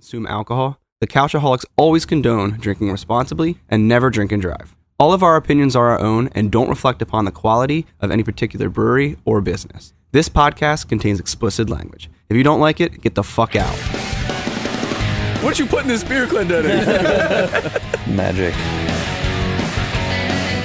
consume alcohol, the Couchaholics always condone drinking responsibly and never drink and drive. All of our opinions are our own and don't reflect upon the quality of any particular brewery or business. This podcast contains explicit language. If you don't like it, get the fuck out. What you put in this beer, Clendening? Magic.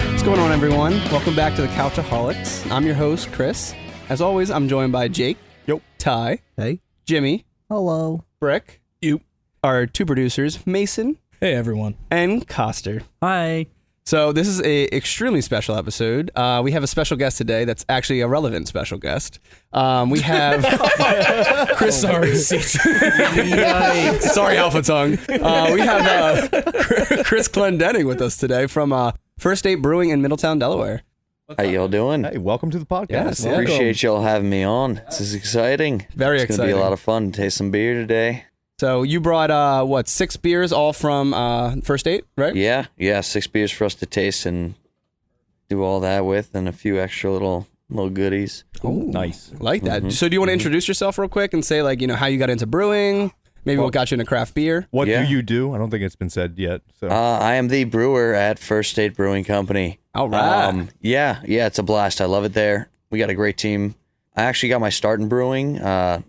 What's going on, everyone? Welcome back to the Couchaholics. I'm your host, Chris. As always, I'm joined by Jake. Yo. Ty. Hey. Jimmy. Hello. Brick. You. Our two producers, Mason. Hey, everyone. And Coster. Hi. So this is a extremely special episode. We have a special guest today that's actually a relevant special guest. We have Chris. Sorry, sorry, Alpha Tongue. We have Chris Clendening with us today from First State Brewing in Middletown, Delaware. How y'all doing? Hey, welcome to the podcast. Yes, I appreciate y'all having me on. This is exciting. Very It's exciting. going to be a lot of fun to taste some beer today. So you brought 6 beers, all from First State, right? Yeah, 6 beers for us to taste and do all that with, and a few extra little goodies. Oh, nice. Like that. So do you want to introduce yourself real quick and say, like, how you got into brewing? Maybe what got you into craft beer? What Yeah. do you do? I don't think it's been said yet. So I am the brewer at First State Brewing Company. All right. Yeah, it's a blast. I love it there. We got a great team. I actually got my start in brewing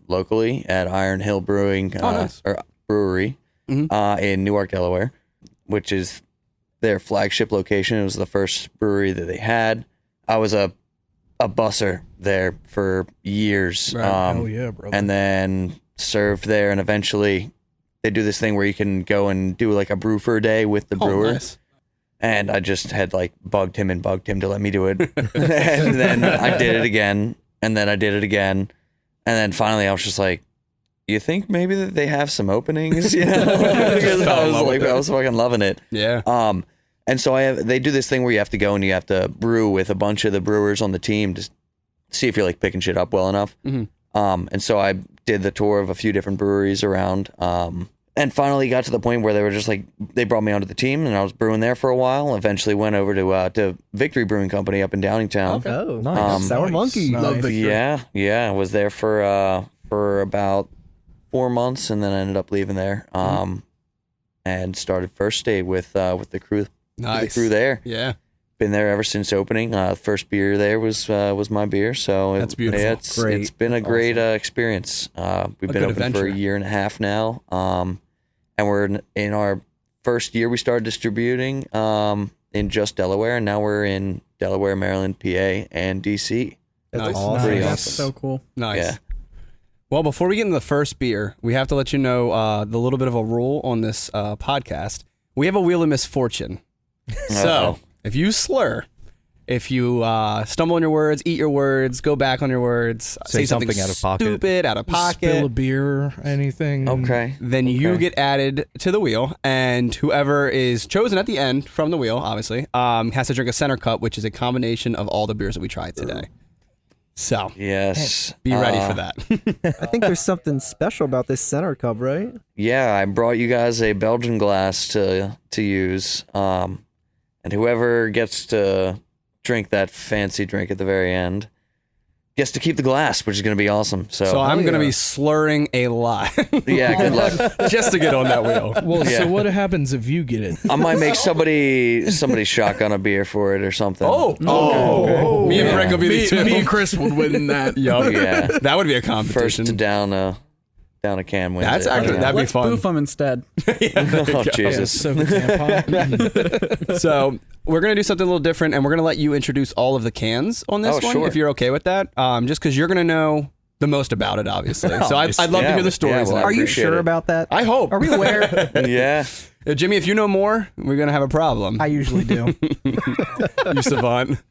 locally at Iron Hill Brewing nice. or Brewery in Newark, Delaware, which is their flagship location. It was the first brewery that they had. I was a busser there for years. Right. oh yeah, brother. And then served there, and eventually they do this thing where you can go and do like a brew for a day with the brewer. Nice. And I just had bugged him to let me do it. And then I did it again. And then I did it again. And then finally I was just like, you think maybe that they have some openings? Because I was fucking loving it. Yeah. And so they do this thing where you have to go and you have to brew with a bunch of the brewers on the team to see if you're picking shit up well enough. Mm-hmm. And so I did the tour of a few different breweries around, and finally got to the point where they were just they brought me onto the team, and I was brewing there for a while. Eventually went over to Victory Brewing Company up in Downingtown. Okay. Oh, nice. Sour Monkey. Nice. Love Victory. Yeah. I was there for about 4 months, and then I ended up leaving there, and started First State with the crew. Nice. With the crew there. Yeah. Been there ever since opening. First beer there was my beer, so That's beautiful. Yeah, Great. it's been a great experience. We've been good open adventure. for a year and a half now, and we're in our first year. We started distributing in just Delaware, and now we're in Delaware, Maryland, PA, and DC. Nice. That's awesome. Pretty That's awesome. so cool. Nice. Yeah. Well, before we get into the first beer, we have to let you know the little bit of a rule on this podcast. We have a wheel of misfortune. So Uh-oh. if you slur, if you stumble on your words, eat your words, go back on your words, Say something out of pocket. stupid, out of Spill a pocket, beer, anything. Okay. then you Okay. get added to the wheel, and whoever is chosen at the end from the wheel, obviously, has to drink a center cup, which is a combination of all the beers that we tried today. So Yes. be ready for that. I think there's something special about this center cup, right? Yeah, I brought you guys a Belgian glass to use, and whoever gets to drink that fancy drink at the very end gets to keep the glass, which is going to be awesome. So I'm going to be slurring a lot. Yeah, good luck. Just to get on that wheel. Well, Yeah. so what happens if you get it? I might make somebody shotgun a beer for it or something. Oh. Me and Brick will be the two. Me and Chris would win that. Yup. Yeah. That would be a First competition. to down a can wins. That's it. actually Yeah. that'd be Let's fun. boof them instead. Oh Jesus! So tampon. So we're gonna do something a little different, and we're gonna let you introduce all of the cans on this Oh, one, sure. if you're okay with that. Just because you're gonna know the most about it, obviously. So I'd love to Yeah, hear the stories. yeah, well, now. Are you appreciate sure it. about that? I hope. Are we aware? Yeah. Jimmy, if you know more, we're gonna have a problem. I usually do. You savant.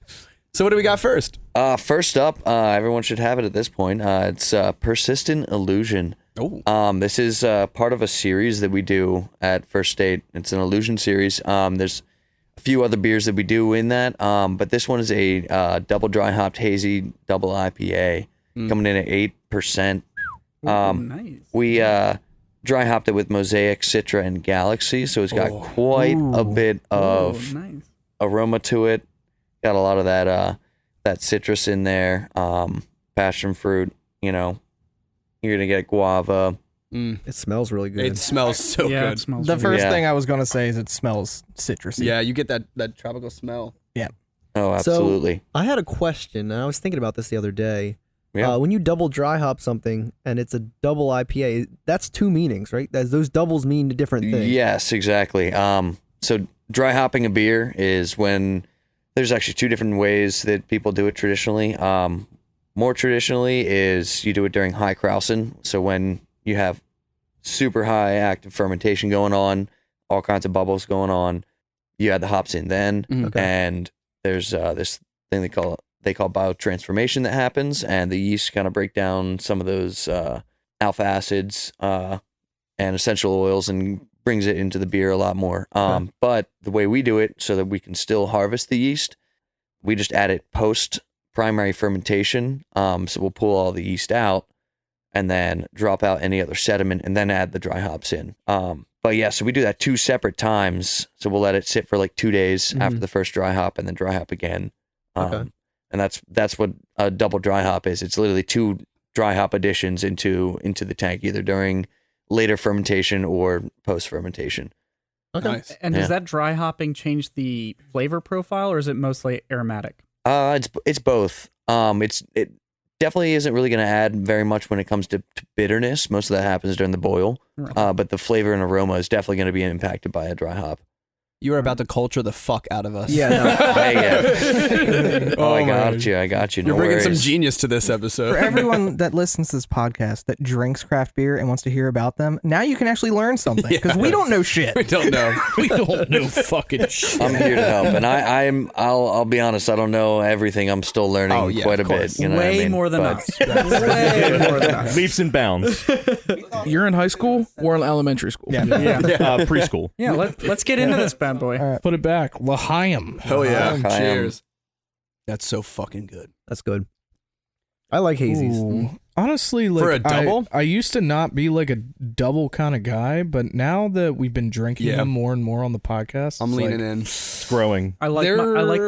So what do we got first? First up, everyone should have it at this point. It's Persistent Illusion. Oh. This is part of a series that we do at First State. It's an Illusion series. There's a few other beers that we do in that, but this one is a double dry hopped hazy double IPA coming in at 8%. Nice. We dry hopped it with Mosaic, Citra, and Galaxy, so it's got quite a bit of nice. aroma to it. Got a lot of that citrus in there, passion fruit. You're gonna get guava, It smells really good. It smells so Yeah, good. it smells The really first Yeah. thing I was gonna say is it smells citrusy. Yeah, you get that tropical smell. Oh, absolutely. I had a question, and I was thinking about this the other day. Yeah. When you double dry hop something and it's a double IPA, that's two meanings, right? Those doubles mean different things. Yes, exactly. So dry hopping a beer is when there's actually two different ways that people do it traditionally. More traditionally is you do it during high Krausen. So when you have super high active fermentation going on, all kinds of bubbles going on, you add the hops in then, Okay. and there's this thing they call biotransformation that happens, and the yeast kind of break down some of those alpha acids and essential oils and brings it into the beer a lot more. But the way we do it, so that we can still harvest the yeast, we just add it post primary fermentation. So we'll pull all the yeast out and then drop out any other sediment and then add the dry hops in. But yeah, so we do that 2 separate times. So we'll let it sit for like 2 days after the first dry hop and then dry hop again. Okay. And that's what a double dry hop is. It's literally 2 dry hop additions into the tank, either during later fermentation or post fermentation. Okay. Nice. And Yeah. does that dry hopping change the flavor profile, or is it mostly aromatic? It's both. It definitely isn't really going to add very much when it comes to bitterness. Most of that happens during the boil. Right. But the flavor and aroma is definitely going to be impacted by a dry hop. You were about to culture the fuck out of us. Yeah, no. Hey, yeah. Oh I my got God. you. I got you. You're No bringing some worries. genius to this episode. For everyone that listens to this podcast that drinks craft beer and wants to hear about them, now you can actually learn something because we don't know shit. We don't know. We don't know fucking shit. I'm here to help, and I'll be honest. I don't know everything. I'm still learning Oh, yeah, quite a of course. bit. You know what I Way mean? more than But- us. Way more than us. Leaps and bounds. You're in high school or in elementary school? Yeah. Preschool. Yeah, let's get into this bad boy. Put it back. L'chaim. Hell yeah. Chaim. Cheers. That's so fucking good. That's good. I like hazies. Ooh. Honestly, like For a double? I used to not be like a double kind of guy, but now that we've been drinking Yeah. them more and more on the podcast, I'm it's leaning like, in. It's growing. I like They're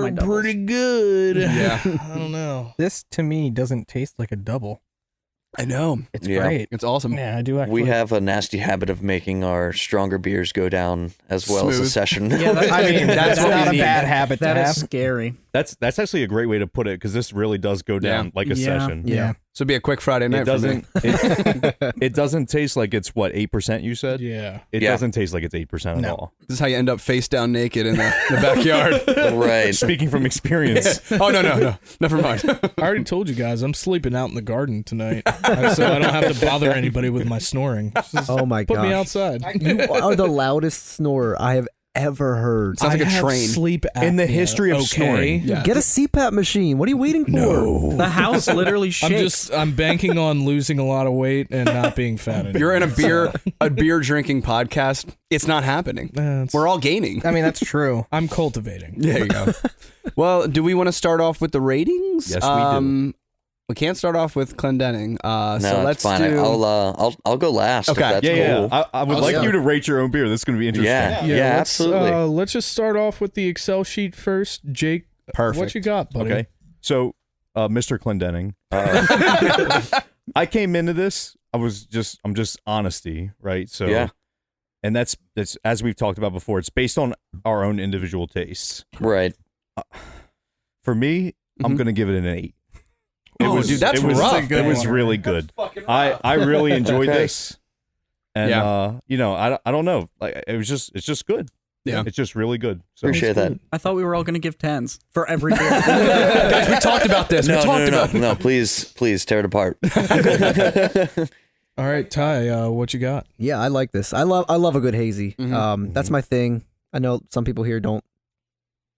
my doubles. pretty good. Yeah. I don't know. This to me doesn't taste like a double. I know. It's Yeah. great. It's awesome. Yeah, I do actually. We have a nasty habit of making our stronger beers go down as well as Smooth. a session. Yeah, I mean, that's what we not a need. bad habit That to is have. scary. That's actually a great way to put it because this really does go down Yeah. like a Yeah. session. Yeah. So it'd be a quick Friday night It doesn't. for me. It doesn't taste like it's what 8%. You said. Yeah. It Yeah. doesn't taste like it's 8% at No. all. This is how you end up face down naked in the backyard. Right. Speaking from experience. Oh, no. Never mind. I already told you guys I'm sleeping out in the garden tonight, so I don't have to bother anybody with my snoring. Just Oh my put gosh. me outside. You are the loudest snorer I have ever heard. Sounds like I a have train. Sleep In the apnea, history of okay? snoring. Yeah. Get a CPAP machine. What are you waiting for? The house literally shakes. I'm banking on losing a lot of weight and not being fat anymore. You're in a beer drinking podcast. It's not happening. That's- We're all gaining. I mean, that's true. I'm cultivating. There you go. Well, do we want to start off with the ratings? Yes, we do. We can't start off with Clendening. No, So let's it's fine. do. I'll go last. Okay. If that's Yeah, cool. yeah. I would I'll like start. you to rate your own beer. This is going to be interesting. Yeah, let's, absolutely. Let's just start off with the Excel sheet first. Jake, Perfect. what you got, buddy? Okay. So, Mr. Clendening, I came into this. I'm just honesty, right? So, Yeah. And that's as we've talked about before. It's based on our own individual tastes. Right. For me, I'm Mhm. going to give it an 8. Oh, dude, that's it was, rough. It was really good. I really enjoyed Okay. this, and Yeah. I don't know, like it's just good. Yeah. It's just really good. So Appreciate that. I thought we were all going to give 10s for every beer. Guys, we talked about this. No, we talked about no. Please tear it apart. All right, Ty, what you got? Yeah, I like this. I love a good hazy. Mhm. That's my thing. I know some people here don't,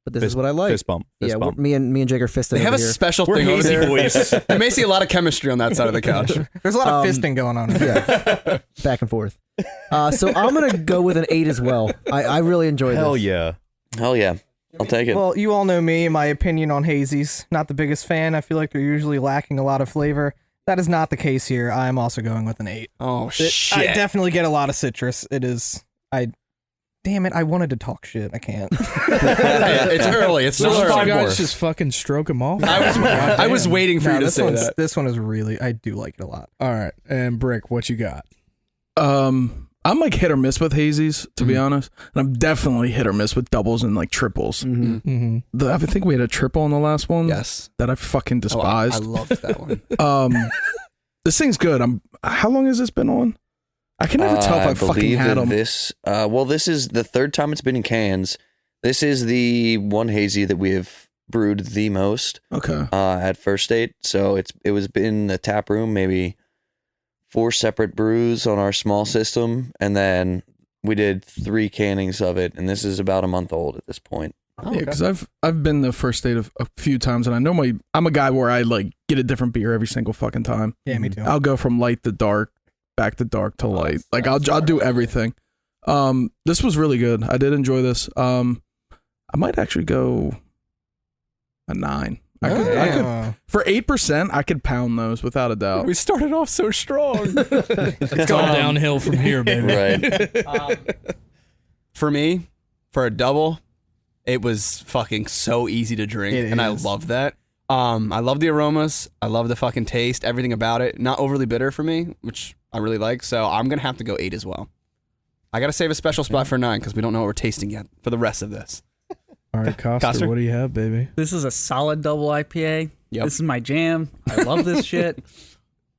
but this is what I like. Fist bump. Fist Yeah, bump. me and Jake are fisting They have a over here. special We're thing over hazy there. boys. You may see a lot of chemistry on that side of the couch. There's a lot of Um, fisting going on. Yeah, back and forth. So I'm gonna go with an 8 as well. I really enjoyed Hell this. yeah. Hell yeah. I'll take it. Well, you all know me, my opinion on hazies. Not the biggest fan. I feel like they're usually lacking a lot of flavor. That is not the case here. I'm also going with an 8. Oh, I shit. definitely get a lot of citrus. It is. Damn it! I wanted to talk shit. I can't. It's early. It's still Those early. guys just fucking stroke him off. I was waiting for No, you to this say one's that. this one is really. I do like it a lot. All right, and Brick, what you got? I'm like hit or miss with hazies, to be honest, and I'm definitely hit or miss with doubles and like triples. I think we had a triple in the last one. Yes. That I fucking I despised. loved that one. This thing's good. How long has this been on? I can never tell if I fucking had them. This is the third time it's been in cans. This is the one hazy that we have brewed the most. Okay. At First State, so it was in the tap room, maybe 4 separate brews on our small system, and then we did 3 cannings of it, and this is about a month old at this point. Yeah, because I've been to First State a few times, and I know I'm a guy where I like get a different beer every single fucking time. Yeah, me too. I'll go from light to dark, back to dark to light. Like I'll do everything. This was really good. I did enjoy this. I might actually go a 9. I could for 8%. I could pound those without a doubt. We started off so strong. It's going downhill from here, baby. Right. For me, for a double, it was fucking so easy to drink, and I love that. I love the aromas. I love the fucking taste, everything about it. Not overly bitter for me, which I really like, so I'm going to have to go 8 as well. I got to save a special spot for 9 because we don't know what we're tasting yet for the rest of this. All right, Coster, what do you have, baby? This is a solid double IPA. Yep. This is my jam. I love this shit.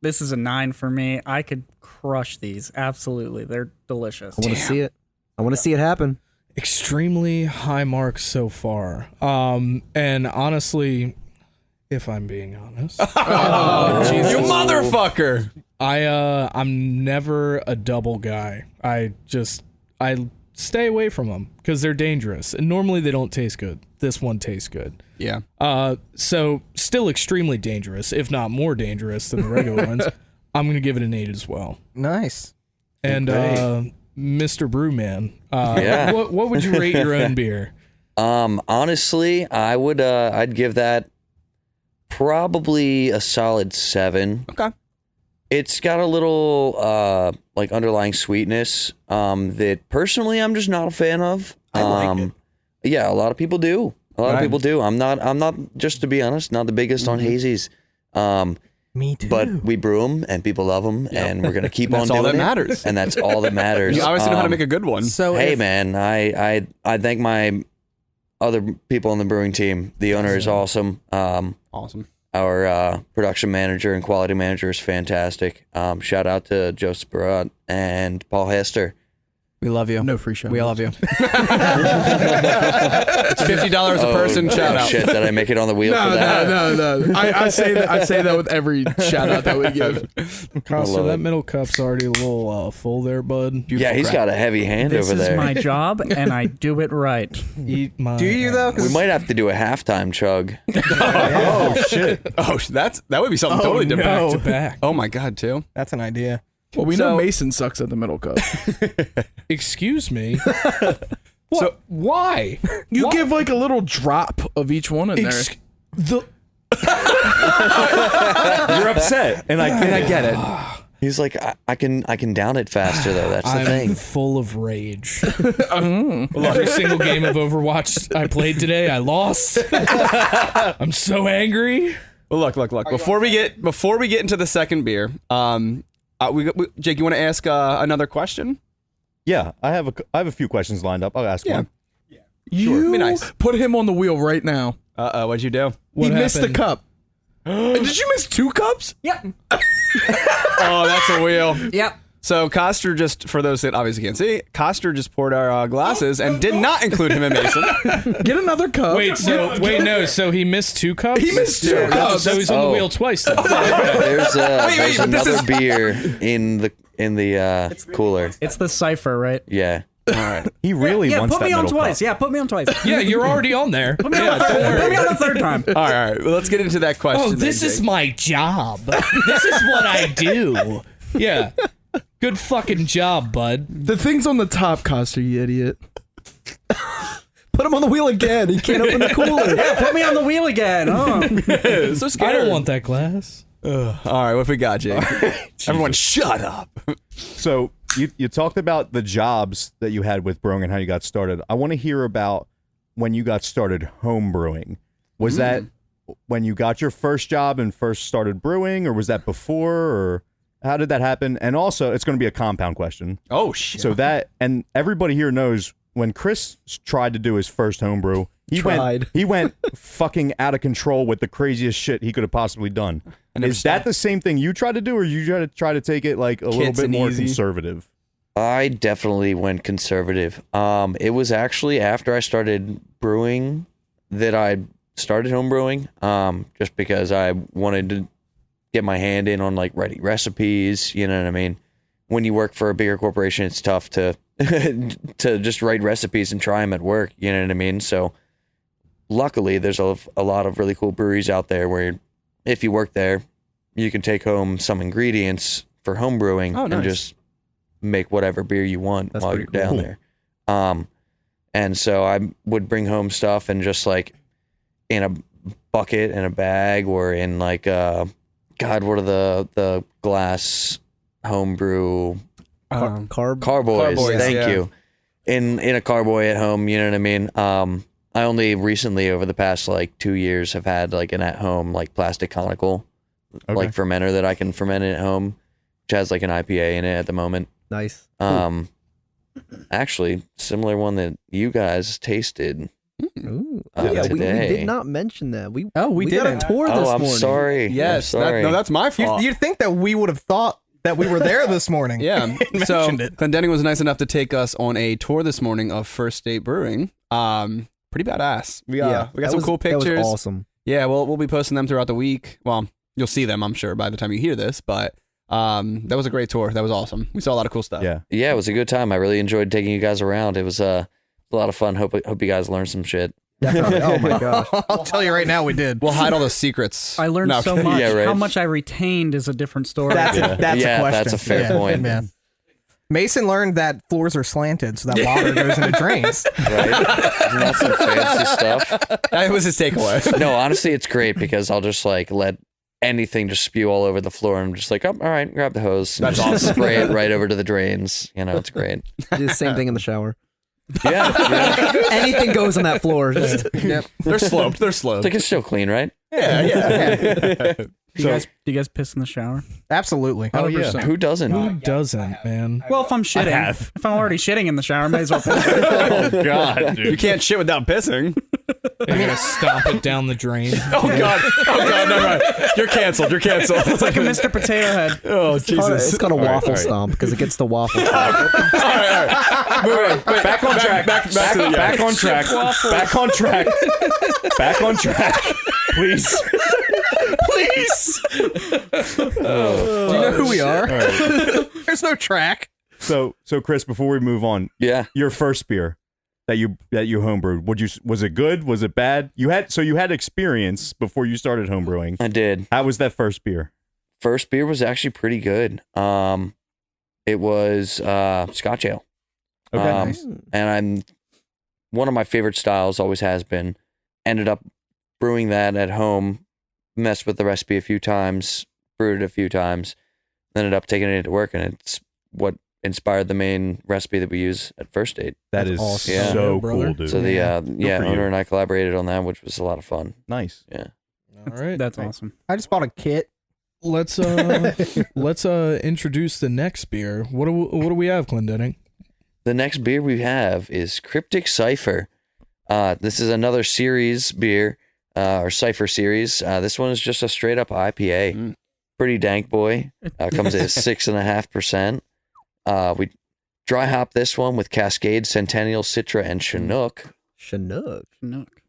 This is a 9 for me. I could crush these. Absolutely. They're delicious. I want to see it. I want to see it happen. Extremely high marks so far. And honestly, if I'm being honest, You motherfucker! I'm never a double guy. I stay away from them because they're dangerous, and normally they don't taste good. This one tastes good. Yeah. So still extremely dangerous, if not more dangerous than the regular ones. I'm gonna give it an 8 as well. Nice. And Mr. Brewman, Yeah. what would you rate your own beer? Honestly, I would I'd give that probably a solid 7. Okay. It's got a little like underlying sweetness that personally I'm just not a fan of. I like it. Yeah, a lot of people do. A lot of people do. I'm not just to be honest, not the biggest on hazies. Me too. But we brew them and people love them, and we're gonna keep on That's doing all that it. matters. And that's all that matters. You obviously know how to make a good one. So Hey if- man, I thank my other people on the brewing team. The owner is awesome. Awesome. Our production manager and quality manager is fantastic. Shout out to Joseph Barat and Paul Hester. We love you. No free show. We love you. It's $50 a person. Shout out. Shit, did I make it on the wheel for that? No. I say that with every shout out that we give. Coster, love that it. middle cup's already a little full there, bud. Yeah, he's got a heavy hand This over is there. my job, and I do it right. Eat my. Do you though? We 'Cause might have to do a halftime chug. Oh shit! Oh, that would be something totally different. back to back. Oh my god, too. that's an idea. Well, we So- know Mason sucks at the middle cup. Excuse me. What? Why? You give like a little drop of each one in there. You're upset, and I get it. He's like, I can down it faster though. That's the I'm thing. full of rage. Every single game of Overwatch I played today, I lost. I'm so angry. Well, look. Before we get into the second beer, Jake, you want to ask another question? Yeah, I have a few questions lined up. I'll ask one. You Be nice. put him on the wheel right now. What'd you do? He missed the happened? cup. Did you miss 2 cups? Yep. Oh, that's a wheel. Yep. So Coster just, for those that obviously can't see, Coster just poured our glasses and did not include him and Mason. Get another cup. So he missed 2 cups? He missed 2 cups. So he's on the Oh. wheel twice then. There's but this another beer in the cooler. It's the Cypher, right? Yeah. All right. He really Yeah, wants put that me on middle twice. cup. Yeah, put me on twice. Yeah, you're already on there. Put me on the third time. All right. Well, let's get into that question. Oh, then, this is Jake. my job. This is what I do. Yeah. Good fucking job, bud. The thing's on the top, Coster, you idiot. Put him on the wheel again. He can't open the cooler. Yeah, put me on the wheel again. Oh. so I scared. don't want that glass. All right. What we got, Jake? Everyone, shut up. So you talked about the jobs that you had with brewing and how you got started. I want to hear about when you got started home brewing. Was that when you got your first job and first started brewing, or was that before? Or How did that happen? And also, it's going to be a compound question. Oh shit! So that, and everybody here knows when Chris tried to do his first homebrew, he went fucking out of control with the craziest shit he could have possibly done. And is that the same thing you tried to do, or you try to take it like a little bit more conservative? I definitely went conservative. It was actually after I started brewing that I started home brewing, just because I wanted to get my hand in on like writing recipes. You know what I mean? When you work for a bigger corporation, it's tough to to just write recipes and try them at work. You know what I mean? So luckily, there's a lot of really cool breweries out there where if you work there, you can take home some ingredients for home brewing and just make whatever beer you want while you're down there. And so I would bring home stuff and just like in a bucket and a bag, or in like God, what are the glass homebrew carboys? Thank you. In a carboy at home, you know what I mean? I only recently, over the past like 2 years, have had like an at-home like plastic conical like fermenter that I can ferment it at home, which has like an IPA in it at the moment. Nice. Actually, similar one that you guys tasted. Ooh. We did not mention that. We got a tour this morning. I'm sorry. Yes, I'm sorry. that's my fault. You'd think that we would have thought that we were there this morning. Yeah. So Clendening was nice enough to take us on a tour this morning of First State Brewing. Pretty badass. We got some cool pictures. That was awesome. Yeah, we'll be posting them throughout the week. Well, you'll see them, I'm sure, by the time you hear this. But that was a great tour. That was awesome. We saw a lot of cool stuff. Yeah, it was a good time. I really enjoyed taking you guys around. It was a lot of fun. Hope you guys learned some shit. Definitely. Oh my gosh. I'll tell you right now, we did. We'll hide all the secrets. I learned so much. Yeah, right. How much I retained is a different story. That's a question. That's a fair point. Yeah. Mason learned that floors are slanted so that water goes into drains. Right? Isn't that some fancy stuff? That was his takeaway. No, honestly, it's great because I'll just like let anything just spew all over the floor, and I'm just like, oh, all right, grab the hose and just spray it right over to the drains. You know, it's great. Do the same thing in the shower. Yeah. Anything goes on that floor. Just, They're sloped. It's like it's still clean, right? Yeah. Do you guys piss in the shower? Absolutely. Oh, yeah. 100%. Who doesn't? Who doesn't, man? Well, if I'm shitting, if I'm already shitting in the shower, I may as well piss. Oh God, dude. You can't shit without pissing. You're gonna stomp it down the drain. Oh God, never mind. You're canceled. It's like a Mr. Potato Head. Oh Jesus. it's called a waffle stomp because it gets the waffle. All right. Move on. Back on track. Back on track. Back on track. Back on track. Please. Do you know who we are? Right. There's no track. So Chris, before we move on, your first beer that you homebrewed, was it good? Was it bad? You had experience before you started homebrewing. I did. How was that first beer? First beer was actually pretty good. It was Scotch ale. Okay, nice. And one of my favorite styles, always has been. Ended up brewing that at home, messed with the recipe a few times, brewed it a few times, ended up taking it to work, and it's what inspired the main recipe that we use at First State. That is awesome. so brother. cool, dude. So the for owner you. and I collaborated on that, which was a lot of fun. Nice. Yeah. All right. That's awesome. I just bought a kit. Let's introduce the next beer. What do we have, Clendening? The next beer we have is Cryptic Cypher. This is another series beer, or Cypher series. This one is just a straight up IPA. Pretty dank boy. Comes at 6.5%. We dry hop this one with Cascade, Centennial, Citra, and Chinook. Chinook.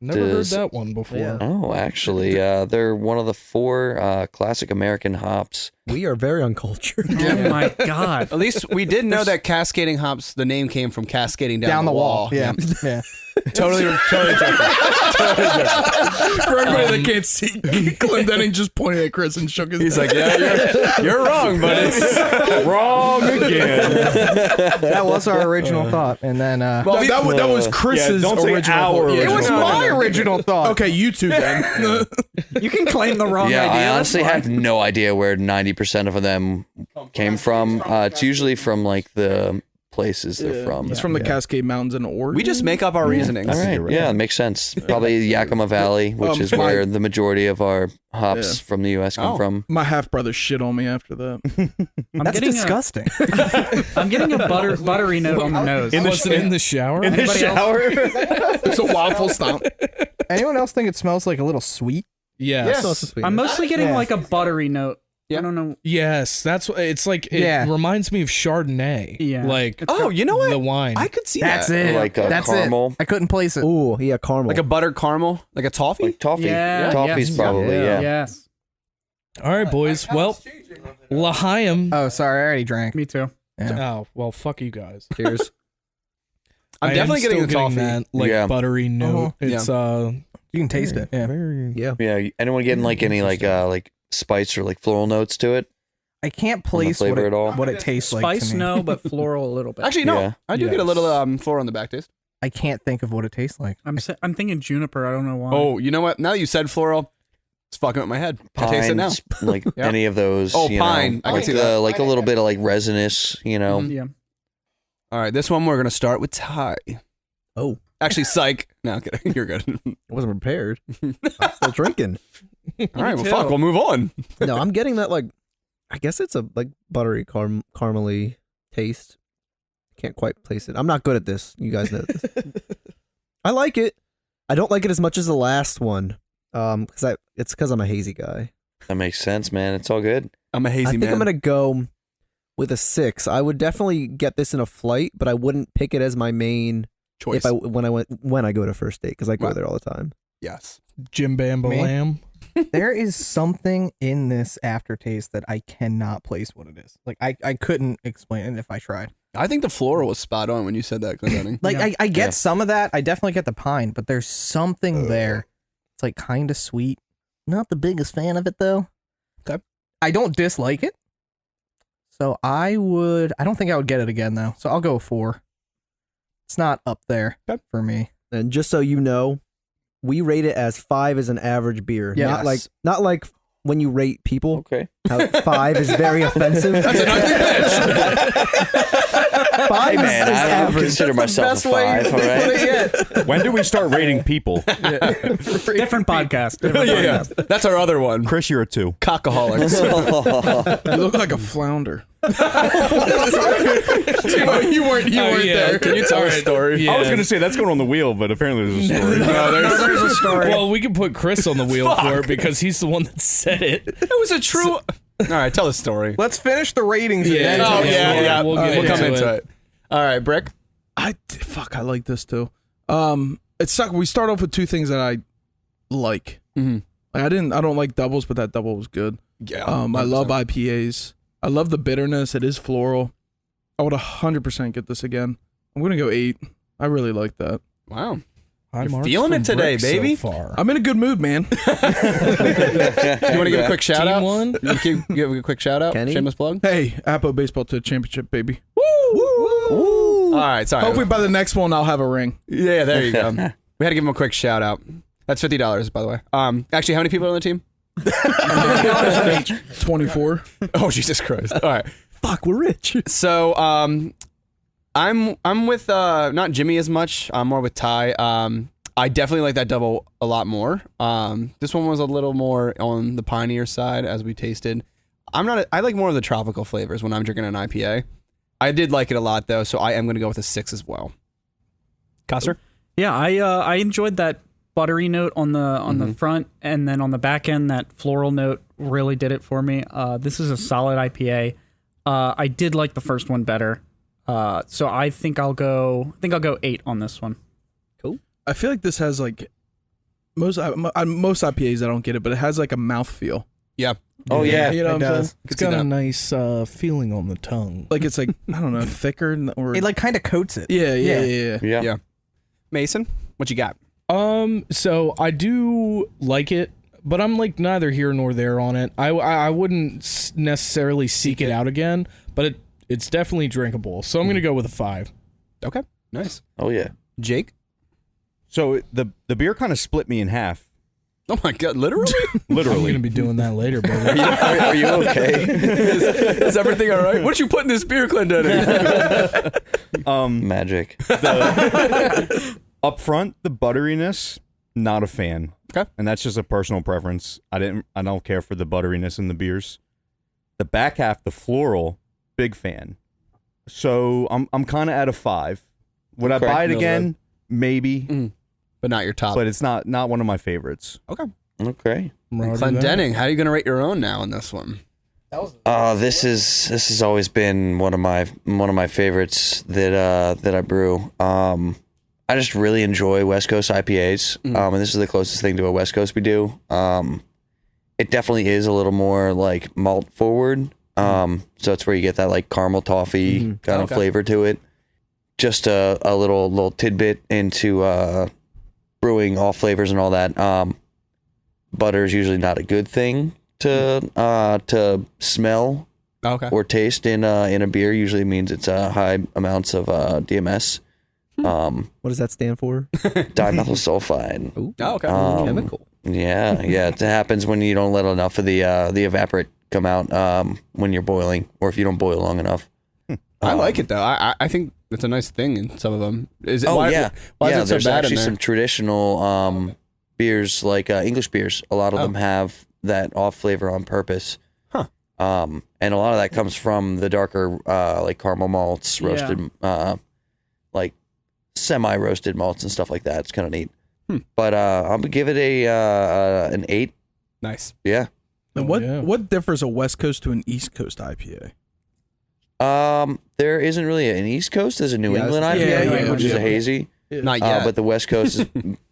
Never heard that one before. Yeah. Oh, actually, they're one of the 4 classic American hops. We are very uncultured. Oh my God. At least we did know that cascading hops, the name came from cascading down the wall. Yeah. Yeah. Totally joking. For everybody that can't see, Clendening just pointed at Chris and shook his head. He's like, yeah, you're wrong, but it's Wrong again. That was our original thought. And then that was Chris's don't say original our thought. it was my original thought. Okay, you two then. You can claim the wrong Yeah, idea. I honestly have no idea where 90% of them came from. It's usually from like the places they're from. It's from the Cascade Mountains in Oregon. We just make up our reasonings. All right. Yeah, it makes sense. Probably Yakima Valley, which is where the majority of our hops from the U.S. come from. My half brother shit on me after that. That's disgusting. I'm getting a buttery note on the nose. In the shower? In the shower? It's a waffle stomp. Anyone else think it smells like a little sweet? Yes. I'm mostly getting like a buttery note. I don't know. Yes, that's what it's like. It reminds me of Chardonnay. Yeah. Like, you know what? The wine. I could see That's that. it. Like That's caramel. it. I couldn't place it. Ooh, yeah, caramel. Like a buttered caramel, like a toffee. Like toffee. Yeah. Toffee's Yes. probably, yeah. Yes. All right, boys. Well, L'Chaim. Oh, sorry. I already drank. Me too. Oh, well, fuck you guys. Cheers. I'm I definitely am getting the still toffee. that like Yeah. buttery note. It's You can taste it. Yeah. Yeah. Anyone getting like any like spice or like floral notes to it? I can't place flavor at all? what it tastes like Spice, to me. no, but floral a little bit. Actually, no. Yeah. I do get a little floral on the back taste. I can't think of what it tastes like. I'm thinking juniper. I don't know why. Oh, you know what? Now that you said floral, it's fucking with my head. I taste it now. Like any of those. Oh, you pine. Know, I can like see that. like a little bit of like resinous, you know. Yeah. All right, this one we're going to start with Thai. Oh. Actually, psych. No, I'm kidding. You're good. I wasn't prepared. I'm still drinking. All right, well, fuck. We'll move on. No, I'm getting that like, I guess it's a like buttery caramely taste. Can't quite place it. I'm not good at this. You guys know this. I like it. I don't like it as much as the last one. It's because I'm a hazy guy. That makes sense, man. It's all good. I'm a hazy I think man. I'm gonna go with a 6. I would definitely get this in a flight, but I wouldn't pick it as my main choice. when I go to First State because I go there all the time. Yes. Jim Bamba Me? Lamb. There is something in this aftertaste that I cannot place what it is. Like I couldn't explain it if I tried. I think the floral was spot on when you said that, Clendening. Like Yeah. I get Yeah. some of that. I definitely get the pine, but there's something there. It's like kind of sweet. Not the biggest fan of it though. Okay. I don't dislike it. So I don't think I would get it again though. So I'll go 4. It's not up there for me. And just so you know, we rate it as 5 as an average beer. Yes. Not like when you rate people. Okay. How 5 is very offensive. That's an ugly bitch. 5 Hey, man, is I don't average. consider myself a 5, all right? When do we start rating people? Different podcast. Yeah. That's our other one. Chris, you're a 2. Cockaholics. You look like a flounder. you weren't there. Can you tell a story? I was going to say that's going on the wheel, but apparently there's a story. There's a story. Well, we can put Chris on the wheel for it because he's the one that said it. It was a true... All right, tell the story. Let's finish the ratings. Yeah. and then Oh, tell the yeah, story. yeah. We'll get We'll come into into it. All right, Brick. I like this too. It sucked. We start off with 2 things that I like. Mm-hmm. Like I don't like doubles, but that double was good. Yeah. I love IPAs. I love the bitterness. It is floral. I would 100% get this again. I'm gonna go 8. I really like that. Wow. High You're marks feeling from it today, Brick baby. So far. I'm in a good mood, man. You want to give a quick shout out? Team one? Give a quick shout out. Kenny? Shameless plug. Hey, Appo Baseball to the championship, baby. All right, sorry. Hopefully by the next one I'll have a ring. Yeah, there you go. We had to give him a quick shout out. That's $50, by the way. Actually, how many people are on the team? 24. Oh, Jesus Christ! All right. Fuck, we're rich. So, I'm with not Jimmy as much. I'm more with Ty. I definitely like that double a lot more. This one was a little more on the pineier side as we tasted. I like more of the tropical flavors when I'm drinking an IPA. I did like it a lot though, so I am going to go with a 6 as well. Coster? Yeah, I enjoyed that buttery note on the front, and then on the back end, that floral note really did it for me. This is a solid IPA. I did like the first one better, so I think I'll go 8 on this one. I feel like this has like most IPAs. I don't get it, but it has like a mouthfeel. Yeah. Oh, yeah. You know it what I'm does. saying? It's got a nice feeling on the tongue. Like it's like I don't know, thicker or It like kind of coats it. yeah. Yeah. Mason, what you got? So I do like it, but I'm like neither here nor there on it. I wouldn't necessarily seek it out again, but it's definitely drinkable. So I'm gonna go with a 5. Okay, nice. Oh, yeah. Jake? So the beer kind of split me in half. Oh my god, literally? I'm Literally. gonna be doing that later, brother. Are you okay? Is everything all right? What did you put in this beer, Clendening? Magic. Up front, the butteriness, not a fan. Okay. And that's just a personal preference. I don't care for the butteriness in the beers. The back half, the floral, big fan. So I'm kind of at a 5. Would I buy it again? Maybe. But not your top. But it's not one of my favorites. Okay. Okay. Clendening, how are you going to rate your own now in this one? This has always been one of my favorites that I brew. I just really enjoy West Coast IPAs, and this is the closest thing to a West Coast we do. It definitely is a little more like malt forward, so it's where you get that like caramel toffee kind of flavor to it. Just a little tidbit into brewing all flavors and all that. Butter is usually not a good thing to smell or taste in a beer. Usually means it's high amounts of DMS. What does that stand for? Dimethyl sulfide. Ooh, okay. chemical. Yeah. It happens when you don't let enough of the evaporate come out when you're boiling, or if you don't boil long enough. I like it though. I think it's a nice thing in some of them. Is it? Oh why yeah, why is it so there's bad actually in there? some traditional beers like English beers. A lot of them have that off flavor on purpose. Huh. And a lot of that comes from the darker like caramel malts, roasted like semi-roasted malts and stuff like that. It's kind of neat. But I'm gonna give it an 8. Nice. Yeah. And what differs a West Coast to an East Coast IPA? There isn't really an East Coast. There's a New England IPA, which is a hazy. Not yet. But the West Coast is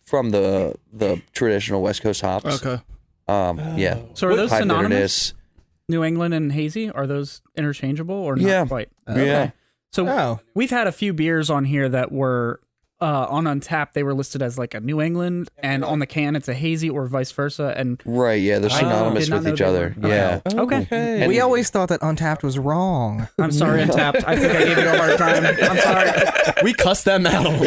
from the traditional West Coast hops. Okay. Yeah. So are those High synonymous? bitterness. New England and hazy, are those interchangeable or not Yeah. quite? Yeah. So we've had a few beers on here that were on Untapped. They were listed as like a New England, and on the can it's a hazy, or vice versa. And Right. Yeah. They're synonymous did not with know each they other. were. Yeah. okay, We always thought that Untapped was wrong. I'm sorry, Untapped. I think I gave you a hard time. I'm sorry. We cussed them out.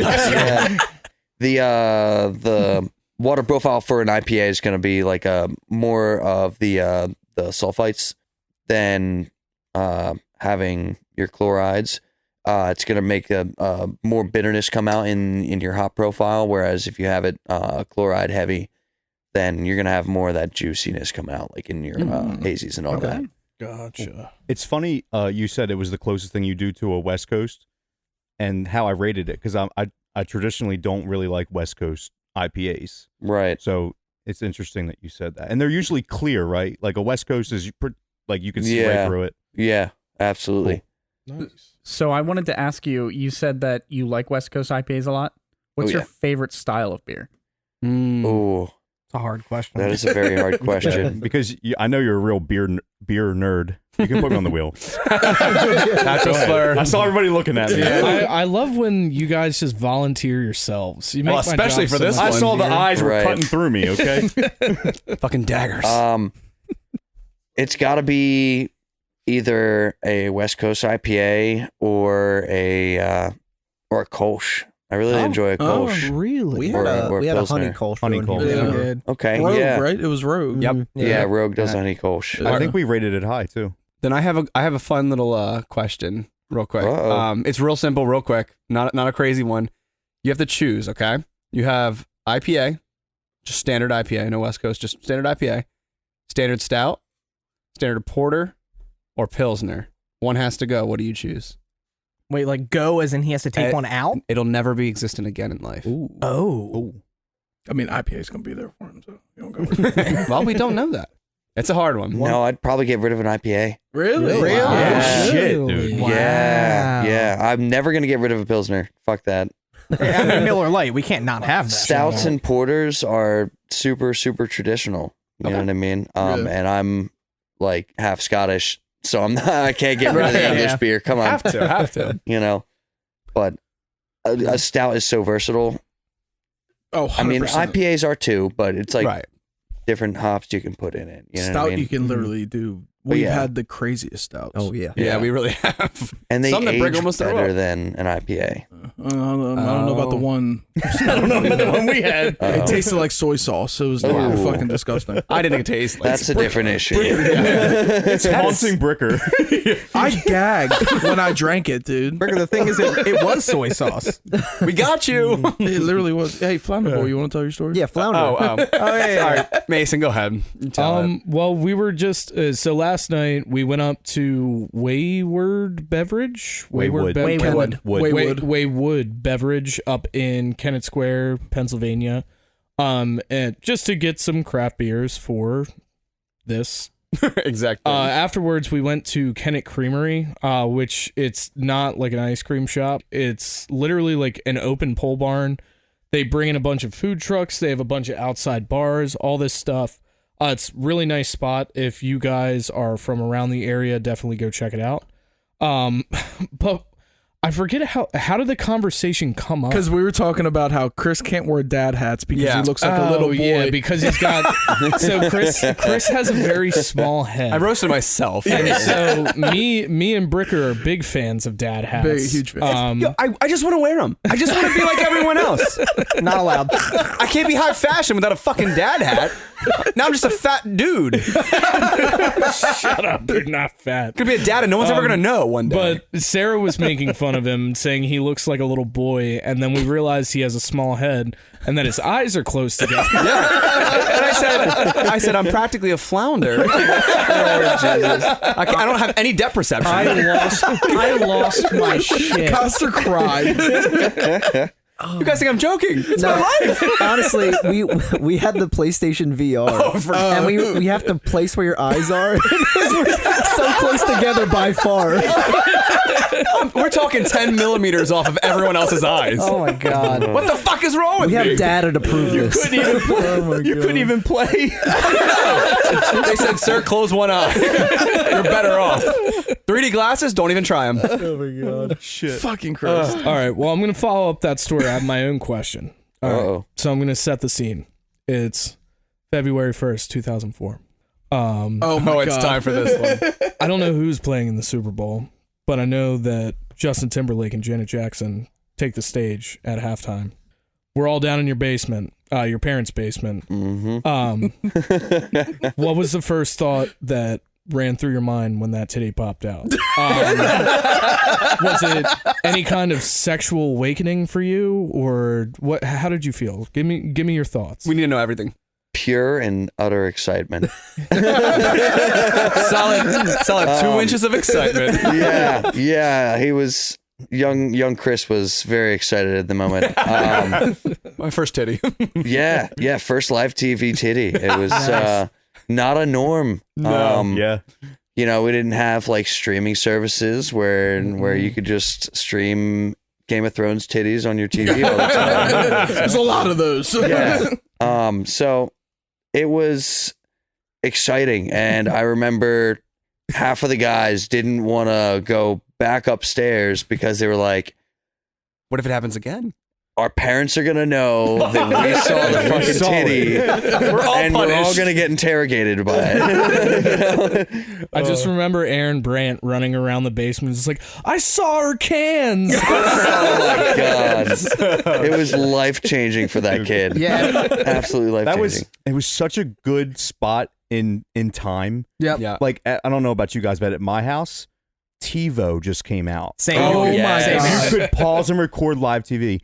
Yeah. The water profile for an IPA is going to be like more of the sulfites than having your chlorides. It's going to make a more bitterness come out in your hop profile, whereas if you have it chloride heavy, then you're going to have more of that juiciness come out, like in your hazies and all that. Gotcha. It's funny you said it was the closest thing you do to a West Coast, and how I rated it, because I traditionally don't really like West Coast IPAs. Right. So it's interesting that you said that. And they're usually clear, right? Like a West Coast is like you can see right through it. Yeah, absolutely. Nice. So I wanted to ask you. You said that you like West Coast IPAs a lot. What's your favorite style of beer? Oh, It's a hard question. that is a very hard question. Because I know you're a real beer nerd. You can put me on the wheel. That's a slur. I saw everybody looking at me. I love when you guys just volunteer yourselves. You make Well, my especially job for so this much I one. saw the easier. eyes were Right. cutting through me, okay? Fucking daggers. It's got to be either a West Coast IPA or a Kolsch. I really enjoy a Kolsch. really? We had a- we had a Pilsner. honey Kolsch. Honey one Kolsch. here. Yeah, good. Okay, Rogue, yeah. right? It was Rogue. Yep. Yeah, Rogue does honey Kolsch. I think we rated it high, too. Then I have a fun little question, real quick. Uh-oh. It's real simple, real quick. Not a crazy one. You have to choose. Okay. You have IPA, just standard IPA, no West Coast, just standard IPA, standard stout, standard porter, or Pilsner. One has to go. What do you choose? Wait, like go as in he has to take one out? It'll never be existent again in life. Oh. I mean, IPA is going to be there for him, so you don't go with it. Well, we don't know that. It's a hard one. No, I'd probably get rid of an IPA. Really? Really? Yeah. Shit, dude. Wow. Yeah. I'm never going to get rid of a Pilsner. Fuck that. I mean, Miller Lite, we can't not have that. Stouts and porters are super, super traditional. You know what I mean? Really? And I'm like half Scottish, so I can't get rid of the English beer. Come on. Have to. You know, but a stout is so versatile. Oh, 100%. I mean, IPAs are too, but it's like Right. different hops you can put in it. You know Stout, what I mean? you can literally do we've had the craziest stouts. Oh yeah. Yeah, we really have. And they Some that age Brick almost threw better up. than an IPA. I don't know about the one. I don't know about the one we had. It tasted like soy sauce. It was fucking disgusting. I didn't taste. Like, That's a different issue. It's haunting Bricker. I gagged when I drank it, dude. Bricker, the thing is, it was soy sauce. we got you. It literally was. Hey, Flammable, you want to tell your story? Yeah, flounder. Oh yeah. All right, Mason, go ahead. You tell it. Well, we were just so last night we went up to Waywood Beverage, Waywood Beverage up in Kennett Square, Pennsylvania, and just to get some craft beers for this. Exactly. Afterwards, we went to Kennett Creamery, which it's not like an ice cream shop. It's literally like an open pole barn. They bring in a bunch of food trucks. They have a bunch of outside bars, all this stuff. It's really nice spot. If you guys are from around the area, definitely go check it out. But I forget how did the conversation come up? Because we were talking about how Chris can't wear dad hats because he looks like a little boy. Yeah, because he's got. So Chris has a very small head. I roasted myself. And so me and Bricker are big fans of dad hats. Big, huge fans. Yo, I just want to wear them. I just want to be like everyone else. Not allowed. I can't be high fashion without a fucking dad hat. Now I'm just a fat dude. Shut up, you're not fat. Could be a dad and no one's ever gonna know one day. But Sarah was making fun of him, saying he looks like a little boy, and then we realized he has a small head, and that his eyes are close together. Yeah. And I said, I'm practically a flounder. I don't have any depth perception. I lost my shit. Coster cried. You guys think I'm joking? It's my life. Honestly, we had the PlayStation VR, and we have to place where your eyes are. We're so close together by far. We're talking 10 millimeters off of everyone else's eyes. Oh my god. What the fuck is wrong with We me? have data to prove this. You couldn't even play. They said, sir, close one eye. You're better off. 3D glasses, don't even try them. Oh my god. Shit. Fucking Chris. All right, well, I'm going to follow up that story. I have my own question. All right, so I'm going to set the scene. It's February 1st, 2004. Oh my God. It's time for this one. I don't know who's playing in the Super Bowl, but I know that Justin Timberlake and Janet Jackson take the stage at halftime. We're all down in your basement, your parents' basement. Mm-hmm. What was the first thought that ran through your mind when that titty popped out? Was it any kind of sexual awakening for you, or what? How did you feel? Give me your thoughts. We need to know everything. Pure and utter excitement. solid 2 inches of excitement. Yeah. He was young. Chris was very excited at the moment. My first titty. Yeah. First live TV titty. It was not a norm. Yeah. You know, we didn't have like streaming services where you could just stream Game of Thrones titties on your TV all the time. There's a lot of those. Yeah. So it was exciting, and I remember half of the guys didn't want to go back upstairs because they were like, What if it happens again? our parents are gonna know that we saw the fucking titty, We're all and we're all punished. gonna get interrogated by it. I just remember Aaron Brandt running around the basement, just like, I saw her cans. Oh my god, it was life changing for that kid. Yeah. Absolutely life changing. It was such a good spot in time. Yep. Yeah. Like I don't know about you guys, but at my house, TiVo just came out. Same. Oh, Same yes. You could pause and record live TV.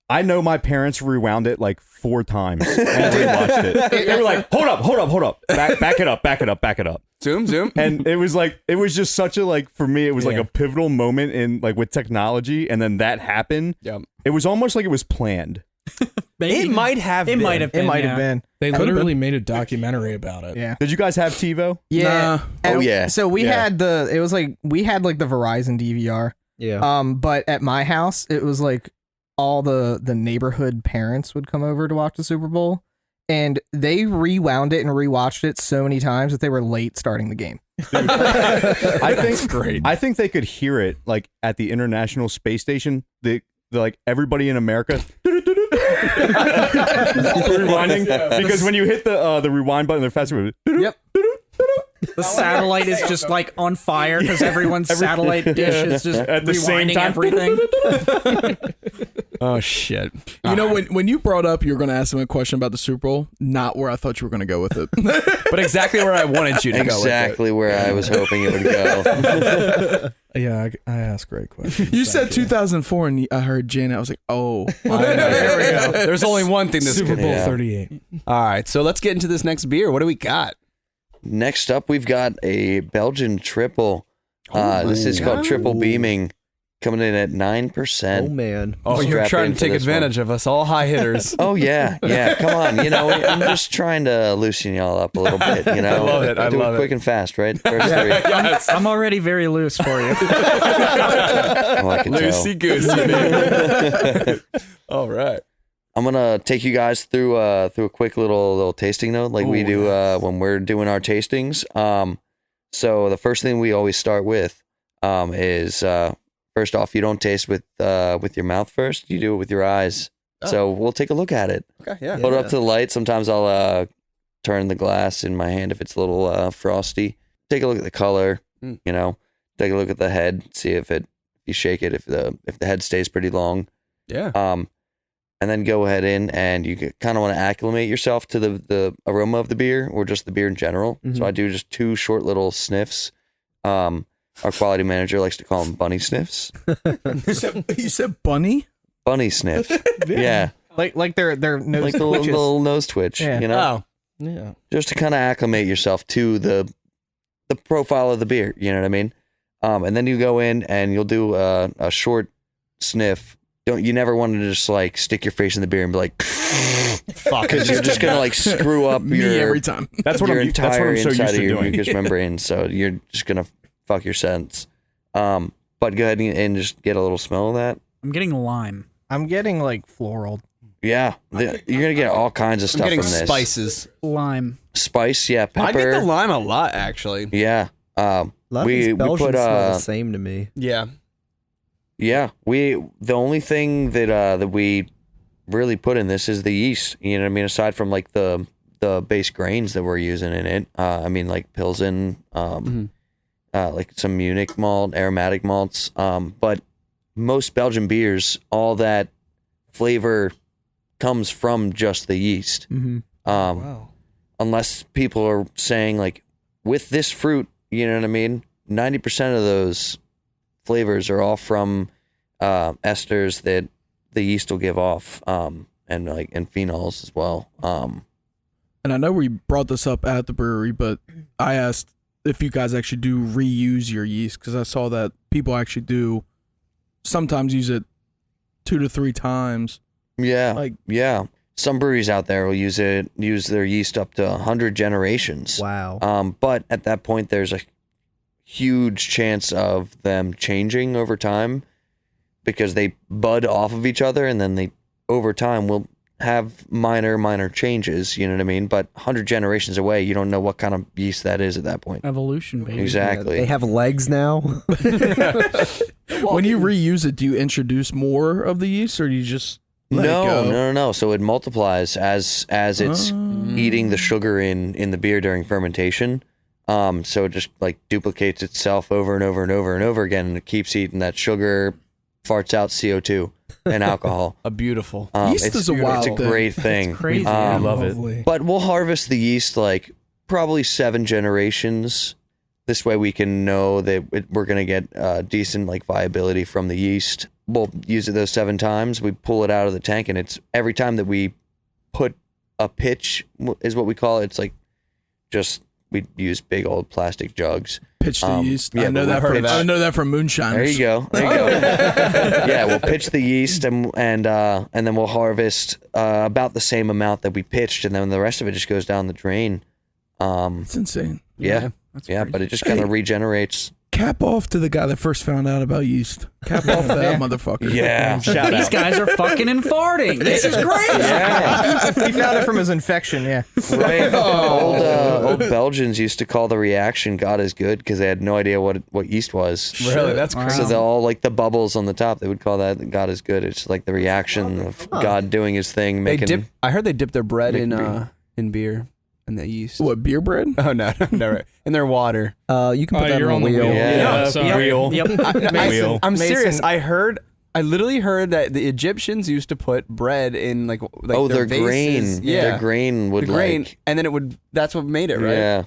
I know my parents rewound it like 4 times and rewatched it. They were like, hold up. Back it up. Zoom. And it was just such a, like, for me, it was like a pivotal moment in, like, with technology, and then that happened. Yeah. It was almost like it was planned. It might have been. It might have been. They literally made a documentary about it. Yeah. Did you guys have TiVo? Yeah. Nah. Oh, yeah. So we had the Verizon DVR. Yeah. But at my house, it was like all the neighborhood parents would come over to watch the Super Bowl, and they rewound it and rewatched it so many times that they were late starting the game. I think great. I think they could hear it like at the International Space Station. The like everybody in America rewinding because when you hit the rewind button, they're faster. Yep. The satellite is just like on fire because everyone's satellite dish is just At the same rewinding time. everything. Oh shit! You know, when you brought up you were going to ask him a question about the Super Bowl, not where I thought you were going to go with it. But exactly where I wanted you to go. Exactly where I was hoping it would go. Yeah, I asked great questions. You said 2004, and I heard Janet. I was like, oh. There we go. There's only one thing this Super could. Bowl Yeah. 38. All right, so let's get into this next beer. What do we got? Next up, we've got a Belgian Tripel. This is called Triple Beaming, coming in at 9%. Oh man. Oh, you're Strap trying in to for take this advantage of us, all high hitters. Oh yeah, come on. You know, I'm just trying to loosen y'all up a little bit. You know, I love it. I do love it it. quick and fast, right? First three. I'm already very loose for you. Oh, I can tell. Loosey goosey, baby. All right. I'm gonna take you guys through a quick little tasting note, like we do when we're doing our tastings. So the first thing we always start with is first off, you don't taste with your mouth first. You do it with your eyes. So we'll take a look at it. Okay. Yeah. Hold it up to the light. Sometimes I'll turn the glass in my hand if it's a little frosty. Take a look at the color. You know, take a look at the head. See if you shake it, if the head stays pretty long. Yeah. And then go ahead in and you kind of want to acclimate yourself to the aroma of the beer or just the beer in general. So I do just 2 short little sniffs. Our quality manager likes to call them bunny sniffs. You said bunny? Bunny sniff. Yeah. Like their nose Like the twitches. little nose twitch, Yeah. you know? Yeah. Just to kind of acclimate yourself to the profile of the beer, you know what I mean? And then you go in and you'll do a short sniff. You never want to just like stick your face in the beer and be like, fuck, because you're just gonna like screw up Me your every time. That's what your I'm entire so used inside to of your doing. mucous membrane. So you're just gonna fuck your sense. But go ahead and just get a little smell of that. I'm getting lime. I'm getting like floral. Yeah, you're gonna get all kinds of I'm stuff getting from this. spices. Lime. Spice, yeah, I pepper. get the lime a lot, actually. Yeah. A lot of these Belgians smell the same to me. Yeah. Yeah, the only thing that we really put in this is the yeast. You know what I mean? Aside from like the base grains that we're using in it, I mean like Pilsen, like some Munich malt, aromatic malts. But most Belgian beers, all that flavor comes from just the yeast. Wow. Unless people are saying like with this fruit, you know what I mean? 90% of those flavors are all from esters that the yeast will give off, and phenols as well. And I know we brought this up at the brewery, but I asked if you guys actually do reuse your yeast, because I saw that people actually do sometimes use it 2 to 3 times. Yeah, some breweries out there will use their yeast up to 100 generations. Wow. But at that point, there's a huge chance of them changing over time because they bud off of each other, and then they over time will have minor changes, you know what I mean? But 100 generations away, you don't know what kind of yeast that is at that point. Evolution, baby. Exactly. They have legs now. When you reuse it, do you introduce more of the yeast, or do you just let it go? No. So it multiplies as it's eating the sugar in the beer during fermentation. So it just like duplicates itself over and over and over and over again, and it keeps eating that sugar, farts out CO2 and alcohol. A beautiful. Yeast is a wild It's a thing. great thing. Crazy. I love Lovely. it. But we'll harvest the yeast like probably 7 generations. This way we can know that we're going to get decent like viability from the yeast. We'll use it those 7 times. We pull it out of the tank, and it's every time that we put a pitch is what we call it. It's like just we use big old plastic jugs. Pitch the yeast. yeah, I know but that we'll from I know that from moonshiners. There you go. Yeah, we'll pitch the yeast and then we'll harvest about the same amount that we pitched, and then the rest of it just goes down the drain. It's insane. Yeah, That's yeah, crazy. but it just kind of regenerates. Cap off to the guy that first found out about yeast. Cap off that motherfucker. Yeah, shout These out. guys are fucking and farting. This is great. Yeah, He found it from his infection. Yeah. right. Old Belgians used to call the reaction "God is good" because they had no idea what yeast was. Really? That's Wow. crazy. So they're all like the bubbles on the top. They would call that "God is good." It's like the reaction of God doing His thing, They making. dip. I heard they dip their bread Making in beer. in beer. and the yeast. What, beer bread? Oh no, no, in their water. You can put that you're on the on the wheel. wheel. Yeah. Sorry. Wheel. Yep. I'm Mason- serious. I literally heard that the Egyptians used to put bread in like their vases. grain. Yeah, Their grain would the grain, like. and then it would. That's what made it, right? Yeah.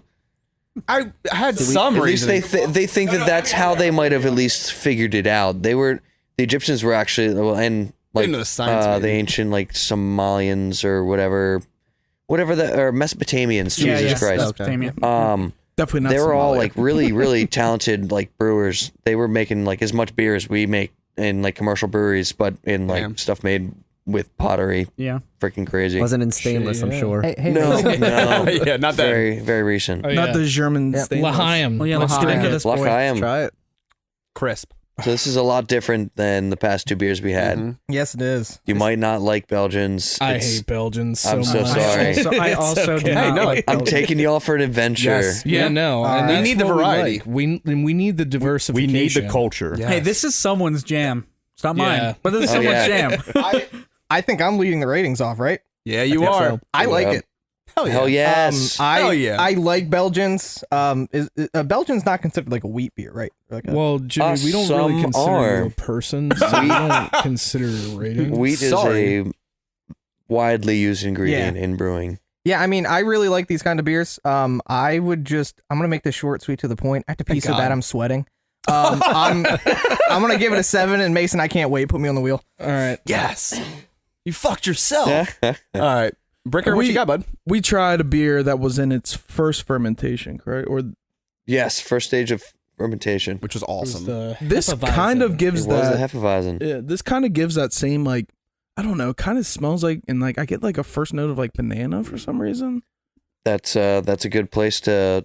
I had some At least reason. they think that that's how they might have at least figured it out. The Egyptians were actually and like know the science, the ancient like Somalians or whatever or Mesopotamians. Jesus Christ. Mesopotamia. Definitely not. They were all Somalia. like really talented like brewers. They were making like as much beer as we make in like commercial breweries, but in like Damn. stuff made with pottery. Yeah. Freaking crazy. Wasn't in stainless, I'm sure. Hey, No, Mason. no. Yeah, not that. Very recent. Oh, Not yeah. the German Yep. stainless. L'chaim. Well, yeah, Let's get L'chaim. into this. boy. L'chaim. Try it. Crisp. So this is a lot different than the past two beers we had. Mhm. Yes, it is. You might not like Belgians. I It's- hate Belgians so I'm so much. sorry. I also do okay. not Hey, no, like I'm Belgian. taking y'all for an adventure. Yes. Yeah, no. And We that's need the what variety. like. We need the We diversification. need the culture. Yeah. Hey, this is someone's jam. It's not Yeah. mine, but this is Oh, someone's yeah. jam. I think I'm leading the ratings off, right? Yeah, you think are. so. I like Yeah. it. Hell yeah. Hell yes. Hell yeah. I like Belgians. Belgian's not considered like a wheat beer, right? Like a- Well, Jimmy, we don't really Some consider are. you a person, so we don't consider a rating. Wheat Sorry. is a widely used ingredient in brewing. yeah, I mean, I really like these kind of beers. I'm gonna make this short, sweet, to the point. I have to pee Thank so God. bad I'm sweating. I'm gonna give it a 7, and Mason, I can't wait. Put me on the wheel. All right. Yes. You fucked yourself. All right. Bricker, what We- you got, bud? We tried a beer that was in its first fermentation, correct? Or Yes, first stage of fermentation. Which was It was awesome. the this Hefeweizen. kind of It gives was a that. Hefeweizen. Yeah, this kind of gives that same like, I don't know, kind of smells like, and like I get like a first note of like banana for some reason. That's a good place to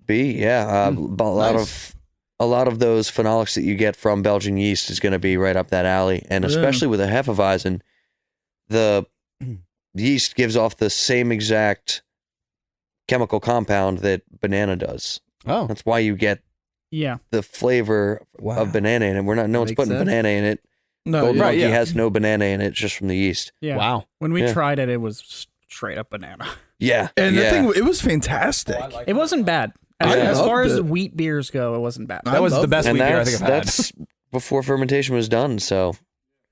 be. Yeah, a lot of those phenolics that you get from Belgian yeast is going to be right up that alley, and Yeah. especially with a Hefeweizen, the yeast gives off the same exact chemical compound that banana does. Oh. That's why you get Yeah. the flavor Wow. of banana in it. No one's Makes putting sense. banana in it. No, Golden yeah. Right, Monkey yeah. has no banana in it, just from the yeast. Yeah. Wow. When we Yeah. tried it, it was straight up banana. Yeah, And yeah. the thing, it was fantastic. It wasn't bad. As, I as far loved as it. wheat beers go, it wasn't bad. That was the loved best and wheat beer I that's think I've had. that's before fermentation was done. So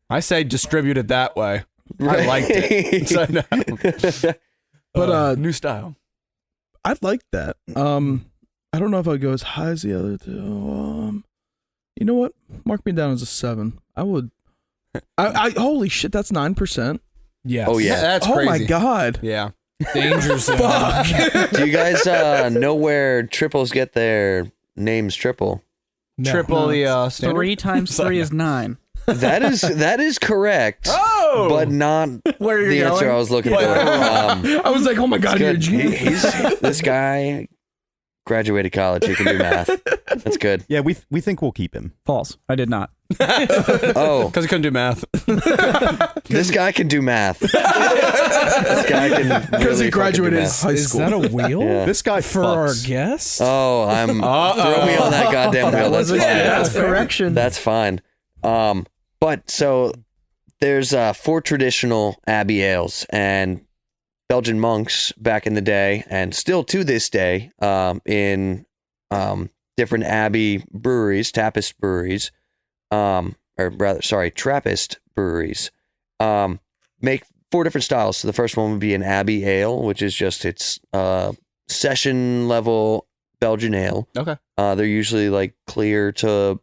I say distribute it that way. I liked it. So, no. But new style. I like that. I don't know if I'd go as high as the other two. You know what? Mark me down as a 7. I would. I holy shit, that's 9%. Yes. Oh, yeah. That's Oh crazy. my god. Yeah. Danger zone. do you guys know where triples get their names? Triple. No. Triple the standard. 3 times 3 is 9. That is correct, Oh! but not Where you're the answer going? I was looking for. I was like, oh my god, you're a Good. genius. This guy graduated college. He can do math. That's good. Yeah, we think we'll keep him. False. I did not. Oh, Because he couldn't do math. this guy can do math. This guy can Because really he graduated fucking do math. high Is school. that a wheel Yeah. This guy for our fucks. guest? Oh, throw me on that goddamn wheel. That's fine. That's correction. That's fine. But so there's 4 traditional Abbey ales, and Belgian monks back in the day, and still to this day, in different Abbey breweries, Trappist breweries, Trappist breweries, make 4 different styles. So the first one would be an Abbey ale, which is just its session level Belgian ale. Okay. They're usually like clear to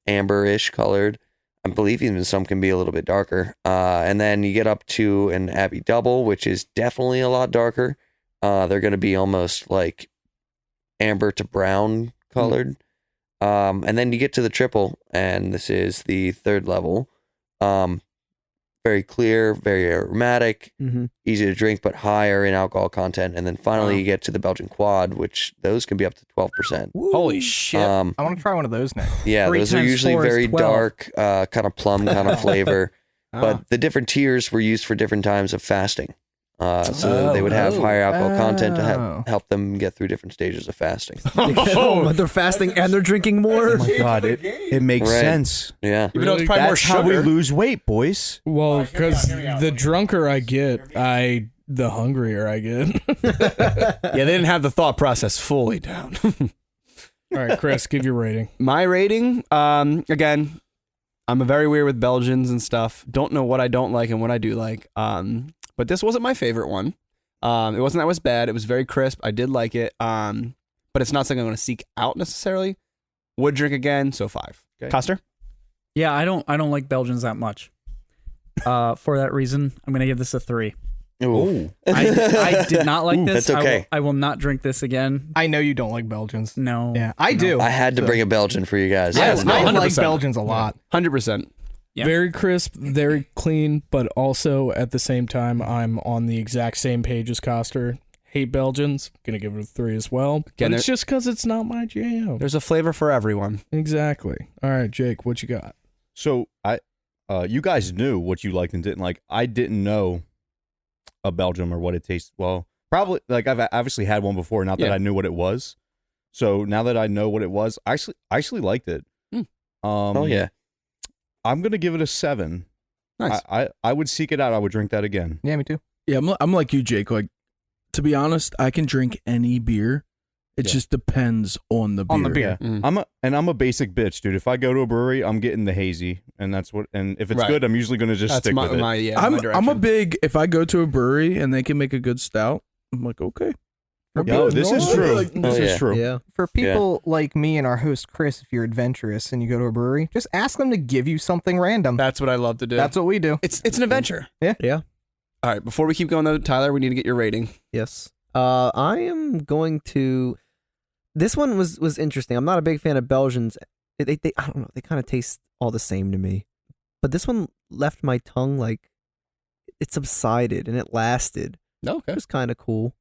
amber-ish colored. I believe even some can be a little bit darker. And then you get up to an Abbey Double, which is definitely a lot darker. They're going to be almost like amber to brown colored. And then you get to the Triple, and this is the 3rd level. Very clear, very aromatic, easy to drink, but higher in alcohol content. And then finally you get to the Belgian Quad, which those can be up to 12%. Holy shit. I want to try one of those now. Yeah, 3 those are times usually 4 is very 12. dark, kind of plum kind of flavor. Ah. But the different tiers were used for different times of fasting. So they would have higher alcohol content to help them get through different stages of fasting. Oh, they're fasting and they're drinking more. Oh my god, it makes Right. sense. Yeah. Even though it's probably more That's how we sugar. lose weight, boys. Well, because the drunker I get, I the hungrier I get. Yeah, they didn't have the thought process fully down. All right, Chris, give your rating. My rating, again, I'm very weird with Belgians and stuff. Don't know what I don't like and what I do like. But this wasn't my favorite one. It wasn't that it was bad. It was very crisp. I did like it. But it's not something I'm going to seek out necessarily. Would drink again, so 5. Okay. Coster? Yeah, I don't like Belgians that much. For that reason, I'm gonna give this a 3. Ooh. I did not like this. That's okay. I will not drink this again. I know you don't like Belgians. No. Yeah, I do. I had to bring a Belgian for you guys. Yes, I no, like 100%. Belgians a lot. 100%. Yeah. Very crisp, very clean, but also at the same time, I'm on the exact same page as Coster. Hate Belgians. Gonna give it a 3 as well. Again, But it's just because it's not my jam. There's a flavor for everyone. Exactly. All right, Jake, what you got? So you guys knew what you liked and didn't like. I didn't know a Belgium or what it tastes. Well, probably like I've obviously had one before. Not that Yeah. I knew what it was. So now that I know what it was, I actually liked it. Oh yeah. I'm gonna give it a 7. Nice. I would seek it out. I would drink that again. Yeah, me too. Yeah, I'm like you, Jake. Like, to be honest, I can drink any beer. It Yeah. just depends on the beer. On the beer. Mm. I'm a basic bitch, dude. If I go to a brewery, I'm getting the hazy, and that's what. And if it's Right. good, I'm usually gonna just That's stick my, with it. my yeah. I'm my a direction. big. If I go to a brewery and they can make a good stout, I'm like, okay. Yo, this is true. Like, This Oh, is yeah. true. Yeah. For people like me and our host Chris, if you're adventurous and you go to a brewery, just ask them to give you something random. That's what I love to do. That's what we do. It's an adventure. Yeah. All right, before we keep going though, Tyler, we need to get your rating. Yes. I am going to. This one was interesting. I'm not a big fan of Belgians. They I don't know. They kind of taste all the same to me. But this one left my tongue like it subsided and it lasted. Okay. It was kind of cool.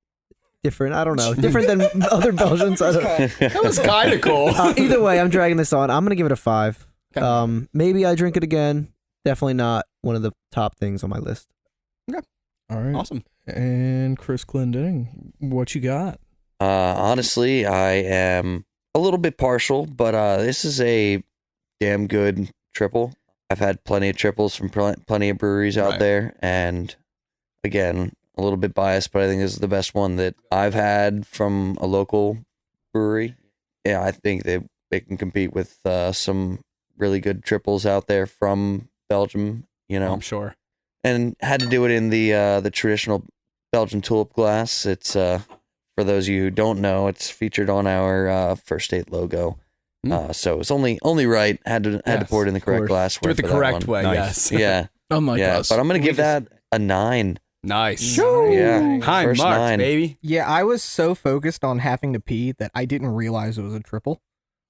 Different. I don't know. Different than other Belgians. I don't know. That was kind of cool. Either way, I'm dragging this on. I'm gonna give it a 5. Okay. Maybe I drink it again. Definitely not one of the top things on my list. All right. Awesome. And Chris Clendening, what you got? Honestly, I am a little bit partial, but this is a damn good triple. I've had plenty of triples from plenty of breweries out Right. there, and again, a little bit biased, but I think this is the best one that I've had from a local brewery. Yeah, I think they can compete with some really good triples out there from Belgium, you know. I'm sure. And had to do it in the traditional Belgian tulip glass. It's for those of you who don't know, it's featured on our First State logo. So it's only right. Had to pour it in the correct course. glass. Do it the for that correct one. way. Nice. Yes. Yeah, unlike yeah. us. But I'm gonna give that a 9. Nice. Yeah, High first marks, 9. baby. Yeah, I was so focused on having to pee that I didn't realize it was a triple.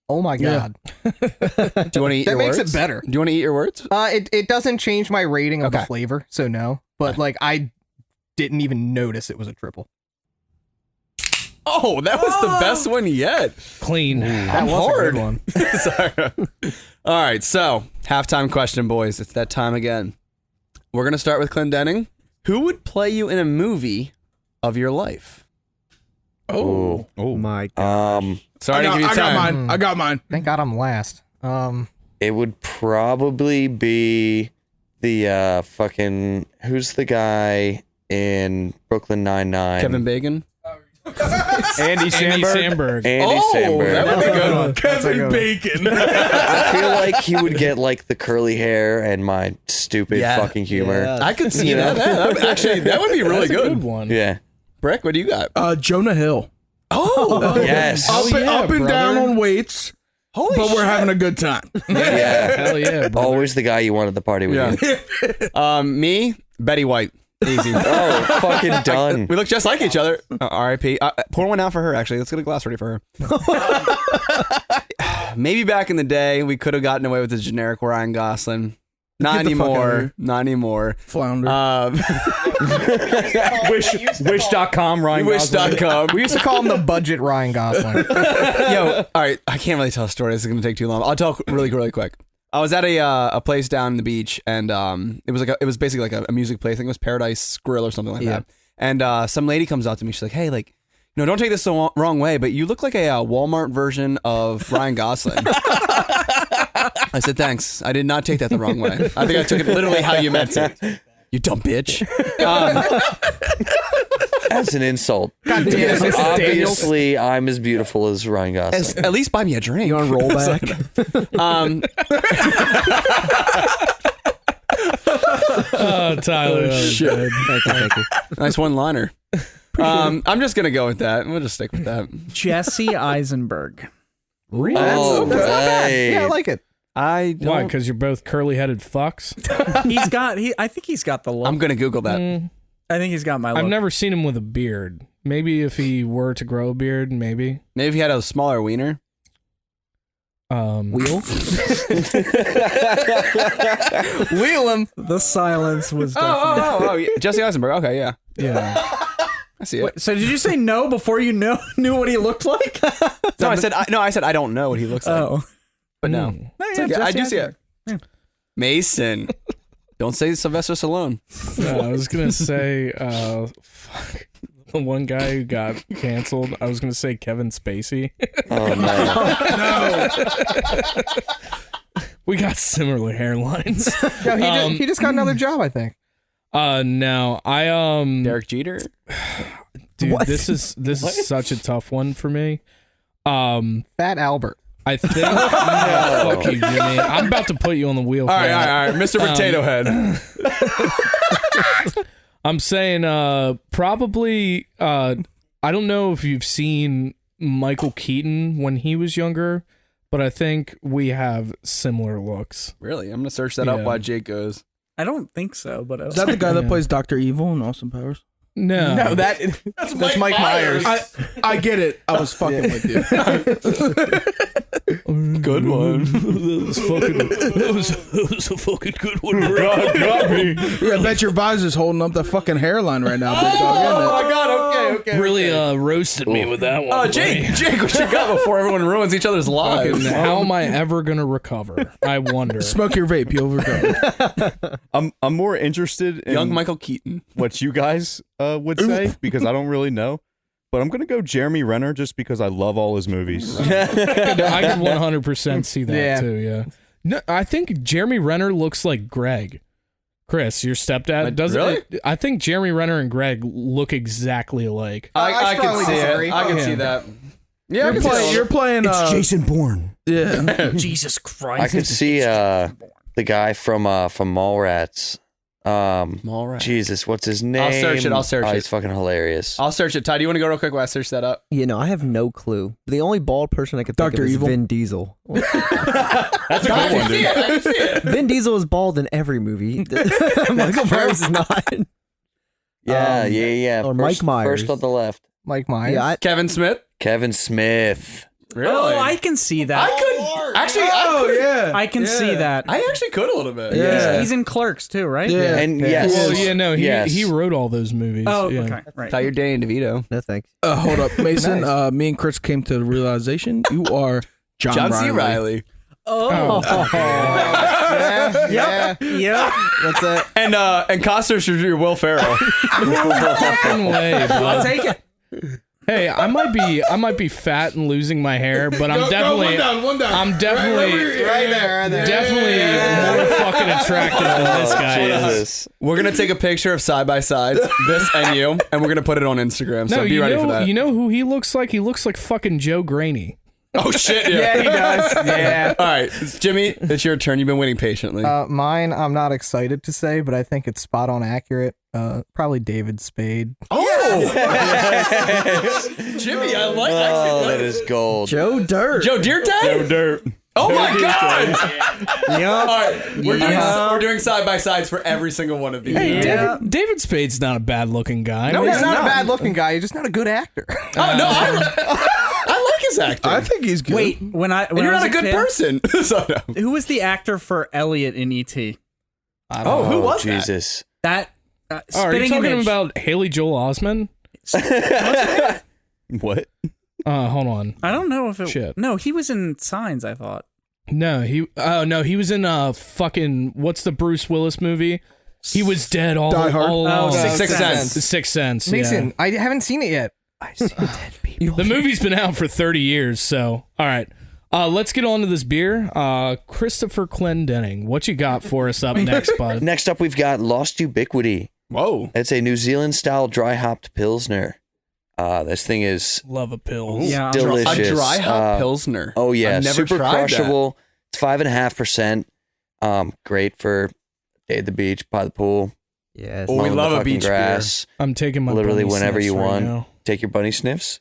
Oh my Yeah. god. Do you want to eat That your makes words? it better. Do you want to eat your words? It doesn't change my rating of Okay. the flavor, so no. But like I didn't even notice it was a triple. Oh, that was the best one yet. Clean. That I'm was a hard. good one. Sorry. All right, so halftime question, boys. It's that time again. We're gonna start with Clendening. Who would play you in a movie of your life? Oh, Oh, My God. Sorry to give you I got time. mine. I got mine. Thank God I'm last. it would probably be the fucking who's the guy in Brooklyn Nine-Nine? Kevin Bacon. Andy Samberg. Andy Samberg. That would be a good one. Kevin Bacon. I feel like he would get like the curly hair and my stupid Yeah. fucking humor. Yeah. I could see that. Actually, that would be really That's a good. good one. Yeah. Brick, what do you got? Jonah Hill. Oh, Yes. Up, up and down on weights, holy but shit. we're having a good time. Yeah. Hell yeah, bro. Always the guy you want at the party with you. Me, Betty White. Easy. Oh, fucking done. We look just like each other. R.I.P. Pour one out for her, actually. Let's get a glass ready for her. Maybe back in the day, we could have gotten away with the generic Ryan Gosling. Not Get the fuck outta anymore. here. Not anymore. Flounder. Wish.com, Ryan Gosling. Wish.com. We used to call him the budget Ryan Gosling. Yo, all right. I can't really tell a story. This is going to take too long. I'll tell really quick. I was at a place down the beach, and it was basically like a music place. I think it was Paradise Grill or something like Yeah. that. And some lady comes up to me. She's like, "Hey, like, don't take this the wrong way, but you look like a Walmart version of Ryan Gosling." I said, "Thanks. I did not take that the wrong way. I think I took it literally how you meant it." You dumb bitch. As an insult. God damn Because it, obviously, I'm as beautiful as Ryan Gosling. At least buy me a drink. You on rollback? Oh, Tyler. that was good. Thank you. Nice one-liner. I'm just gonna go with that. We'll just stick with that. Jesse Eisenberg. Really? That's not bad. Yeah, I like it. I don't. Why? Because you're both curly-headed fucks? I think he's got the look. I'm gonna Google that. I think he's got my look. I've never seen him with a beard. Maybe if he were to grow a beard, maybe. Maybe if he had a smaller wiener. Wheel? Wheel him. The silence was definitely... Oh, yeah. Jesse Eisenberg. Okay, yeah. Yeah. I see it. Wait, so did you say no before you knew what he looked like? No, I said I don't know what he looks like. Oh. But no. No, It's yeah, okay. I Jesse do see it. Eisenberg. Mason. Don't say Sylvester Stallone. No, I was gonna say, fuck, the one guy who got canceled. I was gonna say Kevin Spacey. Oh, no. We got similar hairlines. No, he just got another job, I think. No, I Derek Jeter. dude, What? this is such a tough one for me. Fat Albert. I think fuck you, Jimmy. I'm about to put you on the wheel. All right, Mr. Potato Head. I'm saying probably I don't know if you've seen Michael Keaton when he was younger, but I think we have similar looks. Really? I'm gonna search that up while Jake goes. I don't think so, but Is that the guy that plays Dr. Evil in Austin Powers? No, That's Mike Myers. I get it. I was fucking with you. Good one. that was a fucking good one. Got me. Yeah, I bet your visor's holding up the fucking hairline right now, big dog, isn't it? Oh my god. Okay. Really roasted me with that one. Oh, Jake, what you got before everyone ruins each other's lives? Fucking, how am I ever gonna recover? I wonder. Smoke your vape, you'll recover. I'm more interested in Young Michael Keaton. what you guys would say because I don't really know. But I'm gonna go Jeremy Renner just because I love all his movies. I could 100% see that Yeah. too. Yeah. No, I think Jeremy Renner looks like Greg. Chris, your stepdad doesn't. Really? I think Jeremy Renner and Greg look exactly alike. I can strongly see disagree. it. I can Yeah. see that. Yeah, You're playing. Jason Bourne. Yeah. Jesus Christ. I could see the guy from Mallrats. Mallrats. Jesus, what's his name? I'll search it. He's fucking hilarious. I'll search it. Ty, do you want to go real quick while I search that up? You know, I have no clue. The only bald person I could think Dr. of is Evil. Vin Diesel. That's a good one, dude. I can see it. Vin Diesel is bald in every movie. Michael Myers is not. Yeah. or Mike Myers. First on the left. Mike Myers. Yeah, Kevin Smith. Kevin Smith. Really? Oh, I can see that. I could actually. yeah. I can see that. I actually could a little bit. Yeah. He's in Clerks too, right? Yeah. And yes. Well, yeah, no, Yes. he wrote all those movies. Oh, yeah. okay. Right. Ty, you're Danny DeVito. no thanks. Hold up, Mason. Me and Chris came to the realization you are John C. Riley. Riley. Oh. Yeah. Yep. That's it. And Costner should do Will Ferrell. Fucking way, bro. I'll take it. Hey, I might be fat and losing my hair, but I'm definitely one down. I'm definitely Right there. definitely more fucking attractive than this guy is. Jesus. We're gonna take a picture of side by sides, this and you, and we're gonna put it on Instagram. So No, be you ready know, for that. you know who he looks like? He looks like fucking Joe Graney. Oh shit! Yeah. Yeah, he does. Yeah. All right, Jimmy, it's your turn. You've been waiting patiently. Mine, I'm not excited to say, but I think it's spot on accurate. Probably David Spade. Oh, Jimmy, I like Oh, that is gold. Joe Dirt. Joe Dirt. Dirt. Oh my god! Yep. All right, we're doing side by sides for every single one of these. Hey, Yeah. David Spade's not a bad looking guy. No, He's not a bad looking guy. He's just not a good actor. Oh no, I like his acting. I think he's good. Wait, when I and you're was not a good kid, person. So, no. Who was the actor for Elliot in E.T.? Oh, who was that? Jesus. That Oh, are you spitting talking image. about Haley Joel Osment? What? Hold on. I don't know if it. Shit. No, he was in Signs. I thought. No, he was in fucking what's the Bruce Willis movie? He was dead all Die Hard. along. Sixth Sense. The Sixth Sense. Mason, Yeah. I haven't seen it yet. I see dead people. The movie's been out for 30 years, so all right. Let's get on to this beer. Christopher Clendening, what you got for us up next, bud? Next up, we've got Lost Ubiquity. Whoa. It's a New Zealand style dry hopped Pilsner. This thing is Love a pills. Yeah, delicious. A dry hop Pilsner. Oh yeah, I've never super tried crushable. It's 5.5%. Great for day at the beach, by the pool. Yes. Oh, we mowing love the a fucking beach grass. I'm taking my Literally bunny whenever sniffs you right want. now. Take your bunny sniffs.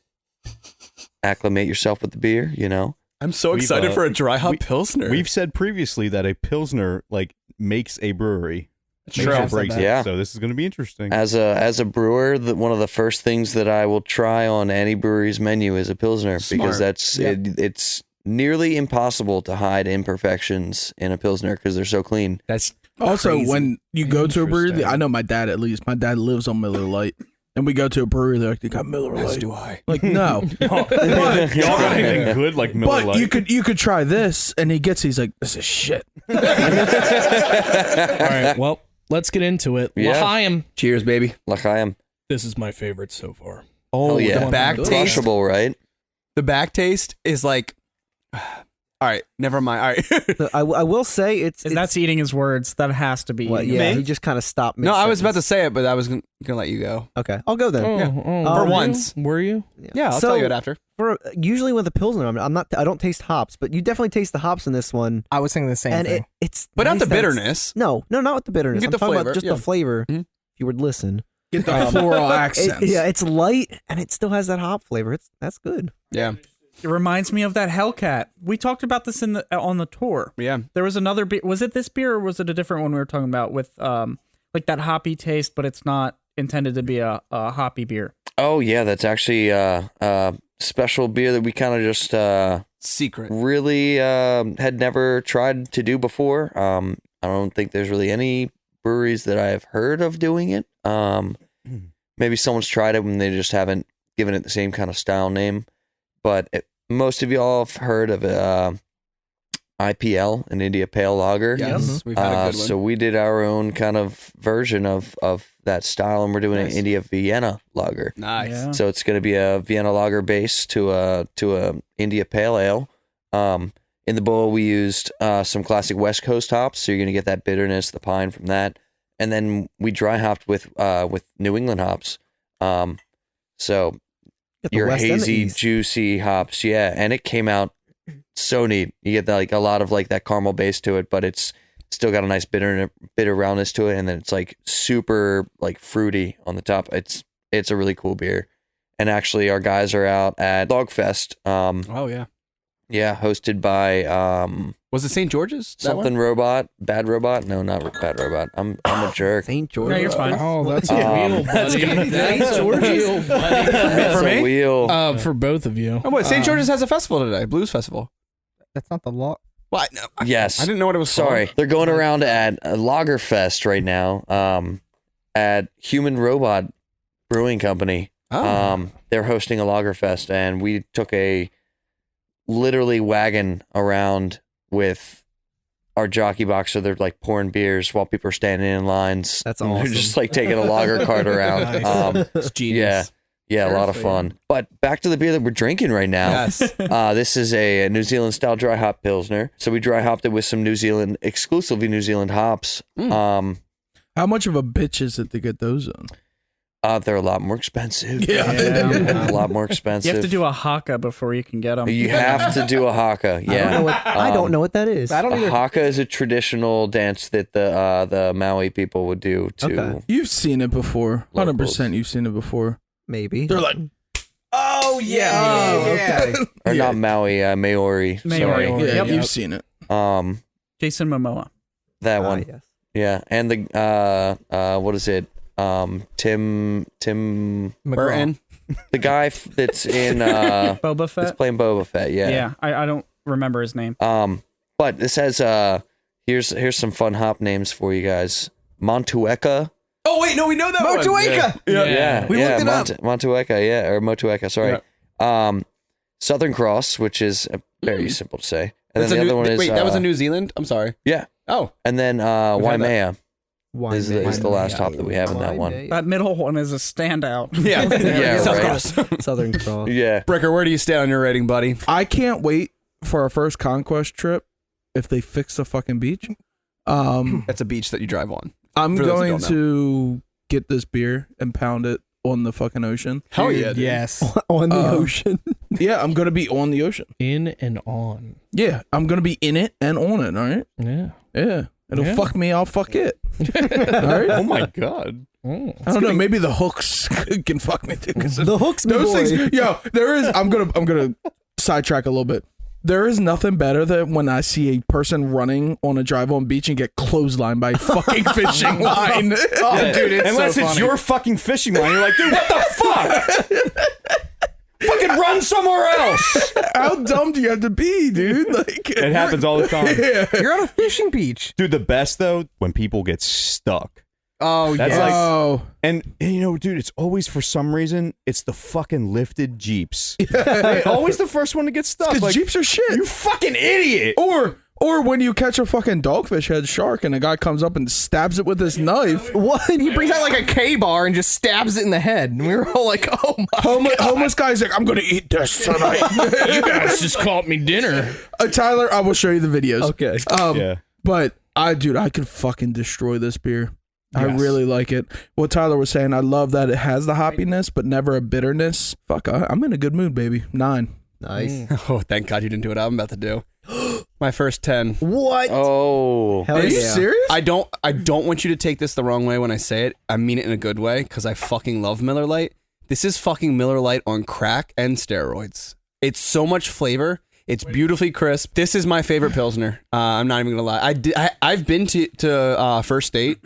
Acclimate yourself with the beer. You know. I'm so We've, excited for a dry hop we- Pilsner. We've said previously that a Pilsner like makes a brewery. It's Makes true. or breaks it. Yeah. So this is going to be interesting. As a brewer, one of the first things that I will try on any brewery's menu is a Pilsner because that's it's nearly impossible to hide imperfections in a Pilsner because they're so clean. That's Also, crazy. when you go to a brewery, Interesting. I know my dad at least. My dad lives on Miller Lite, and we go to a brewery. They're like, "They got Miller As Lite." do I. Like, no, Y'all got anything good like Miller but Lite? you could try this, and he's like, "This is shit." All right, well, let's get into it. Yeah. L'chaim. Cheers, baby. L'chaim. This is my favorite so far. Oh yeah, the back taste. crushable, right? The back taste is like. All right, never mind. All right. So I will say it's That's eating his words. That has to be. Well, eating yeah, his he just kind of stopped. No, I was about to mid-sentence. say it, but I was gonna let you go. Okay, I'll go then. For were once. you? Were you? Yeah, I'll So- tell you it after. For usually with a Pilsner, I don't taste hops, but you definitely taste the hops in this one, I was thinking the same and thing. it's But not nice the that it's- bitterness. No, not with the bitterness. You get I'm the talking flavor, about just yeah. the flavor. Mhm. If you would listen, Get the floral accents. it's light and it still has that hop flavor. That's good. Yeah, It reminds me of that Hellcat. We talked about this on the tour. yeah. There was another beer. Was it this beer or was it a different one we were talking about with like that hoppy taste, but it's not intended to be a hoppy beer? Oh yeah, that's actually a special beer that we kind of just Secret. really had never tried to do before. I don't think there's really any breweries that I've heard of doing it. Maybe someone's tried it when they just haven't given it the same kind of style name. But most of y'all have heard of IPL, an India Pale Lager. Yes, we've had a good one. So we did our own kind of version of that style, and we're doing an India Vienna Lager. Nice. Yeah. So it's going to be a Vienna Lager base to a India Pale Ale. In the bowl, we used some classic West Coast hops, so you're going to get that bitterness, the pine from that, and then we dry hopped with New England hops. So Get the your West and the hazy, East. juicy hops, yeah, and it came out so neat. You get like a lot of like that caramel base to it, but it's still got a nice bitter roundness to it, and then it's like super like fruity on the top. It's a really cool beer, and actually our guys are out at Dogfest. Oh yeah. Yeah, hosted by Was it St. George's? That something robot, bad robot. No, not bad robot. I'm a jerk. St. George. No, you're fine. Oh, that's a wheel, buddy. That's a wheel, buddy. That's For a me? wheel. For both of you. Oh, wait, St. George's has a festival today, Blues Festival. That's not the law. What? No, Yes. I didn't know what it was Sorry, called. they're going around at Lagerfest right now. At Human Robot Brewing Company. Oh. They're hosting a Lagerfest, and we took a literally wagon around with our jockey box, so they're like pouring beers while people are standing in lines. That's And awesome. They're just like taking a lager cart around. Nice. It's genius. Yeah, a lot of fun. But back to the beer that we're drinking right now. Yes. This is a New Zealand style dry hop Pilsner. So we dry hopped it with some exclusively New Zealand hops. How much of a bitch is it to get those on? They're a lot more expensive. Yeah. A lot more You expensive. have to do a haka before you can get them. You have to do a haka. Yeah. I don't know what that is. I don't A either. haka is a traditional dance that the Maui people would do to. Okay. You've seen it before. Locals. 100% you've seen it before. Maybe. They're like, Oh yeah. Or Yeah. not Maui, Maori. Maori. Sorry. yeah, Yep. you've seen it. Jason Momoa. That one. Yes. Yeah, and the what is it? Tim, Burton. the guy that's in Boba that's Fett. playing Boba Fett. Yeah. Yeah, I don't remember his name. But this has here's some fun hop names for you guys. Montueka. Oh wait, no, we know that one. Motueka! Yeah, We looked it up. Montueka, yeah, or Motueka. Sorry. Southern Cross, which is very simple to say, and That's then a the new, other one is wait, that was in New Zealand? I'm sorry. yeah, Oh. and then had that. Waimea is Waimea. the last hop that we have in that one. Waimea. That middle one is a standout. Yeah. Yeah, South right. Cross. Southern Cross. Yeah. Bricker, where do you stand on your rating, buddy? I can't wait for our first Conquest trip, if they fix the fucking beach, That's a beach that you drive on. I'm For those who going don't know. to get this beer and pound it on the fucking ocean. Hell yeah, dude. Yes. On the ocean. Yeah, I'm gonna be on the ocean. In and on. Yeah, I'm gonna be in it and on it. All right. Yeah. Yeah, it'll Yeah. fuck me. I'll fuck it. All right. Oh my god. I don't know. Maybe the hooks can fuck me too. 'Cause The hooks, those boy. things. Yo, there is. I'm gonna sidetrack a little bit. There is nothing better than when I see a person running on a drive-on beach and get clotheslined by a fucking fishing line. Oh, dude, unless it's your fucking fishing line, you're like, dude, what the fuck? Fucking run somewhere else. How dumb do you have to be, dude? Like It happens all the time. Yeah. You're on a fishing beach. Dude, the best though, when people get stuck. Oh, That's yes. like- Oh, And you know, dude, it's always for some reason, it's the fucking lifted Jeeps. They're always the first one to get stuck. because Like, Jeeps are shit. you fucking idiot. Or when you catch a fucking dogfish head shark and a guy comes up and stabs it with his knife. What? He brings out like a K-bar and just stabs it in the head. And we were all like, oh my. Homeless guy's like, I'm gonna eat this tonight. You guys just caught me dinner. Tyler, I will show you the videos. Okay. Yeah. But I could fucking destroy this beer. I Yes. really like it. What Tyler was saying, I love that it has the hoppiness, but never a bitterness. Fuck, I'm in a good mood, baby. 9. Nice. Oh, thank God you didn't do what I'm about to do. My first 10. What? Oh. Hell Are you yeah. serious? I don't want you to take this the wrong way when I say it. I mean it in a good way because I fucking love Miller Lite. This is fucking Miller Lite on crack and steroids. It's so much flavor. It's beautifully crisp. This is my favorite Pilsner. I'm not even gonna lie. I've been to First State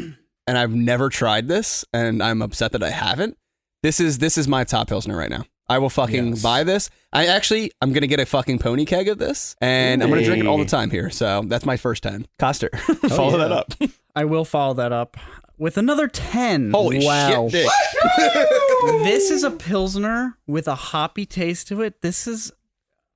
and I've never tried this, and I'm upset that I haven't. This is my top Pilsner right now. I will fucking buy this. I'm gonna get a fucking pony keg of this, and I'm gonna drink it all the time here. So that's my first 10. Coster, follow that up. I will follow that up with another 10. Holy shit, Dick. This is a Pilsner with a hoppy taste to it. This is...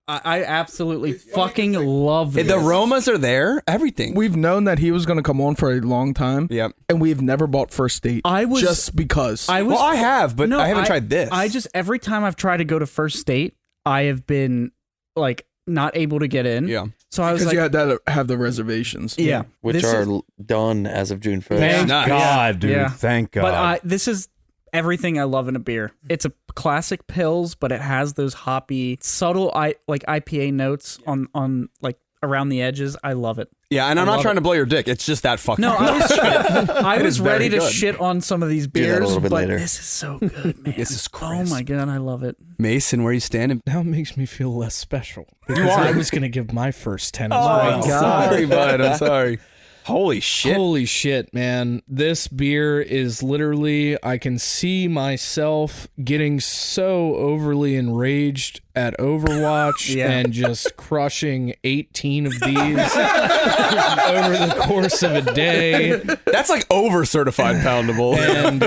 I absolutely fucking love this. The aromas are there. Everything. We've known that he was going to come on for a long time. Yep. And we've never bought First State. I was- just because. Well, I have, but I haven't tried this. I just, every time I've tried to go to First State, I have been like not able to get in. Yeah. So I was because like, you had to have the reservations. yeah. Which this are is- done as of June 1st. Thank Nice. God, dude. Yeah. Thank God. But this is everything I love in a beer. It's a classic Pils, but it has those hoppy, subtle IPA notes on like around the edges. I love it. Yeah, and I'm not love trying to blow your dick. It's just that fucking. No, I was is very ready to good. shit on some of these Do that a beers, little bit but later. this is so good, man. This is Oh crisp. my God, I love it. Mason, where are you standing? Now it makes me feel less special. Because I was going to give my first 10 as Oh, well. my God. Sorry, bud. I'm sorry. Holy shit. Holy shit, man. This beer is literally, I can see myself getting so overly enraged at Overwatch Yeah. and just crushing 18 of these over the course of a day. That's like over certified poundable. And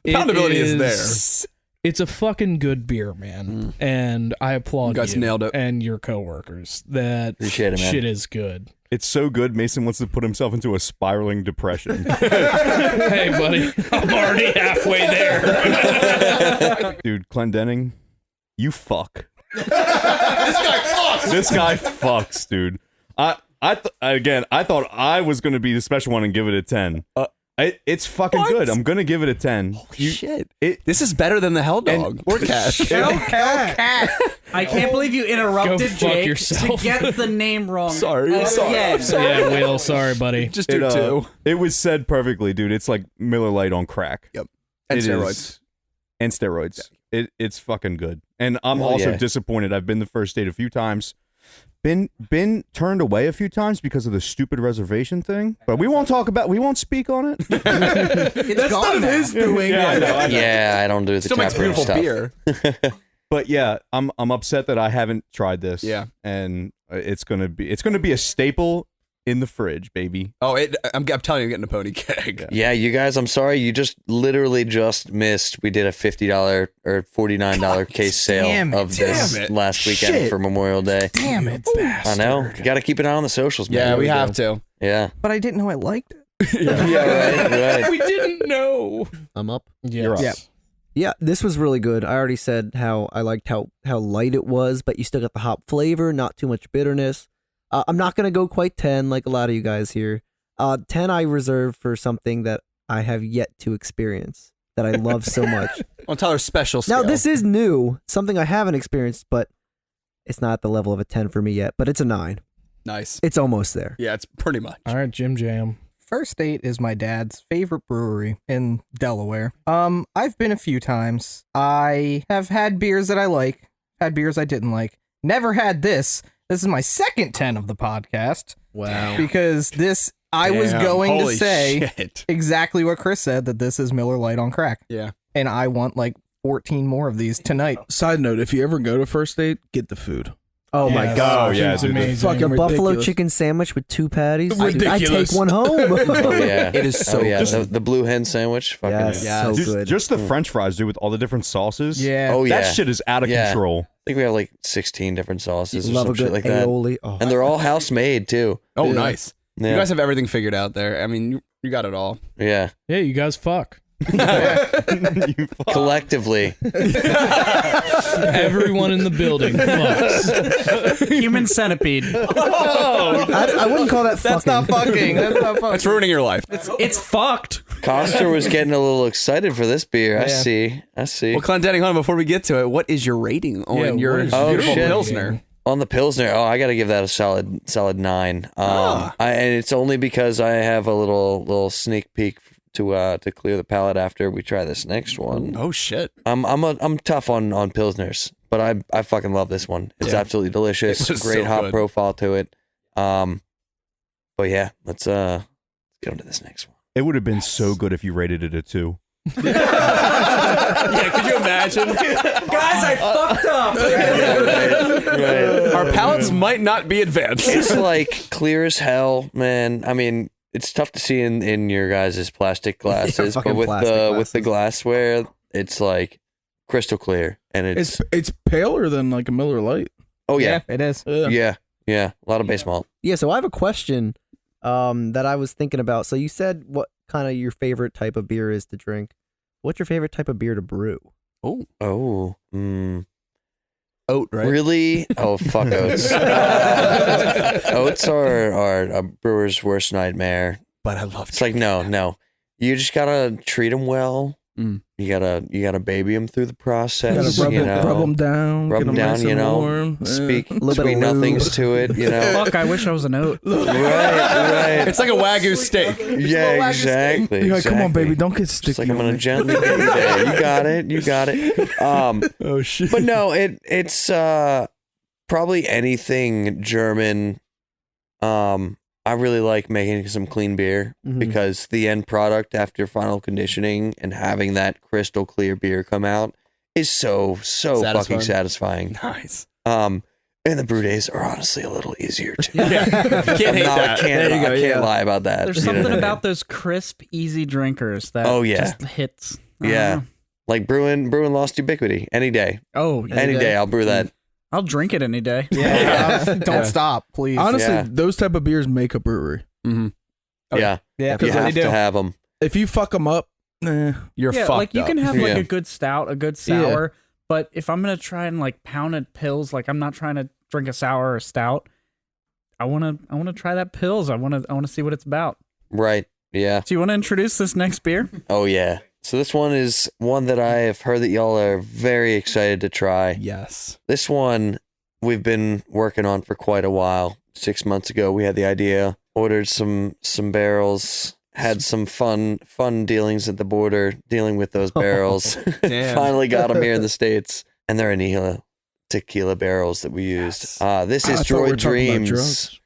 Poundability is there. It's a fucking good beer, man. And I applaud You guys you nailed it. and your coworkers. That Appreciate it, man. shit is good. it's so good, Mason wants to put himself into a spiraling depression. Hey, buddy, I'm already halfway there. Dude, Clendening, you fuck. This guy fucks, dude. I thought I was going to be the special one and give it a 10. It's fucking What? good. I'm going to give it a 10. Shit. This is better than the Hell Dog or Cat. I can't believe you interrupted Go fuck Jake yourself. to get the name wrong. Sorry. Again. Yeah, Will, sorry, buddy. Just do two. It was said perfectly, dude. It's like Miller Lite on crack. Yep. And It steroids. is- And steroids. It's fucking good. And I'm Hell also yeah. disappointed. I've been to First State a few times. Been turned away a few times because of the stupid reservation thing. But we won't speak on it. It's gone now. doing. Yeah, I know. Yeah, I don't do the Still makes tap room beautiful stuff. beer. But yeah, I'm upset that I haven't tried this. Yeah. And it's gonna be a staple in the fridge, baby. Oh, I'm telling you, I'm getting a pony keg. Yeah, you guys, I'm sorry. You just literally just missed. We did a $50 or $49 case sale damn it. of this Damn it. last weekend Shit. for Memorial Day. Damn it. I know. You got to keep an eye on the socials, man. Yeah, we have do. to. Yeah. But I didn't know I liked it. Yeah, right. We didn't know. I'm up. Yes. You're up. Yeah. Yeah, this was really good. I already said how I liked how light it was, but you still got the hop flavor, not too much bitterness. I'm not going to go quite 10 like a lot of you guys here. 10 I reserve for something that I have yet to experience that I love so much. On Tyler's special scale. Now, this is new, something I haven't experienced, but it's not at the level of a 10 for me yet, but it's a 9. Nice. It's almost there. Yeah, it's pretty much. All right, Jim Jam. First State is my dad's favorite brewery in Delaware. I've been a few times. I have had beers that I like, had beers I didn't like. Never had this. This is my second 10 of the podcast. Wow. Because I was Damn, going to holy say shit. exactly what Chris said, that this is Miller Lite on crack. Yeah. And I want like 14 more of these tonight. Side note: if you ever go to First State, get the food. Oh my Yes. God. Oh, yeah, It's dude, amazing. fucking The buffalo ridiculous. chicken sandwich with 2 patties. I Ridiculous. take one home. Oh yeah, It is so Oh yeah, good. the blue hen sandwich. Fucking Yes. Yeah. So Just, good. just the French fries, dude, with all the different sauces. Yeah. Oh yeah, That shit is out of Yeah. control. I think we have like 16 different sauces or Love a some shit good like that, aioli. Oh. and they're all house made too. Oh, Yeah. nice. Yeah. You guys have everything figured out there. I mean, you got it all. Yeah, Yeah, you guys fuck. You fuck. collectively. Everyone in the building fucks. Human centipede. I wouldn't call that That's fucking. not fucking. That's not fucking. That's ruining your life. It's fucked. Coster was getting a little excited for this beer. I Yeah. see. Well, Clendening, hold on, before we get to it, what is your rating on Yeah, your what is your beautiful rating? Pilsner? On the Pilsner, I got to give that a solid 9. And it's only because I have a little sneak peek to clear the palate after we try this next one. Oh, shit. I'm tough on Pilsners, but I fucking love this one. It's Yeah. absolutely delicious. It was Great so hop good. profile to it. But yeah, let's get on to this next one. It would have been so good if you rated it a 2. Yeah, could you imagine? Guys, I fucked up. Right. Our palates might not be advanced. It's like clear as hell, man. I mean, it's tough to see in your guys' plastic glasses, fucking but with plastic with the glassware, it's like crystal clear, and it's It's paler than like a Miller Lite. oh yeah, it is. Yeah. yeah, a lot of base malt. Yeah, so I have a question that I was thinking about. So you said what kind of your favorite type of beer is to drink. What's your favorite type of beer to brew? Oh, Oh, oat, right? really? Oh, fuck oats. Oats are a brewer's worst nightmare. But I love It's like no. You just gotta treat them well. Mm. You gotta baby them through the process. Gotta You know, rub them down. Rub get 'em down, nice you and know, warm. Yeah. speak little bit sweet of nothings lube. to it. You know, Fuck, I wish I was an oat. right. It's like a Wagyu steak. Yeah, exactly. You're like, come on, exactly. baby, don't get sticky. Just like I'm on gonna me." gently get you there. You got it. Oh shit. But no, it's probably anything German. I really like making some clean beer Mhm. because the end product after final conditioning and having that crystal clear beer come out is so fucking satisfying. Nice. And the brew days are honestly a little easier too. Yeah. You can't hate that. I There you go, can't yeah. lie about that. There's you know something what I mean? about those crisp, easy drinkers that Oh, yeah. just hits. I don't Yeah. know. Like brewing lost Ubiquity any day. Oh, Any day I'll brew that. I'll drink it any day. Yeah. Don't Yeah. stop, please. Honestly, Yeah. those type of beers make a brewery. Mm-hmm. Oh, Yeah. Yeah, You have to have them. If you fuck them up, You're Yeah, fucked like you up. can have like Yeah. a good stout, a good Yeah. sour, but if I'm gonna try and like pounded pills, like I'm not trying to drink a sour or a stout. I wanna try that pills. I wanna see what it's about. Right. Yeah. So you wanna introduce this next beer? Oh yeah. So this one is one that I have heard that y'all are very excited to try. Yes. This one we've been working on for quite a while. 6 months ago we had the idea, ordered some barrels, had some fun dealings at the border dealing with those barrels. Damn. Finally got them here in the States, and they're tequila barrels that we used. This is I thought we were Droid talking about Dreams. drugs.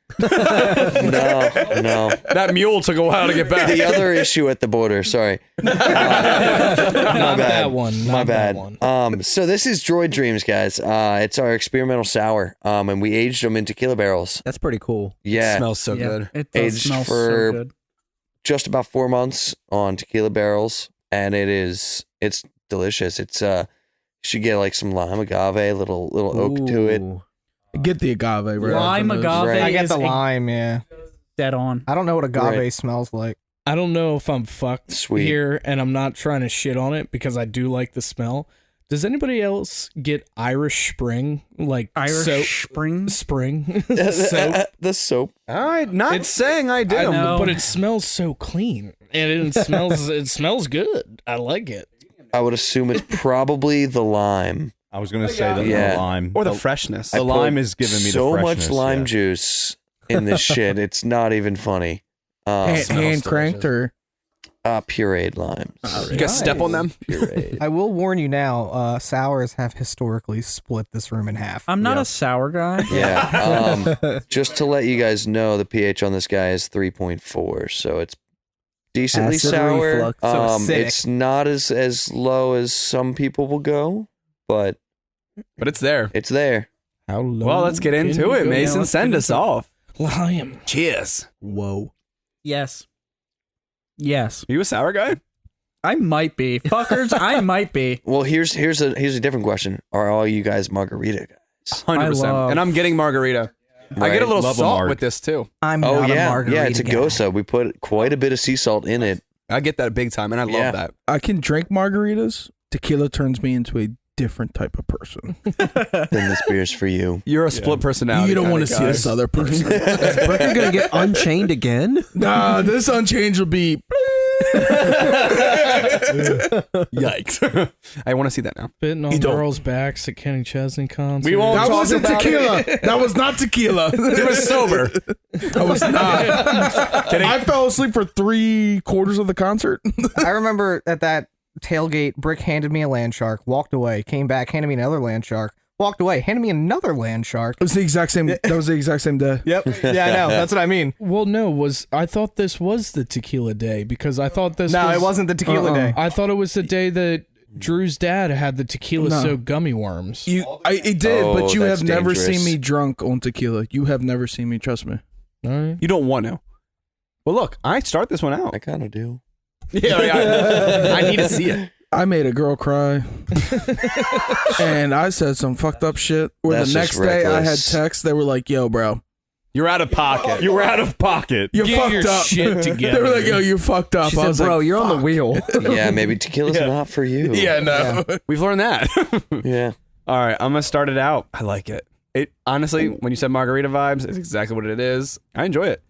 No. That mule took a while to get back. The other issue at the border, sorry. My Not bad. that one. My Not bad. that one. So this is Droid Dreams, guys. It's our experimental sour. And we aged them in tequila barrels. That's pretty cool. Yeah. Smells so good. It does Aged smell for- so good. Just about 4 months on tequila barrels. And it's delicious. It's you should get like some lime agave, little oak to it. Ooh. Get the agave, right? Lime off the nose. agave. Right. I get is the a- lime, yeah. Dead on. I don't know what agave Right. smells like. I don't know if I'm fucked Sweet. here, and I'm not trying to shit on it because I do like the smell. Does anybody else get Irish Spring, like Irish soap? Spring? Spring soap? The soap. I'm not saying I do. I know. But it smells so clean, and it smells good. I like it. I would assume it's probably the lime. I was gonna say the Yeah. lime Or the freshness. The lime is giving me so the much freshness, lime yeah. juice in this shit. It's not even funny. Hand cranked or Pureed limes. You guys step on them? Pureed. I will warn you now, sours have historically split this room in half. I'm not a sour guy. Yeah. Just to let you guys know, the pH on this guy is 3.4, so it's decently Acid sour. reflux. So acidic. It's not as low as some people will go, but But it's there. it's there. How low Well, let's get can into you it, go? Mason. let's Send get us into it. off. Lime. Cheers. Whoa. Yes. Yes. Are you a sour guy? I might be. Fuckers, I might be. Well, here's a different question. Are all you guys margarita guys? 100%. love- And I'm getting margarita. I get a little Love a salt marg. with this too. I'm Oh not a yeah, margarita yeah. It's a guy. gosa. We put quite a bit of sea salt in it. I get that big time, and I love Yeah. that. I can drink margaritas. Tequila turns me into a different type of person. Then this beer's for you. You're a split personality. You don't kinda want to see guy. this other person. Brooklyn gonna get unchained again? Nah, this Unchained will be. Yikes. I want to see that now. Spitting on You don't. girls' backs at Kenny Chesney concert. We won't That talk wasn't about tequila. That was not tequila. It was sober. I was not. I fell asleep for 3/4 of the concert. I remember at that tailgate, Brick handed me a land shark, walked away, came back, handed me another land shark, walked away, handed me another land shark. It was the exact same. That was the exact same day. Yep. Yeah, I know. That's what I mean. Well, no, I thought this was the tequila day because I thought this No, was, it wasn't the tequila day. I thought it was the day that Drew's dad had the tequila No. soaked gummy worms. It did, Oh, but you that's have never dangerous. seen me drunk on tequila. You have never seen me. Trust me. All right. You don't want to. Well, look, I start this one out. I kind of do. Yeah, I need to see it. I made a girl cry, and I said some fucked up shit. Where That's the next just day I had reckless. texts. They were like, "Yo, bro, You're out of pocket. You were out of pocket. you're Get fucked your up." shit They together. were like, "Yo, you fucked up." She I said, was bro, like, you're on the "Fuck." wheel. Yeah, maybe tequila's not for you. Yeah, no. We've learned that. Yeah. All right, I'm gonna start it out. I like it. It honestly, when you said margarita vibes, it's exactly what it is. I enjoy it.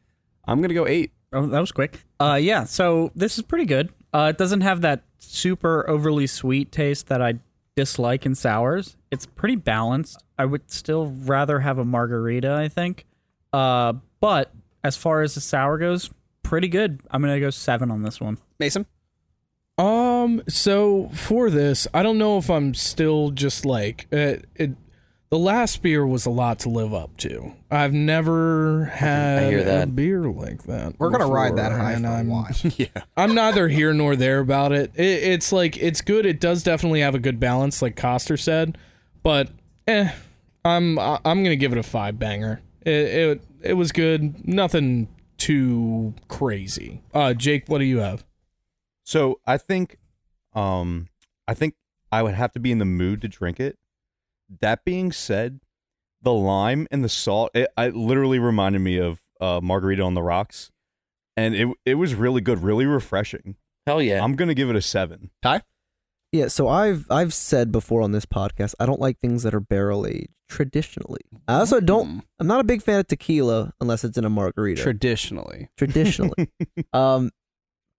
I'm gonna go 8. Oh, that was quick. Yeah, so this is pretty good. It doesn't have that super overly sweet taste that I dislike in sours. It's pretty balanced. I would still rather have a margarita, I think. But as far as the sour goes, pretty good. I'm going to go 7 on this one. Mason. So for this, I don't know if I'm still just like the last beer was a lot to live up to. I've never had hear a that. beer like that. We're gonna ride that before, high and for a I'm- while. I'm neither here nor there about it. It's like it's good. It does definitely have a good balance, like Coster said. But I'm gonna give it a 5 banger. It was good. Nothing too crazy. Jake, what do you have? So I think I would have to be in the mood to drink it. That being said, the lime and the salt, it literally reminded me of Margarita on the Rocks, and it was really good, really refreshing. Hell yeah. I'm gonna give it a 7. Yeah, so I've said before on this podcast, I don't like things that are barrel aged traditionally. I also don't. I'm not a big fan of tequila unless it's in a margarita. Traditionally.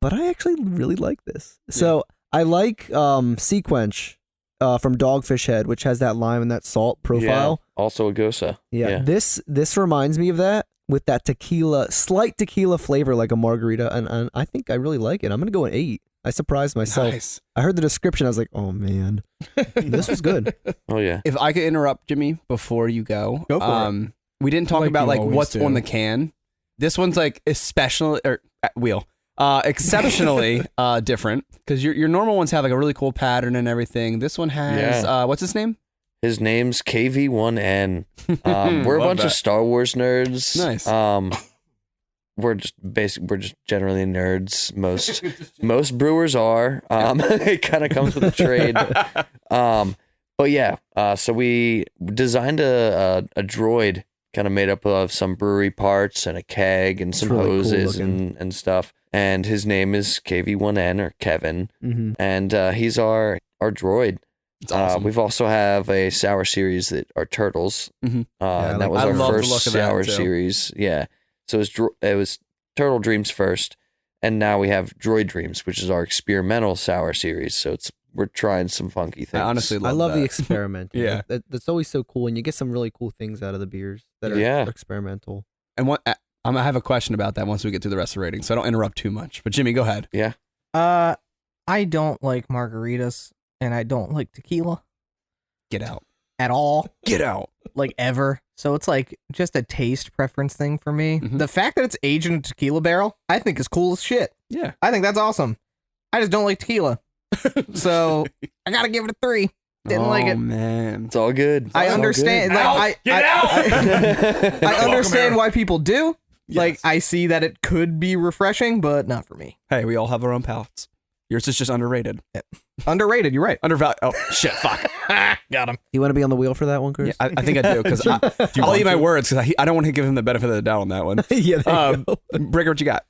But I actually really like this. So I like Sequench from Dogfish Head, which has that lime and that salt profile. Yeah. Also a gosa. Yeah. This reminds me of that with that slight tequila flavor like a margarita, and I think I really like it. I'm gonna go an 8. I surprised myself. Nice. I heard the description. I was like, oh man, this was good. Oh yeah. If I could interrupt Jimmy before you go. Go for it. We didn't talk Like about you like always what's do. on the can. This one's like exceptionally different because your normal ones have like a really cool pattern and everything. This one has what's his name? His name's KV1N. We're a Love bunch that. of Star Wars nerds. Nice. We're just generally nerds. Most brewers are. It kind of comes with the trade. But yeah. So we designed a droid kind of made up of some brewery parts and a keg and some really cool hoses looking. and stuff. and his name is KV1N or Kevin, Mm-hmm. and he's our droid. It's awesome. We've also have a sour series that are turtles. Mhm. And that was I our love the first look of that, sour too. series. Yeah. So it was Turtle Dreams first, and now we have Droid Dreams, which is our experimental sour series. So we're trying some funky things. I honestly I love that. the experiment. Yeah. That's always so cool, and you get some really cool things out of the beers that are Yeah. experimental. And what I have a question about that once we get through the rest of the rating, so I don't interrupt too much. But Jimmy, go ahead. Yeah. I don't like margaritas, and I don't like tequila Get out. at all, Get out. like ever. So it's like just a taste preference thing for me. Mhm. The fact that it's aged in a tequila barrel, I think is cool as shit. Yeah. I think that's awesome. I just don't like tequila. So I gotta give it a 3. Didn't like it. Man. It's all good. I It's all understand. good. Like, I understand why people do. Like, Yes. I see that it could be refreshing, but not for me. Hey, we all have our own palates. Yours is just underrated. Underrated. You're right. Undervalued. Oh shit! Fuck. Got him. You want to be on the wheel for that one, Chris? Yeah, I think I do because I'll eat my words because I don't want to give him the benefit of the doubt on that one. yeah. There you go. Breaker, what you got?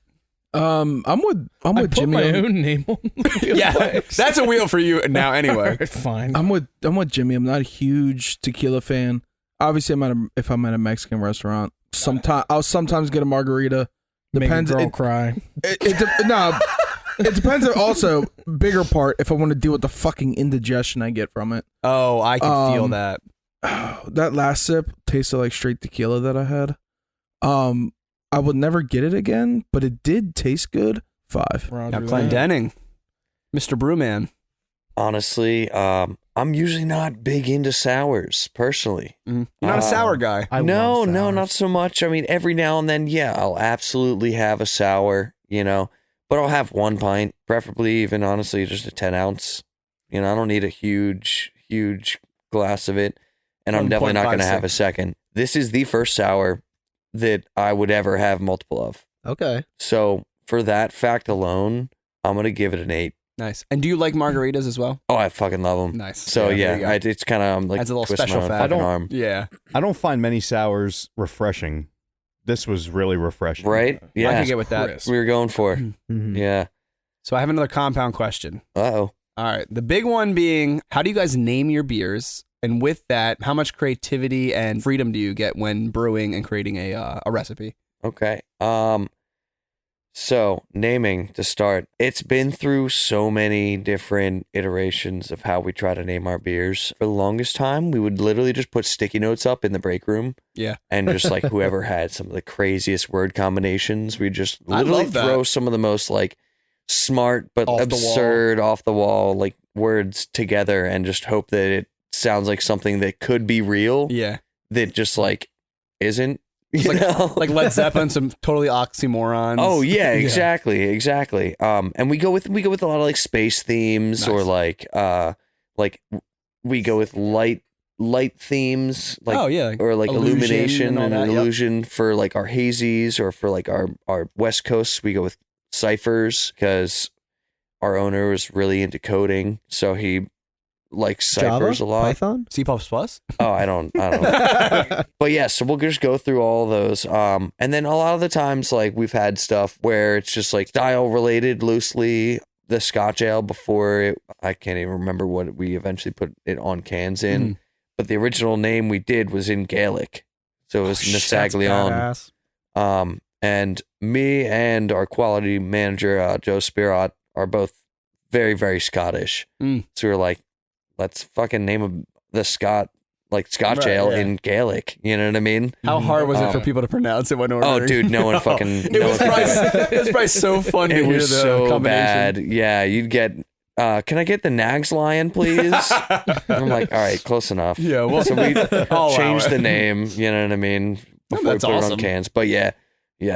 I'm with I put Jimmy. my on- own name on. Yeah, that's a wheel for you now. Anyway, Fine. I'm with Jimmy. I'm not a huge tequila fan. Obviously, if I'm at a Mexican restaurant, I'll sometimes get a margarita. Depends. Make a girl It, cry. no, it depends. On also, bigger part if I want to deal with the fucking indigestion I get from it. oh, I can feel Um, that. That last sip tasted like straight tequila that I had. I would never get it again, but it did taste good. 5. Roger Now, that. Clendening, Mr. Brewman. Honestly, I'm usually not big into sours personally. You're not a sour guy. No, not so much. I mean, every now and then, yeah, I'll absolutely have a sour, but I'll have 1 pint, preferably even honestly just a 10 ounce. I don't need a huge glass of it, and I'm definitely not going to have a 1.56. second. This is the first sour that I would ever have multiple of. Okay. So for that fact alone, I'm going to give it an 8. Nice. And do you like margaritas as well? Oh, I fucking love them. Nice. So there you yeah, go. it's kind of like Adds a little twisting special my own fact. fucking arm. Yeah. I don't find many sours refreshing. This was really refreshing. Right? I Yeah. can get with that. Chris. We were going for. Mhm. Yeah. So I have another compound question. Uh-oh. All right. The big one being, how do you guys name your beers? And with that, how much creativity and freedom do you get when brewing and creating a recipe? Okay. So naming to start. It's been through so many different iterations of how we try to name our beers. For the longest time, we would literally just put sticky notes up in the break room. Yeah. And just like whoever had some of the craziest word combinations, we just I literally love that. throw some of the most like smart but Off the wall. absurd off the wall like words together and just hope that it sounds like something that could be real Yeah. that just like isn't. It's You like, know? like Led Zeppelin, some totally oxymorons. Oh yeah, exactly. And we go with a lot of like space themes or Nice. like we go with light themes like oh, yeah. or like illusion illumination and all and that, yep. illusion for like our hazies or for like our West Coast. We go with ciphers because our owner was really into coding, so he likes ciphers Java? a lot. Python? C++? Oh, I don't know. But yeah, so we'll just go through all those. And then a lot of the times, like we've had stuff where it's just like style related loosely. The Scotch ale I can't even remember what we eventually put it on cans in, but the original name we did was in Gaelic. So it was Nasaglion. And me and our quality manager, Joe Spirot, are both very, very Scottish. Mm. So we were like, let's fucking name the Scotch Right, ale yeah. in Gaelic. You know what I mean? How hard was it Oh. for people to pronounce it when Oh, ordering? dude, no one fucking. It no was one probably, could do it was probably so fun to it hear was the so combination. bad. Yeah, you'd get. Can I get the Nags Lion, please? I'm like, all right, close enough. Yeah, well, So we I'll allow changed it. the name. You know what I mean? Before that's we put it awesome. on cans. But yeah.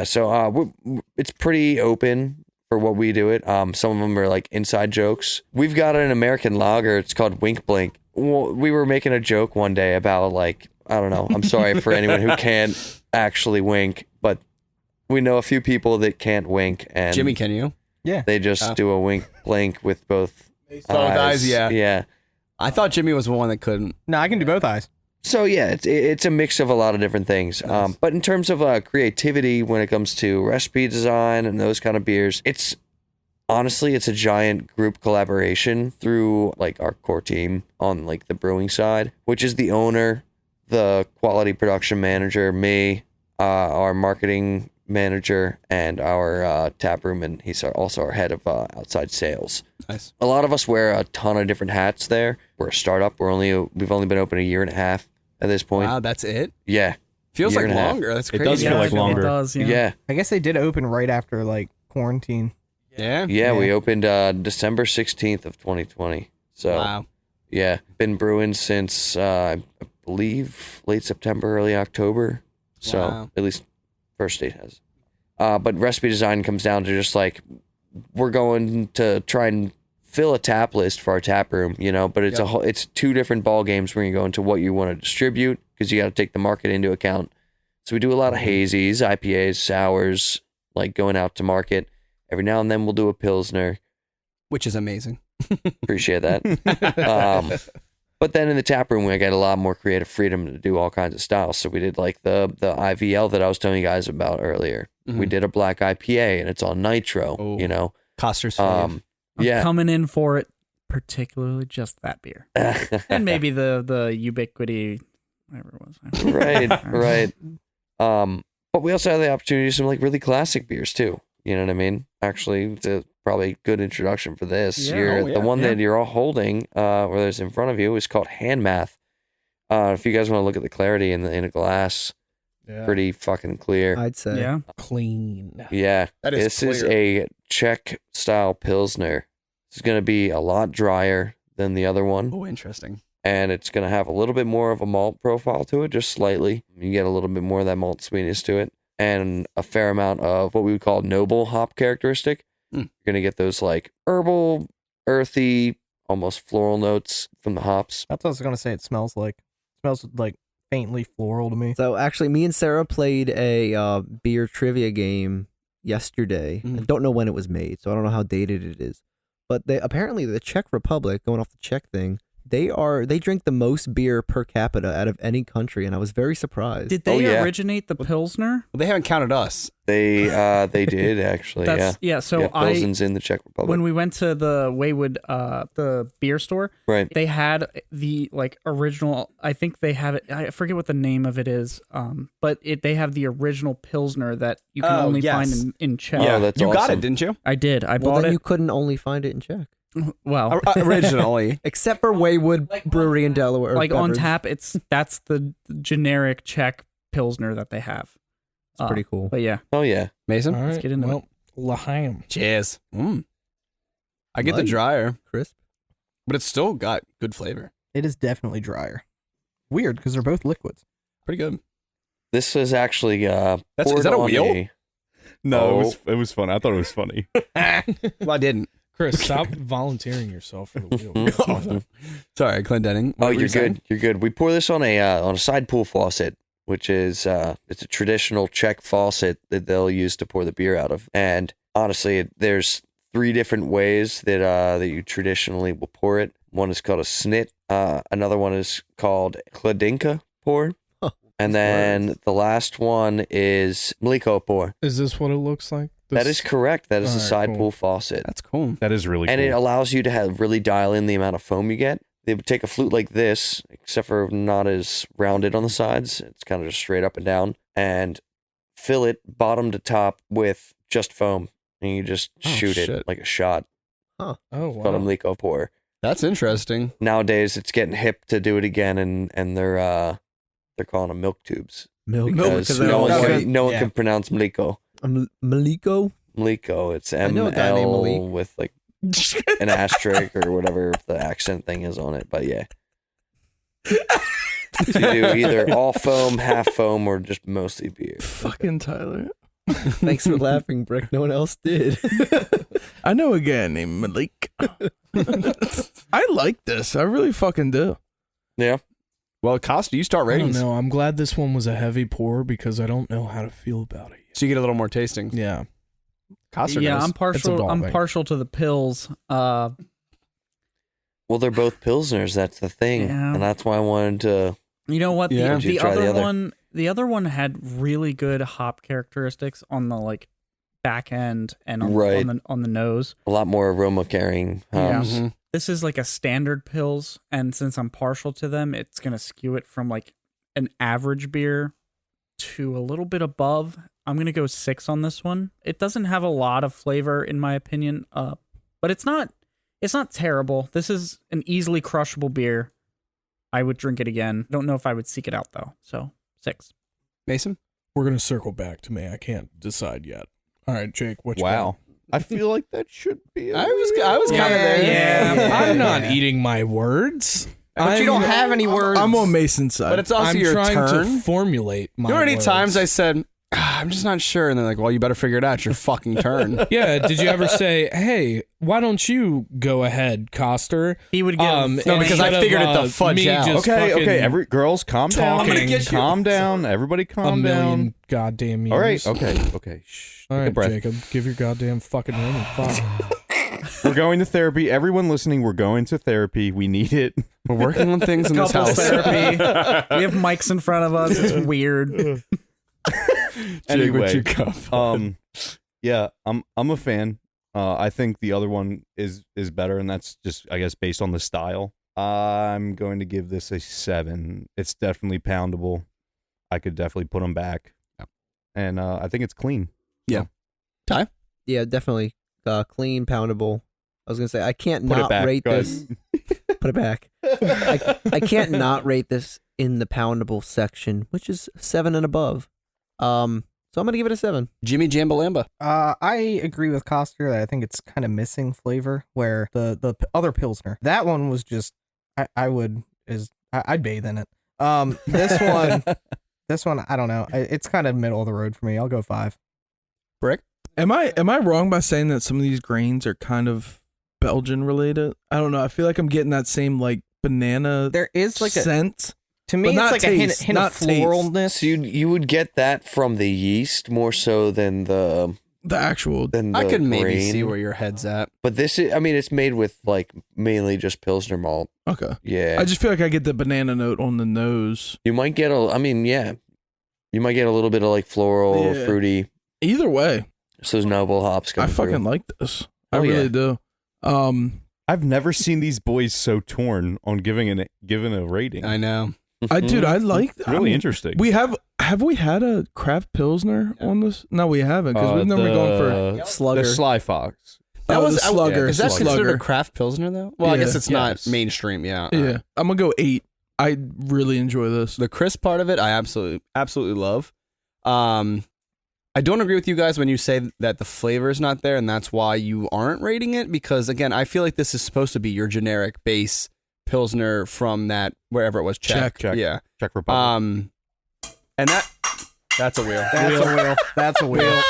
So it's pretty open for what we do it. Some of them are like inside jokes. We've got an American lager. It's called Wink Blink. Well, we were making a joke one day about like, I don't know. I'm sorry for anyone who can't actually wink, but we know a few people that can't wink, and Jimmy, can you? they just do a wink blink with both Both eyes, yeah. Yeah. I thought Jimmy was the one that couldn't. No, I can do both eyes. So yeah, it's a mix of a lot of different things. Nice. But in terms of creativity, when it comes to recipe design and those kind of beers, it's honestly a giant group collaboration through like our core team on like the brewing side, which is the owner, the quality production manager, me, our marketing manager, and our tap room, and he's also our head of outside sales. Nice. A lot of us wear a ton of different hats there. We're a startup. We've only been open a year and a half at this point. Wow, that's it? Yeah. Feels Year like and a half. longer. That's It crazy. does feel like longer. It does, yeah. Yeah. I guess they did open right after like quarantine. Yeah? Yeah, we opened December 16th of 2020. So Wow. yeah, been brewing since I believe late September, early October. So Wow. at least First State has. But recipe design comes down to just like we're going to try and fill a tap list for our tap room, but it's it's two different ball games when you go into what you want to distribute, because you got to take the market into account. So we do a lot of hazies, IPAs, sours, like going out to market. Every now and then we'll do a Pilsner. Which is amazing. Appreciate that. But then in the tap room, we got a lot more creative freedom to do all kinds of styles. So we did like the IVL that I was telling you guys about earlier. Mhm. We did a black IPA, and it's all nitro, Oh. Coster's fave. Yeah. I'm coming in for it, particularly just that beer. And maybe the Ubiquity, whatever it was. right. But we also have the opportunity to do some like really classic beers too. You know what I mean? Actually, it's probably a good introduction for this. Yeah. The one that you're all holding, or that's in front of you, is called Hand Math. If you guys want to look at the clarity in a glass, pretty fucking clear. I'd say. Yeah. Clean. Yeah, That is this is clear. a Czech style Pilsner. This is going to be a lot drier than the other one. Oh, interesting. And it's going to have a little bit more of a malt profile to it, just slightly. You get a little bit more of that malt sweetness to it, and a fair amount of what we would call noble hop characteristic. You're going to get those like herbal, earthy, almost floral notes from the hops. That's what I was gonna say. It smells like faintly floral to me. So actually, me and Sarah played a beer trivia game yesterday. I don't know when it was made, so I don't know how dated it is. But apparently the Czech Republic, going off the Czech thing, they drink the most beer per capita out of any country, and I was very surprised. Did they yeah. originate the Pilsner? Well, they haven't counted us. They did actually. So Pilsen's in the Czech Republic. when we went to the Waywood, the beer store, Right. they had the like original. I think they have it. I forget what the name of it is. But they have the original Pilsner that you can only find in Czech. Yeah, that's you got awesome. it, didn't you? I did. I Well, bought then it. you couldn't only find it in Czech. Well, Originally. Except for Waywood Brewery in Delaware. like on Beverage. tap, that's the generic Czech Pilsner that they have. It's pretty cool. But yeah, Oh yeah. Mason? All right. get into well, L'chaim. Cheers. I get the Light. dryer, Crisp. but it's still got good flavor. It is definitely drier. Weird because they're both liquids. Pretty good. This was actually is poured that a on wheel? No, it was fun. I thought it was funny. Well, I didn't. Chris, stop volunteering yourself for the wheel. Sorry, Clendening. Oh, you're good. You're good. We pour this on a side pool faucet, which is it's a traditional Czech faucet that they'll use to pour the beer out of. And honestly, there's 3 different ways that you traditionally will pour it. One is called a snit. Another one is called Kladinka pour. And then the last one is Mliko pour. Is this what it looks like? That is correct. That is a Alright, side cool. pool faucet. That's cool. That is really And cool. it allows you to really dial in the amount of foam you get. They would take a flute like this, except for not as rounded on the sides. It's kind of just straight up and down, and fill it bottom to top with just foam. And you just shoot shit. it like a shot. Oh, Called a wow. Mliko pour. That's interesting. Nowadays, it's getting hip to do it again, and they're calling them milk tubes. Milk. Because they're no all one, white. can, no one can pronounce Mliko. Maliko? Mliko. It's I know a guy named ML Malik. with like an asterisk or whatever the accent thing is on it. But yeah. So you do either all foam, half foam, or just mostly beer. Fucking Tyler. Thanks for laughing, Brick. No one else did. I know a guy named Malik. I like this. I really fucking do. Yeah. Well, Costa, you start I don't ratings. know. I'm glad this one was a heavy pour because I don't know how to feel about it yet. So you get a little more tasting. Yeah. Costa yeah, knows. I'm partial. I'm evolving. partial to the pills. Well, they're both Pilsners. That's the thing. Yeah. And that's why I wanted to You know what? Yeah. Did you The try the other other? one, the other one had really good hop characteristics on the like back end and Right. on the nose. A lot more aroma carrying hops. Yeah. This is like a standard Pils, and since I'm partial to them, it's gonna skew it from like an average beer to a little bit above. I'm gonna go 6 on this one. It doesn't have a lot of flavor, in my opinion, but it's not terrible. This is an easily crushable beer. I would drink it again. Don't know if I would seek it out though. So 6. Mason? We're gonna circle back to me. I can't decide yet. All right, Jake. What you Wow. I feel like that should be. I was kind of there. Yeah. I'm not eating my words. But you don't have any words. I'm on Mason's side. But it's also I'm your trying turn. to formulate my You know how many words. times I said, I'm just not sure. And they're like, well, you better figure it out. It's your fucking turn. Yeah, did you ever say, hey, why don't you go ahead, Coster? He would get No, because I figured it the fudge me out. just Okay, fucking every girls, calm down. I'm gonna get you. Calm down. Everybody, a calm million down. goddamn years. All right. Okay. Shh. All Take a right, breath. Jacob, give your goddamn fucking name and fuck. We're going to therapy. Everyone listening, we're going to therapy. We need it. We're working on things in this couples house. therapy. We have mics in front of us. It's weird. Anyway, yeah, I'm a fan. I think the other one is better, and that's just, I guess, based on the style. I'm going to give this a 7. It's definitely poundable. I could definitely put them back, and I think it's clean. Yeah, definitely clean, poundable. I was gonna say I can't Put it not back. rate Go ahead. this. Put it back. I can't not rate this in the poundable section, which is 7 and above. So I'm gonna give it a 7. Jimmy Jambalamba. I agree with Coster that I think it's kind of missing flavor. Where the other Pilsner, that one was just I'd bathe in it. This one, I don't know. It's kind of middle of the road for me. I'll go 5. Brick? Am I wrong by saying that some of these grains are kind of Belgian related? I don't know. I feel like I'm getting that same like banana There is like a scent. to me, but it's not like taste, a hint not of taste. floralness. So you would get that from the yeast more so than the actual. I could maybe grain. see where your head's at. But this is, I mean, it's made with like mainly just Pilsner malt. Okay. Yeah. I just feel like I get the banana note on the nose. You might get a, I mean, yeah. You might get a little bit of like floral, Yeah. fruity. Either way, So those noble hops I coming fucking through. like this. I Oh, really yeah. do. I've never seen these boys so torn on giving a rating. I know. Dude, I like. It's really interesting. We have we had a craft pilsner on this? No, we haven't because we've never gone for. Slugger. the Sly Fox. That was the slugger. Is that Slugger. considered a craft pilsner though? Well, I Yeah. guess it's not mainstream. Yeah. Yeah, I'm gonna go 8. I really enjoy this. The crisp part of it, I absolutely love. I don't agree with you guys when you say that the flavor is not there, and that's why you aren't rating it. Because again, I feel like this is supposed to be your generic base pilsner from that wherever it was. Czech. Czech. Yeah. Czech Republic. And that's a wheel. That's a wheel. That's a wheel.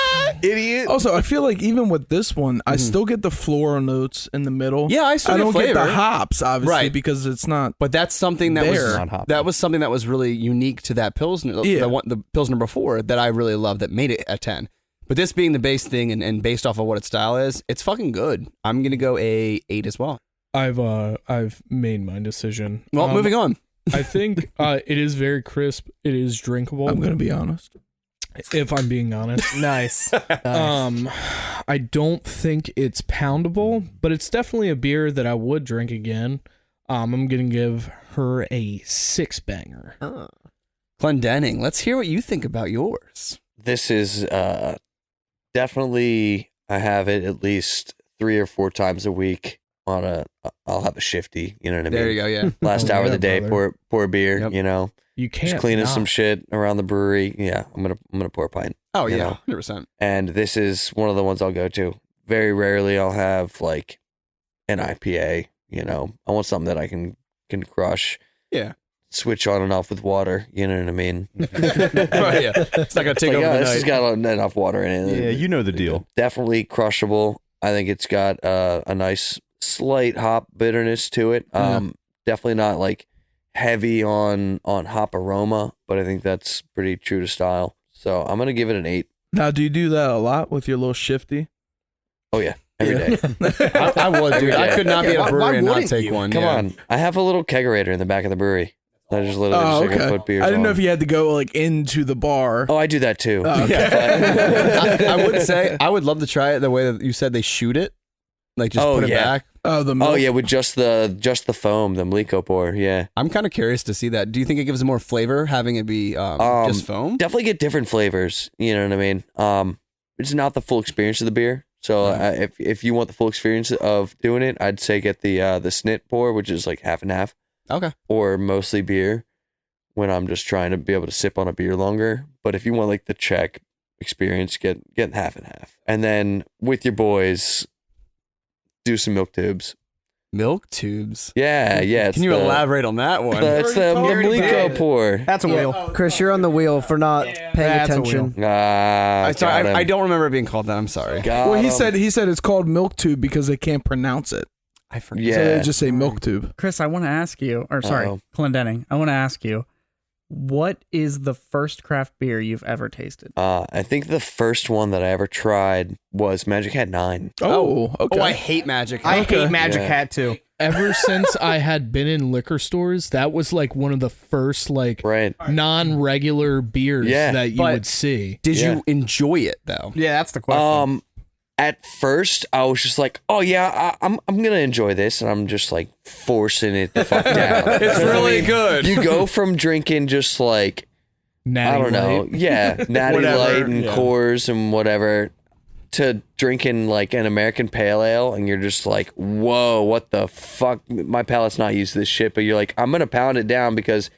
Idiot. Also, I feel like even with this one, I still get the floral notes in the middle. Yeah, I still I get don't get flavor. the hops, obviously, Right. because it's not. But that's something that There. was Not hoppy. that was something that was really unique to that pilsner, Yeah. the pilsner before that I really loved that made it a 10. But this being the base thing and based off of what its style is, it's fucking good. I'm gonna go a 8 as well. I've made my decision. Well, moving on. I think it is very crisp. It is drinkable. I'm gonna be honest. if I'm being honest. Nice. I don't think it's poundable, but it's definitely a beer that I would drink again. I'm gonna give her a 6-banger. Clendening, let's hear what you think about yours. This is definitely, I have it at least 3 or 4 times a week on I'll have a shifty, you know what I mean? There you go, yeah. Last Oh, hour of yeah, the day, brother. pour a beer, Yep. you know, You can't just cleaning some not. shit around the brewery. Yeah, I'm gonna pour a pint. Oh You yeah, know. 100%. And this is one of the ones I'll go to. Very rarely I'll have like an IPA, you know. I want something that I can crush. Yeah. Switch on and off with water, you know what I mean? Oh, yeah. It's not gonna take Like, over yeah, the this night. has got enough water in it. Yeah, you know the deal. Definitely crushable. I think it's got a nice slight hop bitterness to it. Definitely not like heavy on hop aroma, but I think that's pretty true to style. So I'm gonna give it an 8. Now, do you do that a lot with your little shifty? Oh yeah, every day. I would, dude. I could not be at a Why brewery and not wouldn't take you? one. Come yeah. on, I have a little kegerator in the back of the brewery. I just literally just put beers I didn't know on. if you had to go like into the bar. Oh, I do that too. I would say I would love to try it the way that you said they shoot it, like just put it back. Oh, the milk. Oh yeah, with just the foam, the Mliko pour. Yeah, I'm kind of curious to see that. Do you think it gives more flavor having it be just foam? definitely get different flavors. You know what I mean? It's not the full experience of the beer. So if you want the full experience of doing it, I'd say get the snit pour, which is like half and half. Okay. Or mostly beer when I'm just trying to be able to sip on a beer longer. But if you want like the Czech experience, get half and half. And then with your boys, do some milk tubes. Milk tubes. Yeah. Can you elaborate on that one? It's the Mliko pour. That's a wheel. Chris, you're on the wheel for not paying That's a attention. I don't remember it being called that. I'm sorry. Well, he said it's called milk tube because they can't pronounce it. I forget. Yeah. So they just say milk tube. Chris, I want to ask you, or sorry, Uh-oh. Clendening, I want to ask you, what is the first craft beer you've ever tasted? I think the first one that I ever tried was Magic Hat 9. Oh, okay. Oh, I hate Magic. I hate Magic Yeah. Hat too. Ever since I had been in liquor stores, that was like one of the first like Right. non-regular beers Yeah, that you but- would see. Did Yeah. you enjoy it though? Yeah, that's the question. At first, I was just like, "Oh yeah, I'm gonna enjoy this," and I'm just like forcing it the fuck down. It's really good. You go from drinking just like Natty I don't know, Light. yeah, Natty Whatever, Light and yeah. Coors and whatever, to drinking like an American Pale Ale, and you're just like, "Whoa, what the fuck?" My palate's not used to this shit, but you're like, "I'm gonna pound it down because."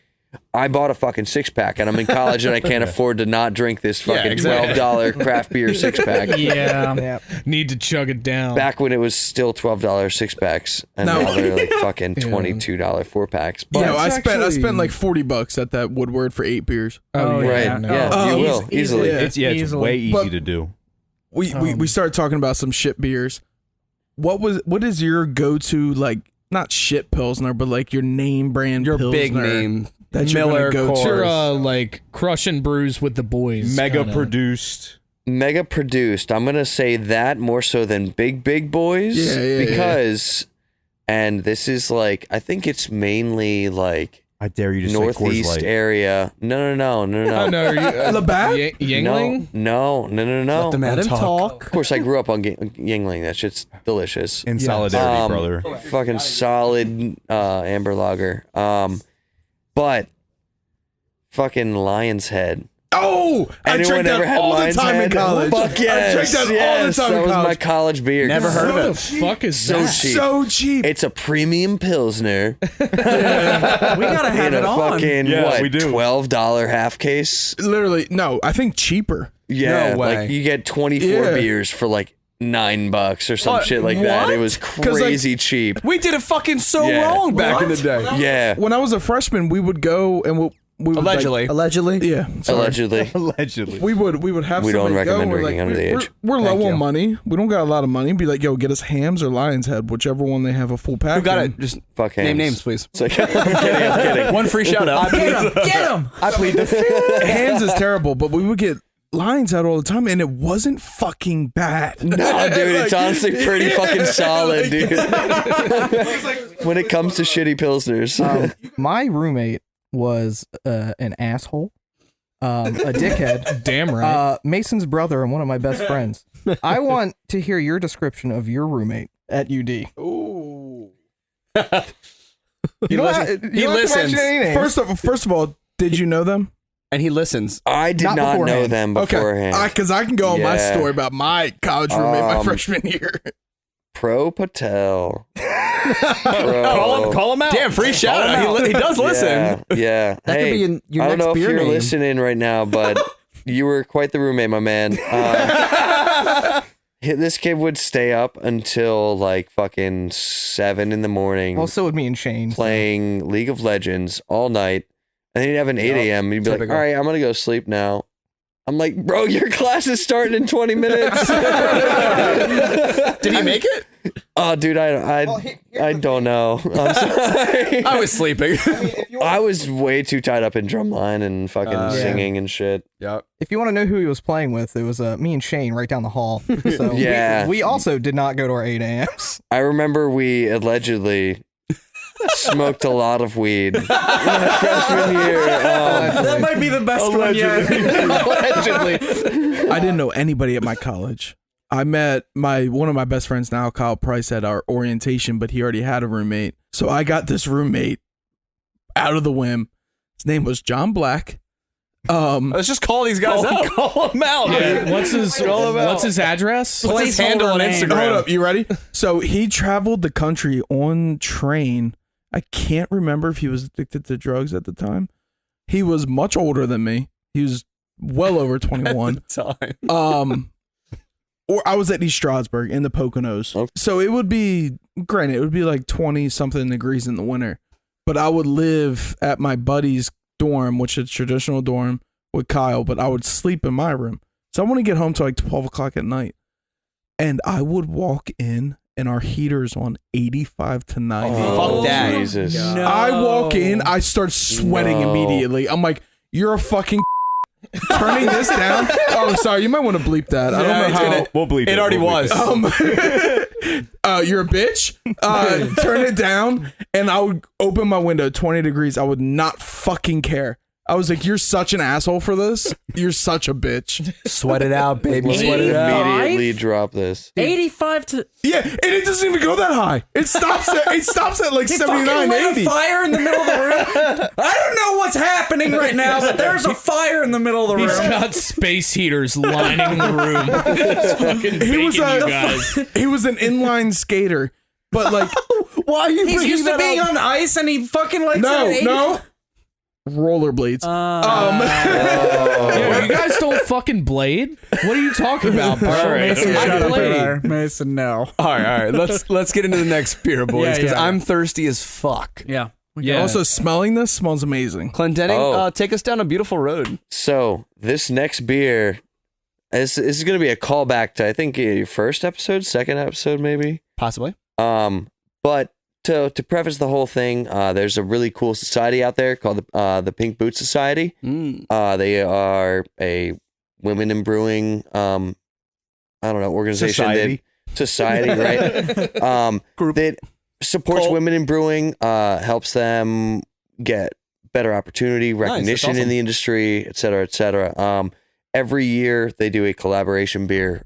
I bought a fucking 6-pack and I'm in college and I can't afford to not drink this fucking exactly. $12 craft beer 6-pack. Yeah. Need to chug it down. Back when it was still $12 6-packs and No. now they're like fucking $22 4-packs. But Yeah, I actually- spent like $40 at that Woodward for 8 beers. Oh, right, yeah. yeah, Oh, you will easily. Yeah. It's Easily. way easy But- to do. We started talking about some shit beers. What is your go-to, like, not shit Pilsner, but like your name brand Your Pilsner big name. that you're Miller, gonna go Coors. to? You're like crush and brews with the boys. Mega kinda. produced. Mega produced. I'm gonna say that more so than big boys. Yeah, because and this is like I think it's mainly like I dare you to say Coors northeast Light. area. No. Oh, no, are you, Labatt? Yingling? No. Let the man Let him talk. talk. Of course, I grew up on Yingling. That shit's delicious. In solidarity, brother. Fucking solid amber lager. But fucking Lion's Head. Oh, I Anyone drank ever that had all the Lion's time in Head? college. Fuck yes. I drank that all the yes, time that in was my college. college beer. Never heard of What it. the fuck is So that? cheap. So cheap. It's a premium Pilsner We gotta have in it a on. fucking, Yeah, we do. $12 half case? Literally, no, I think cheaper. Yeah, No way. like you get 24 Yeah. beers for like $9 or some shit like that. It was 'Cause, like, crazy cheap. We did it fucking so Yeah. wrong back in the day. Yeah, When I was a freshman, we would go and we would Allegedly. Allegedly. Like, yeah, sorry. allegedly. Allegedly. We would have. We don't somebody go recommend and we're drinking like, under the we're- age. We're Thank low you. on money. We don't got a lot of money. Be like, yo, get us Hams or Lion's Head, whichever one they have a full pack. Who got in. it? Just Fuck name Hams. names, please. It's like, I'm kidding. One free shout out. Get him! I plead the fifth. Hams is terrible, but we would get Lion's Head all the time, and it wasn't fucking bad. No, dude, it's honestly pretty fucking solid, dude. When it comes to shitty Pilsners. My roommate was an asshole, a dickhead, Damn right. Mason's brother, and one of my best friends. I want to hear your description of your roommate at UD. Ooh. You don't have to listens. mention any names. First of all, did you know them? And he listens. I did Not not know beforehand. them beforehand. Because I can go on my Yeah. story about my college roommate my Um, freshman year. Pro Patel. Pro. Call him out. Damn, free shout out. He does listen. Yeah. That hey, could be in your I don't next know if beer you're name. listening right now, but you were quite the roommate, my man. This kid would stay up until like fucking 7 in the morning Well, so would me and Shane. playing League of Legends all night. And then he'd have an 8 a.m. He'd be like, Typical. all right, I'm going to go sleep now. I'm like, bro, your class is starting in 20 minutes. Did he make it? Oh, dude, I don't know. I'm sorry. I was sleeping. I was way too tied up in drumline and fucking singing and shit. Yep. If you want to know who he was playing with, it was me and Shane right down the hall. So Yeah. we also did not go to our 8 a.m.s. I remember we allegedly smoked a lot of weed my freshman year. That might be the best one yet. Allegedly. I didn't know anybody at my college. I met one of my best friends now, Kyle Price, at our orientation, but he already had a roommate. So I got this roommate out of the whim. His name was John Black. Let's just call these guys out. Call him out. Yeah, what's his address? What's his handle on Instagram? Hold up, you ready? So he traveled the country on train. I can't remember if he was addicted to drugs at the time. He was much older than me. He was well over 21. Or I was at East Stroudsburg in the Poconos. Okay. So it would be, granted, it would be like 20 something degrees in the winter. But I would live at my buddy's dorm, which is a traditional dorm with Kyle, but I would sleep in my room. So I wouldn't get home till like 12 o'clock at night. And I would walk in and our heater's on 85 to 90. Fuck that. Jesus. No. I walk in, I start sweating immediately. I'm like, you're a fucking turning this down. Oh, sorry, you might want to bleep that. I don't know how. We'll bleep it. It already We'll bleep was. You're a bitch. Turn it down, and I would open my window 20 degrees. I would not fucking care. I was like, you're such an asshole for this. You're such a bitch. Sweat it out, baby. Let Sweat me it out. immediately drop this. 85 to. Yeah, and it doesn't even go that high. It stops at like 79, 80. Fire in the middle of the room. I don't know what's happening right now, but there's a fire in the middle of the room. He's got space heaters lining the room. Just fucking baking you guys. He was an inline skater, but like, Why are you He's bringing used to that being up? on ice, and he fucking likes it. no. Rollerblades. Yeah, you guys don't fucking blade? What are you talking about, bro? Mason, I shut up blade. there. Mason, no. All right. Let's get into the next beer, boys, Yeah, because yeah. I'm thirsty as fuck. Yeah. Yeah. Also, smelling this smells amazing. Clendening, Oh. take us down a beautiful road. So this next beer, this is going to be a callback to I think your first episode, second episode, maybe. Possibly. But to preface the whole thing, there's a really cool society out there called the Pink Boot Society. They are a women in brewing, I don't know, organization. Society, right? Group. That supports Cult. women in brewing, helps them get better opportunity, recognition awesome. in the industry, et cetera, et cetera. Every year they do a collaboration beer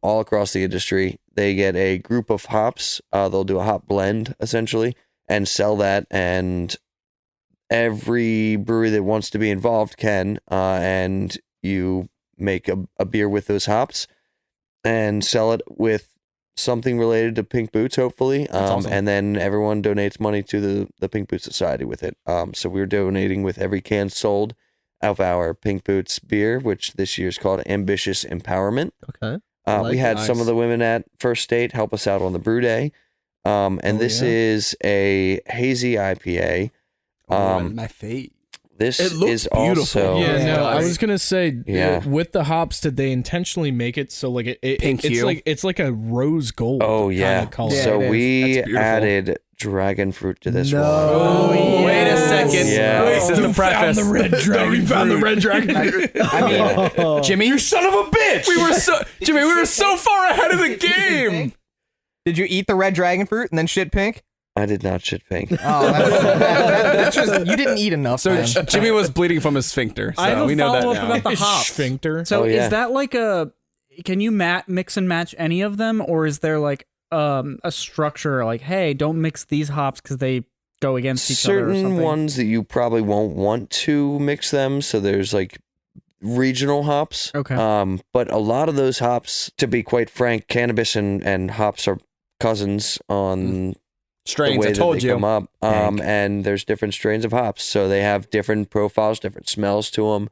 all across the industry. They get a group of hops. They'll do a hop blend essentially and sell that. And every brewery that wants to be involved can. And you make a beer with those hops and sell it with something related to Pink Boots, hopefully. Awesome. And then everyone donates money to the Pink Boots Society with it. So we're donating with every can sold of our Pink Boots beer, which this year is called Ambitious Empowerment. Okay. We had some of the women at First State help us out on the brew day. This is a hazy IPA. My fate. This It looks is beautiful. also Yeah, no, I was gonna say, Yeah. with the hops, did they intentionally make it so like Pink it's hue? it's like a rose gold? Oh kind yeah. of color. Yeah, So it is. we That's beautiful. added dragon fruit to this No. one. Oh, Wait a second. Yeah. This is the preface. We found the red dragon. I mean, Jimmy, you son of a bitch! Jimmy, we were so far ahead of the game. did you eat the red dragon fruit and then shit pink? I did not shit pink. Oh, that's just you didn't eat enough. So then. Jimmy was bleeding from his sphincter. So I have a we know that follow-up now. about the hops. Sphincter. So Oh, yeah. is that like a? Can you mix and match any of them, or is there like a structure? Like, hey, don't mix these hops because they go against each other. Or Certain something? ones that you probably won't want to mix them. So there's like regional hops. Okay. But a lot of those hops, to be quite frank, cannabis and hops are cousins on the Strains, way I that told they you. come up. And there's different strains of hops. So they have different profiles, different smells to them.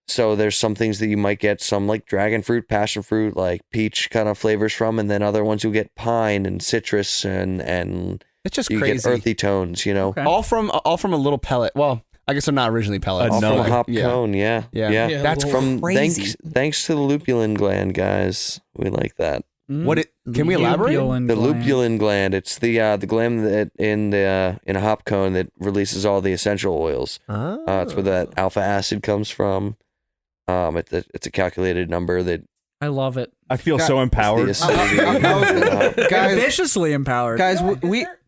So there's some things that you might get some like dragon fruit, passion fruit, like peach kind of flavors from, and then other ones you'll get pine and citrus and It's just you crazy. get earthy tones, you know. Okay. All from a little pellet. Well, I guess they're not originally pellets. All from a hop Yeah. cone, yeah. Yeah. Yeah, That's little- From crazy. thanks to the lupulin gland, guys. We like that. What it? Can we elaborate? Lupulin The gland. lupulin gland. It's the gland that in a hop cone that releases all the essential oils. It's where that alpha acid comes from. It's a calculated number that I love it. I feel so empowered. Guys, Ambitiously empowered. guys,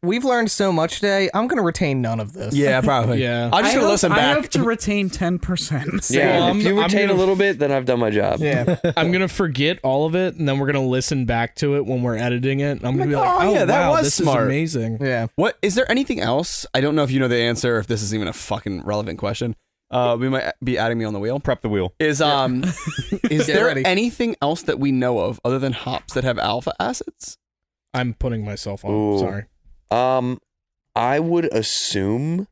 we've learned so much today. I'm gonna retain none of this. Yeah, probably. Yeah. I'm just gonna listen I back. hope to retain 10%. Yeah, Well, if you I'm retain gonna a little bit, then I've done my job. Yeah. I'm gonna forget all of it, and then we're gonna listen back to it when we're editing it. And I'm gonna be like, oh, "Oh, yeah, that wow, was this smart." is amazing." Yeah. What is there anything else? I don't know if you know the answer. If this is even a fucking relevant question, we might be adding me on the wheel. Prep the wheel. Is is there ready. anything else that we know of other than hops that have alpha acids? I'm putting myself on. Ooh. Sorry. I would assume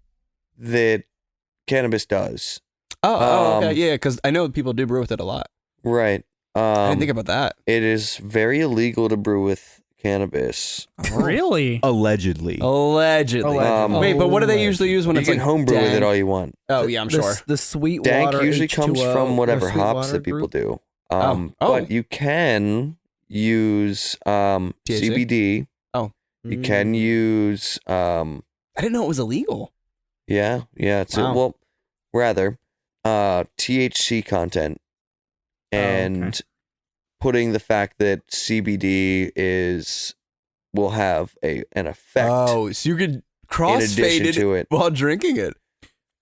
that cannabis does. Oh, okay, yeah, because I know people do brew with it a lot. Right. I didn't think about that. It is very illegal to brew with cannabis. Really? Allegedly. Allegedly. Wait, but what do they usually use when You it's can like homebrew with it dank? all you want. Oh yeah, I'm sure. The sweet Dank water usually comes H2O from whatever or sweet hops water that people group? do. Oh. But you can use CBD. You can use I didn't know it was illegal. yeah. It's Wow. THC content and putting the fact that CBD will have an effect Oh, so you could in crossfade addition it to it. while drinking it.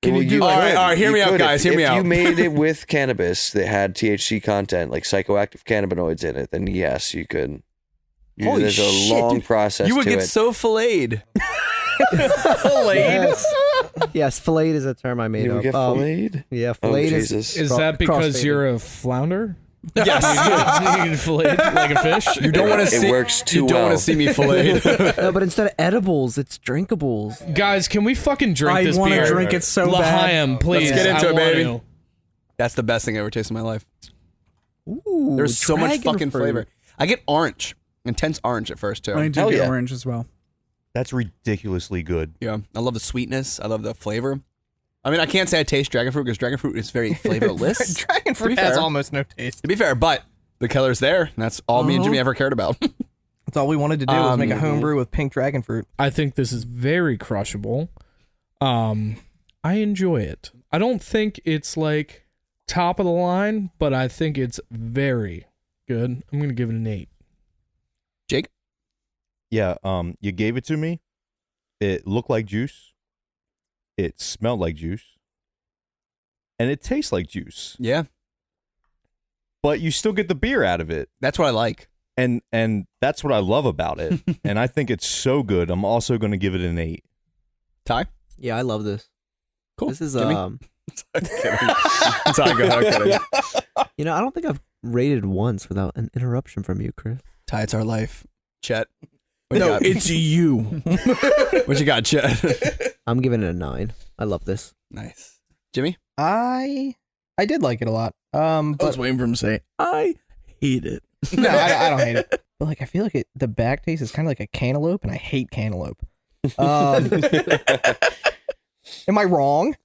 Can you do- all right, hear me out, guys, hear me out. If you made it with cannabis that had THC content, like psychoactive cannabinoids in it, then yes, you could. Holy There's a shit, long dude. process You would to get it. so filleted. Yes, filleted is a term I made You up. would get filleted? Yeah, Oh, filleted is Jesus. Is that because crossfaded. you're a flounder? Yes. You can fillet like a fish. You don't want to It see. works too You don't well. want to see me filleted. No, but instead of edibles, it's drinkables. Guys, can we fucking drink I this want beer? to drink it so bad. L'chaim, please. get into I it, want baby. to. That's the best thing I ever tasted in my life. Ooh, There's so much dragon fucking fruit. flavor. I get orange, intense orange at first too. I do Hell get yeah. orange as well. That's ridiculously good. Yeah, I love the sweetness. I love the flavor. I mean, I can't say I taste dragon fruit because dragon fruit is very flavorless. Dragon fruit be has fair. almost no taste. To be fair, but the color's there. And that's all me and Jimmy ever cared about. That's all we wanted to do was make a homebrew with pink dragon fruit. I think this is very crushable. I enjoy it. I don't think it's like top of the line, but I think it's very good. I'm gonna give it an 8. Jake? Yeah, you gave it to me. It looked like juice. It smelled like juice. And it tastes like juice. Yeah, But you still get the beer out of it. that's what I like. And that's what I love about it. And I think it's so good. I'm also going to give it an 8. Ty? Yeah, I love this. Cool. This is Jimmy? Ty, go ahead, I'm kidding. you know, I don't think I've rated once without an interruption from you, Chris. Ty, it's our life. Chet. What you No, got? it's you. What you got, Chet? I'm giving it a 9. I love this. Nice. Jimmy? I did like it a lot. I was But waiting for him to say, I hate it. no, I don't hate it. But like, I feel like the back taste is kind of like a cantaloupe, and I hate cantaloupe. Am I wrong?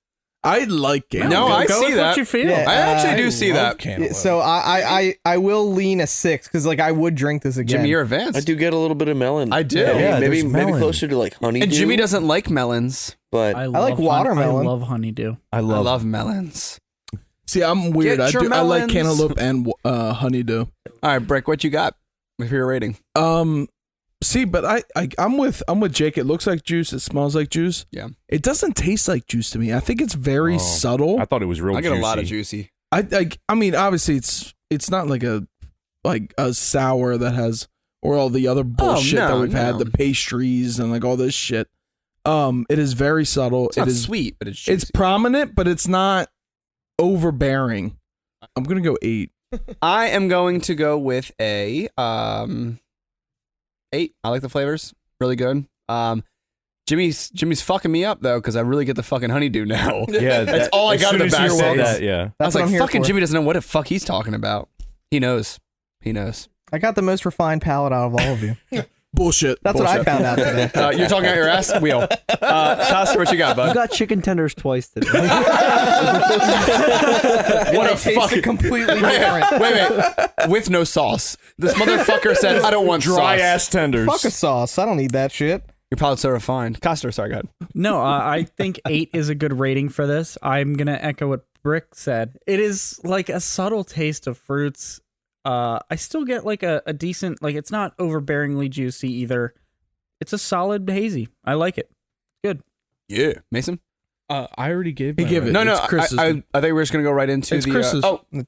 I like it. No, I Go see with that. what you feel. Yeah. I actually do see love that. cantaloupe. So I will lean a 6 because like I would drink this again. Jimmy, you're advanced. I do get a little bit of melon. I do. Yeah, maybe there's melon. closer to like honeydew. And Jimmy doesn't like melons. But I like love watermelon. I love honeydew. I I love, love melons. See, I'm weird. Get I your like melons. cantaloupe and honeydew. All right, Brick, what you got for your rating? See, but I'm with Jake. It looks like juice. It smells like juice. Yeah. It doesn't taste like juice to me. I think it's very subtle. I thought it was real I get juicy. a lot of juicy. I mean, obviously it's not like a sour that has or all the other bullshit no, that we've had, no. the pastries and like all this shit. It is very subtle. It's not It is sweet, but it's juicy. it's prominent, but it's not overbearing. I'm gonna go 8. I am going to go with a 8. I like the flavors. Really good. Jimmy's fucking me up though, because I really get the fucking honeydew now. Yeah, That's all I as got soon in the as you back said days. that, yeah. I was That's what like, I'm here fucking for. Jimmy doesn't know what the fuck he's talking about. He knows. He knows. I got the most refined palate out of all of you. Bullshit. That's what I found out today. You're talking out your ass? Wheel. Costa, what you got, You bud? got chicken tenders twice today. What a fucking... completely different. Wait. With no sauce. This motherfucker said, I don't want Dry sauce. ass tenders. Fuck a sauce. I don't need that shit. Your palate's so refined. Costa, sorry, go ahead. No, I think 8 is a good rating for this. I'm gonna echo what Brick said. It is like a subtle taste of fruits. I still get like a decent, like it's not overbearingly juicy either. It's a solid hazy. I like it. Good. Yeah. Mason? I already gave. He my gave it. rating. No, no. It's Chris's. I thought we were just going to go right into It's the... Chris's. oh, yeah.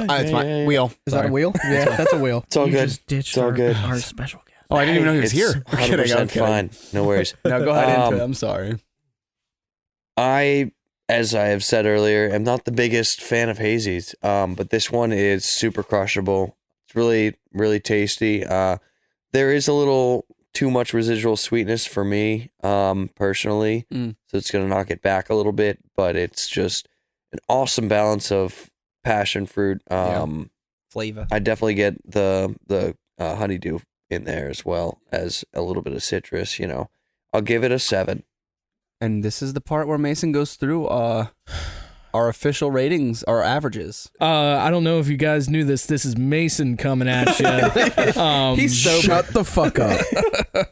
it's fine. Yeah. Wheel. Is that a wheel? Yeah, that's a wheel. It's all You good. just ditched It's all good. our special guest. Oh, I didn't even know he was It's here. I'm kidding. 100% I'm kidding. fine. No worries. No, go ahead into it. Um, I'm sorry. I, as I have said earlier, am not the biggest fan of hazies, but this one is super crushable. It's really, really tasty. There is a little too much residual sweetness for me, personally, so it's going to knock it back a little bit, but it's just an awesome balance of passion fruit. Flavor. I definitely get the honeydew in there as well as a little bit of citrus, you know. I'll give it a 7. And this is the part where Mason goes through our official ratings, our averages. I don't know if you guys knew this. This is Mason coming at you. He's so shut the fuck up.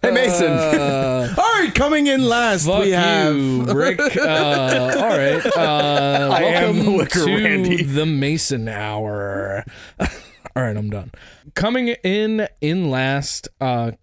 Hey, Mason. All right, coming in last, Fuck we have you, Rick. All right. Welcome to the Mason Hour. All right, I'm done. Coming in last. I'll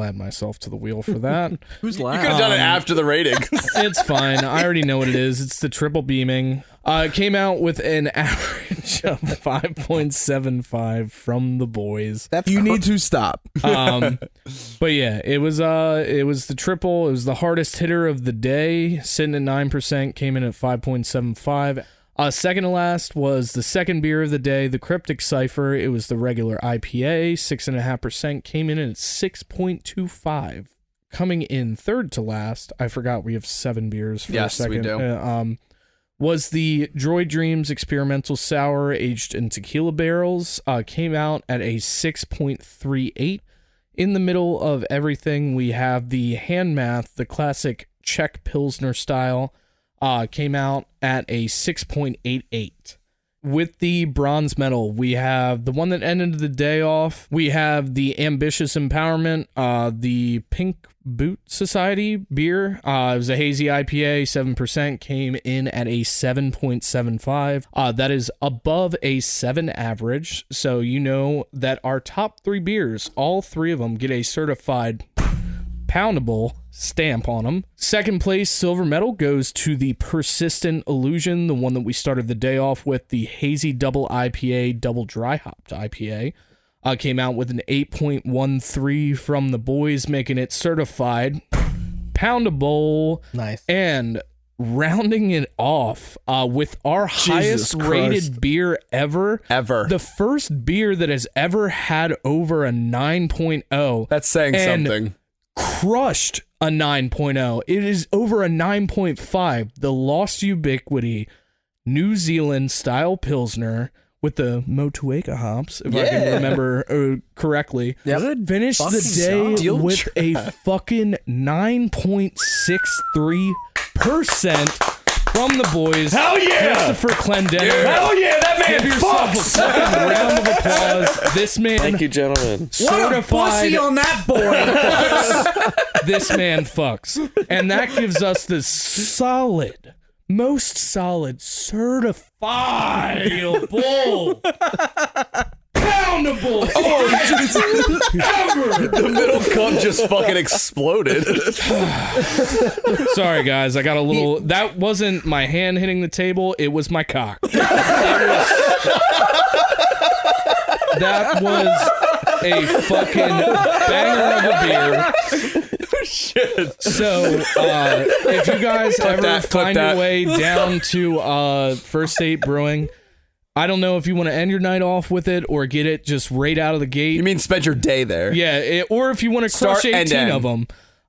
add myself to the wheel for that. Who's You last? could have done it after the rating. It's fine. I already know what it is. It's the triple beaming. It came out with an average of 5.75 from the boys. You need to stop. But yeah, it was the triple. It was the hardest hitter of the day, sitting at 9%, came in at 5.75. Second to last was the second beer of the day, the Cryptic Cypher. It was the regular IPA, 6.5%, came in at 6.25. Coming in third to last, I forgot we have 7 beers for a second. Yes, we do. Was the Droid Dreams Experimental Sour aged in tequila barrels. Came out at a 6.38. In the middle of everything, we have the Hand Math, the classic Czech Pilsner style. Came out at a 6.88. With the bronze medal, we have the one that ended the day off. We have the Ambitious Empowerment, the Pink Boot Society beer. It was a hazy IPA, 7%, came in at a 7.75. That is above a 7 average. So you know that our top 3 beers, all 3 of them get a certified poundable stamp on them. Second place silver medal goes to the Persistent Illusion, the one that we started the day off with, the Hazy Double IPA, double dry hopped IPA. Came out with an 8.13 from the boys, making it certified poundable. Nice. And rounding it off with our highest rated beer ever. The first beer that has ever had over a 9.0. That's saying and something. Crushed a 9.0. It is over a 9.5. The Lost Ubiquity New Zealand style Pilsner with the Motueka hops, if I can remember correctly. Yep. Finished the day with a fucking 9.63% from the boys. Hell yeah! Christopher Clendening. Hell yeah, that man Give yourself a fucking round of applause. This man Thank you, gentlemen. certified. Pussy on that board. This man fucks. And that gives us the most solid, certifiable, poundable ever. The middle cup just fucking exploded. Sorry, guys. I got a little... That wasn't my hand hitting the table. It was my cock. That was a fucking banger of a beer. Shit. So, if you guys ever find your way down to First State Brewing, I don't know if you want to end your night off with it or get it just right out of the gate. You mean spend your day there? Yeah, or if you want to crush Start and 18 end. of them,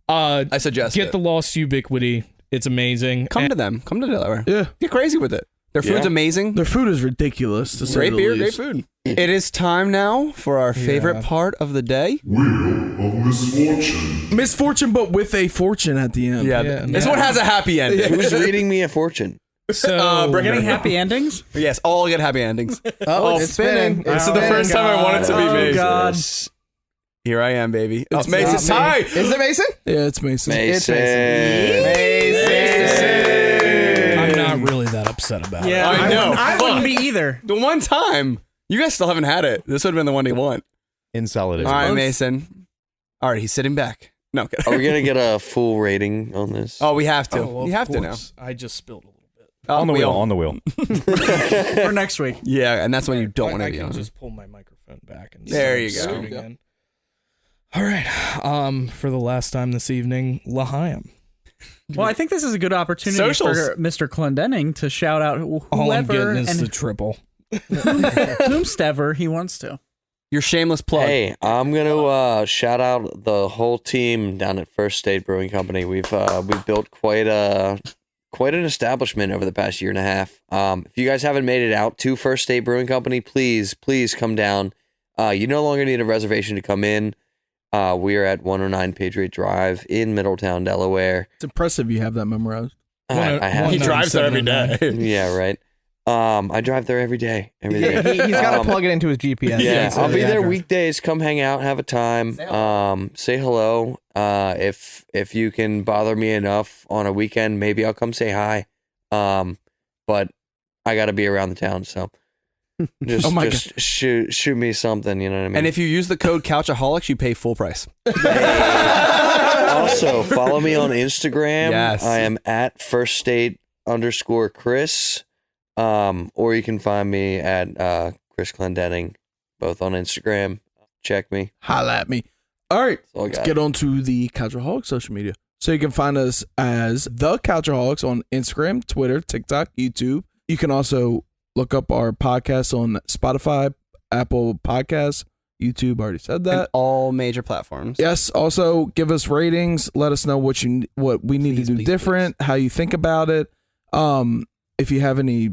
I suggest get it. the Lost Ubiquity. It's amazing. Come to them. Come to Delaware. Yeah. Get crazy with it. Their food's amazing. Their food is ridiculous. To say Great the beer, least. great food. It is time now for our favorite part of the day. Wheel of Misfortune. Misfortune, but with a fortune at the end. This one has a happy ending. Who's reading me a fortune? So, Getting happy endings? Yes, all get happy endings. Oh, it's spinning. This is the first time I want it to be me. God. Here I am, baby. It's not Mason's me. tie. Is it Mason? Yeah, it's Mason. It's Mason. Mason. I'm not really that upset about it. Yeah, I know. I Fuck. wouldn't be either. The one time. You guys still haven't had it. This would have been the one you want. In solidarity. All right, Mason. All right, he's sitting back. No, I'm kidding. Are we gonna get a full rating on this? Oh, we have to. Oh, you have to now. I just spilled a little bit. On the wheel. On the wheel. For next week. Yeah, and that's when you don't want to I be can on. just pull my microphone back and There you start go. scooting in. All right. For the last time this evening, L'Chaim. Well, I think this is a good opportunity Socials. for Mr. Clendening to shout out All I'm whoever getting is and the triple. whomstever he wants to. Your shameless plug. Hey, I'm gonna shout out the whole team down at First State Brewing Company. We've built quite an establishment over the past year and a half. If you guys haven't made it out to First State Brewing Company, please come down. You no longer need a reservation to come in. We are at 109 Patriot Drive in Middletown, Delaware. It's impressive you have that memorized. I have. He drives there every day. Yeah, right. I drive there every day. Every day. He's got to plug it into his GPS. Yeah, So I'll be the there address. weekdays. Come hang out, have a time. Say hello. If you can bother me enough on a weekend, maybe I'll come say hi. But I got to be around the town, so just shoot me something. You know what I mean? And if you use the code Couchaholics, you pay full price. Also follow me on Instagram. Yes. I am at firststate_Chris. Or you can find me at Chris Clendening, both on Instagram. Check me. Holla at me. All right, That's all I let's got. get on to the Couchaholics social media. So you can find us as the Couchaholics on Instagram, Twitter, TikTok, YouTube. You can also look up our podcast on Spotify, Apple Podcasts, YouTube. Already said And that. all major platforms. Yes. Also, give us ratings. Let us know what we need Please, to do please, different. How you think about it. If you have any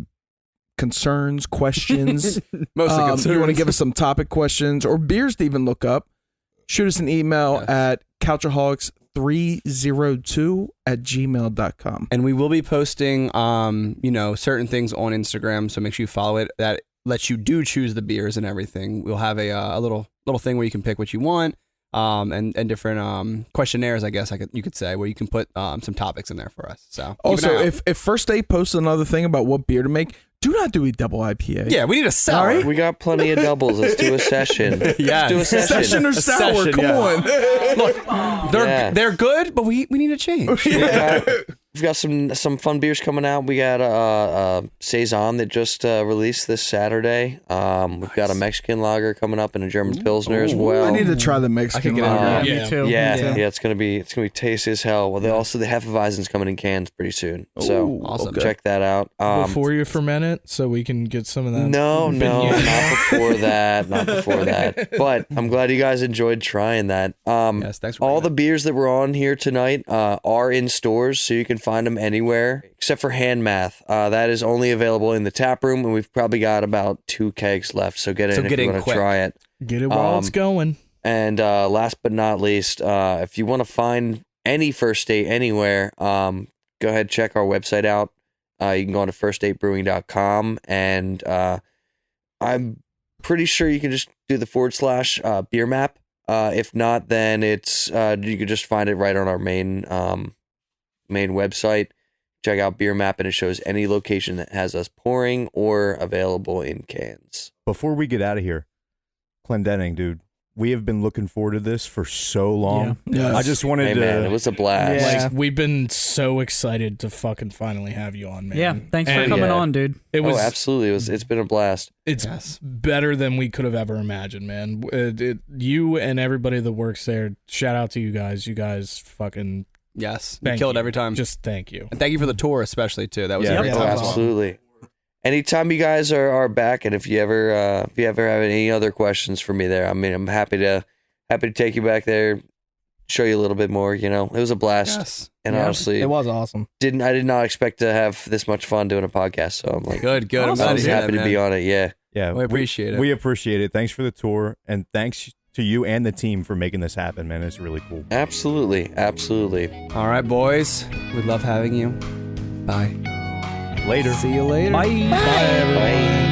concerns, questions, Mostly concerns. you want to give us some topic questions or beers to even look up, shoot us an email at couchaholics302@gmail.com. And we will be posting, certain things on Instagram. So make sure you follow it. That lets you choose the beers and everything. We'll have a little thing where you can pick what you want, and different questionnaires, I guess you could say, where you can put some topics in there for us. So keep an Also, eye out. if First State posts another thing about what beer to make, do not do a double IPA. yeah, we need a sour. All right. We got plenty of doubles. Let's do a session. Yeah. Let's do a session. Session or A sour? session, Come yeah. on. Look, Yeah. they're good, but we need a change. We've got some fun beers coming out. We got a Saison that just released this Saturday. We've got a Mexican lager coming up and a German Pilsner as well. I need to try the Mexican get into lager. Yeah. Me too. Yeah, it's gonna be tasty as hell. Well, the Hefeweizen's coming in cans pretty soon, so Ooh, awesome. check that out. Before you ferment it, so we can get some of that. No, Beignet. not before that, not before that. But I'm glad you guys enjoyed trying that. Yes, thanks for All bringing the beers that were on here tonight are in stores, so you can find them anywhere except for Hand Math. That is only available in the tap room, and we've probably got about 2 kegs left. So get in if get you in want to quick. try it. Get it while it's going. And last but not least, if you want to find any First State anywhere, go ahead check our website out. You can go on to firststatebrewing.com, and I'm pretty sure you can just do the / beer map. If not, then it's you can just find it right on our main website. Check out beer map, and it shows any location that has us pouring or available in cans. Before we get out of here, Clendening, dude, we have been looking forward to this for so long. Yeah. Yes. I just wanted Hey to. man, it was a blast. Yeah. Like, we've been so excited to fucking finally have you on, man. Yeah. Thanks for And coming yeah. on, dude. It was Absolutely. It's been a blast. it's Yes. better than we could have ever imagined, man. You and everybody that works there, shout out to you guys. You guys fucking Yes, you thank kill it you. every time. Just thank you. And thank you for the tour, especially too. That was Yeah. a great Yep. Oh, time. absolutely. Anytime you guys are back, and if you ever have any other questions for me there, I mean, I'm happy to take you back there, show you a little bit more. You know, it was a blast, Yes. and Yeah, honestly, it was awesome. I did not expect to have this much fun doing a podcast. So I'm like, Good. I'm Awesome. glad I to was hear happy that, to be man. on it. Yeah. Yeah, We appreciate it. We appreciate it. Thanks for the tour, and thanks to you and the team for making this happen, man. It's really cool. Absolutely. All right, boys. We love having you. Bye. Later. See you later. Bye. Bye, everyone.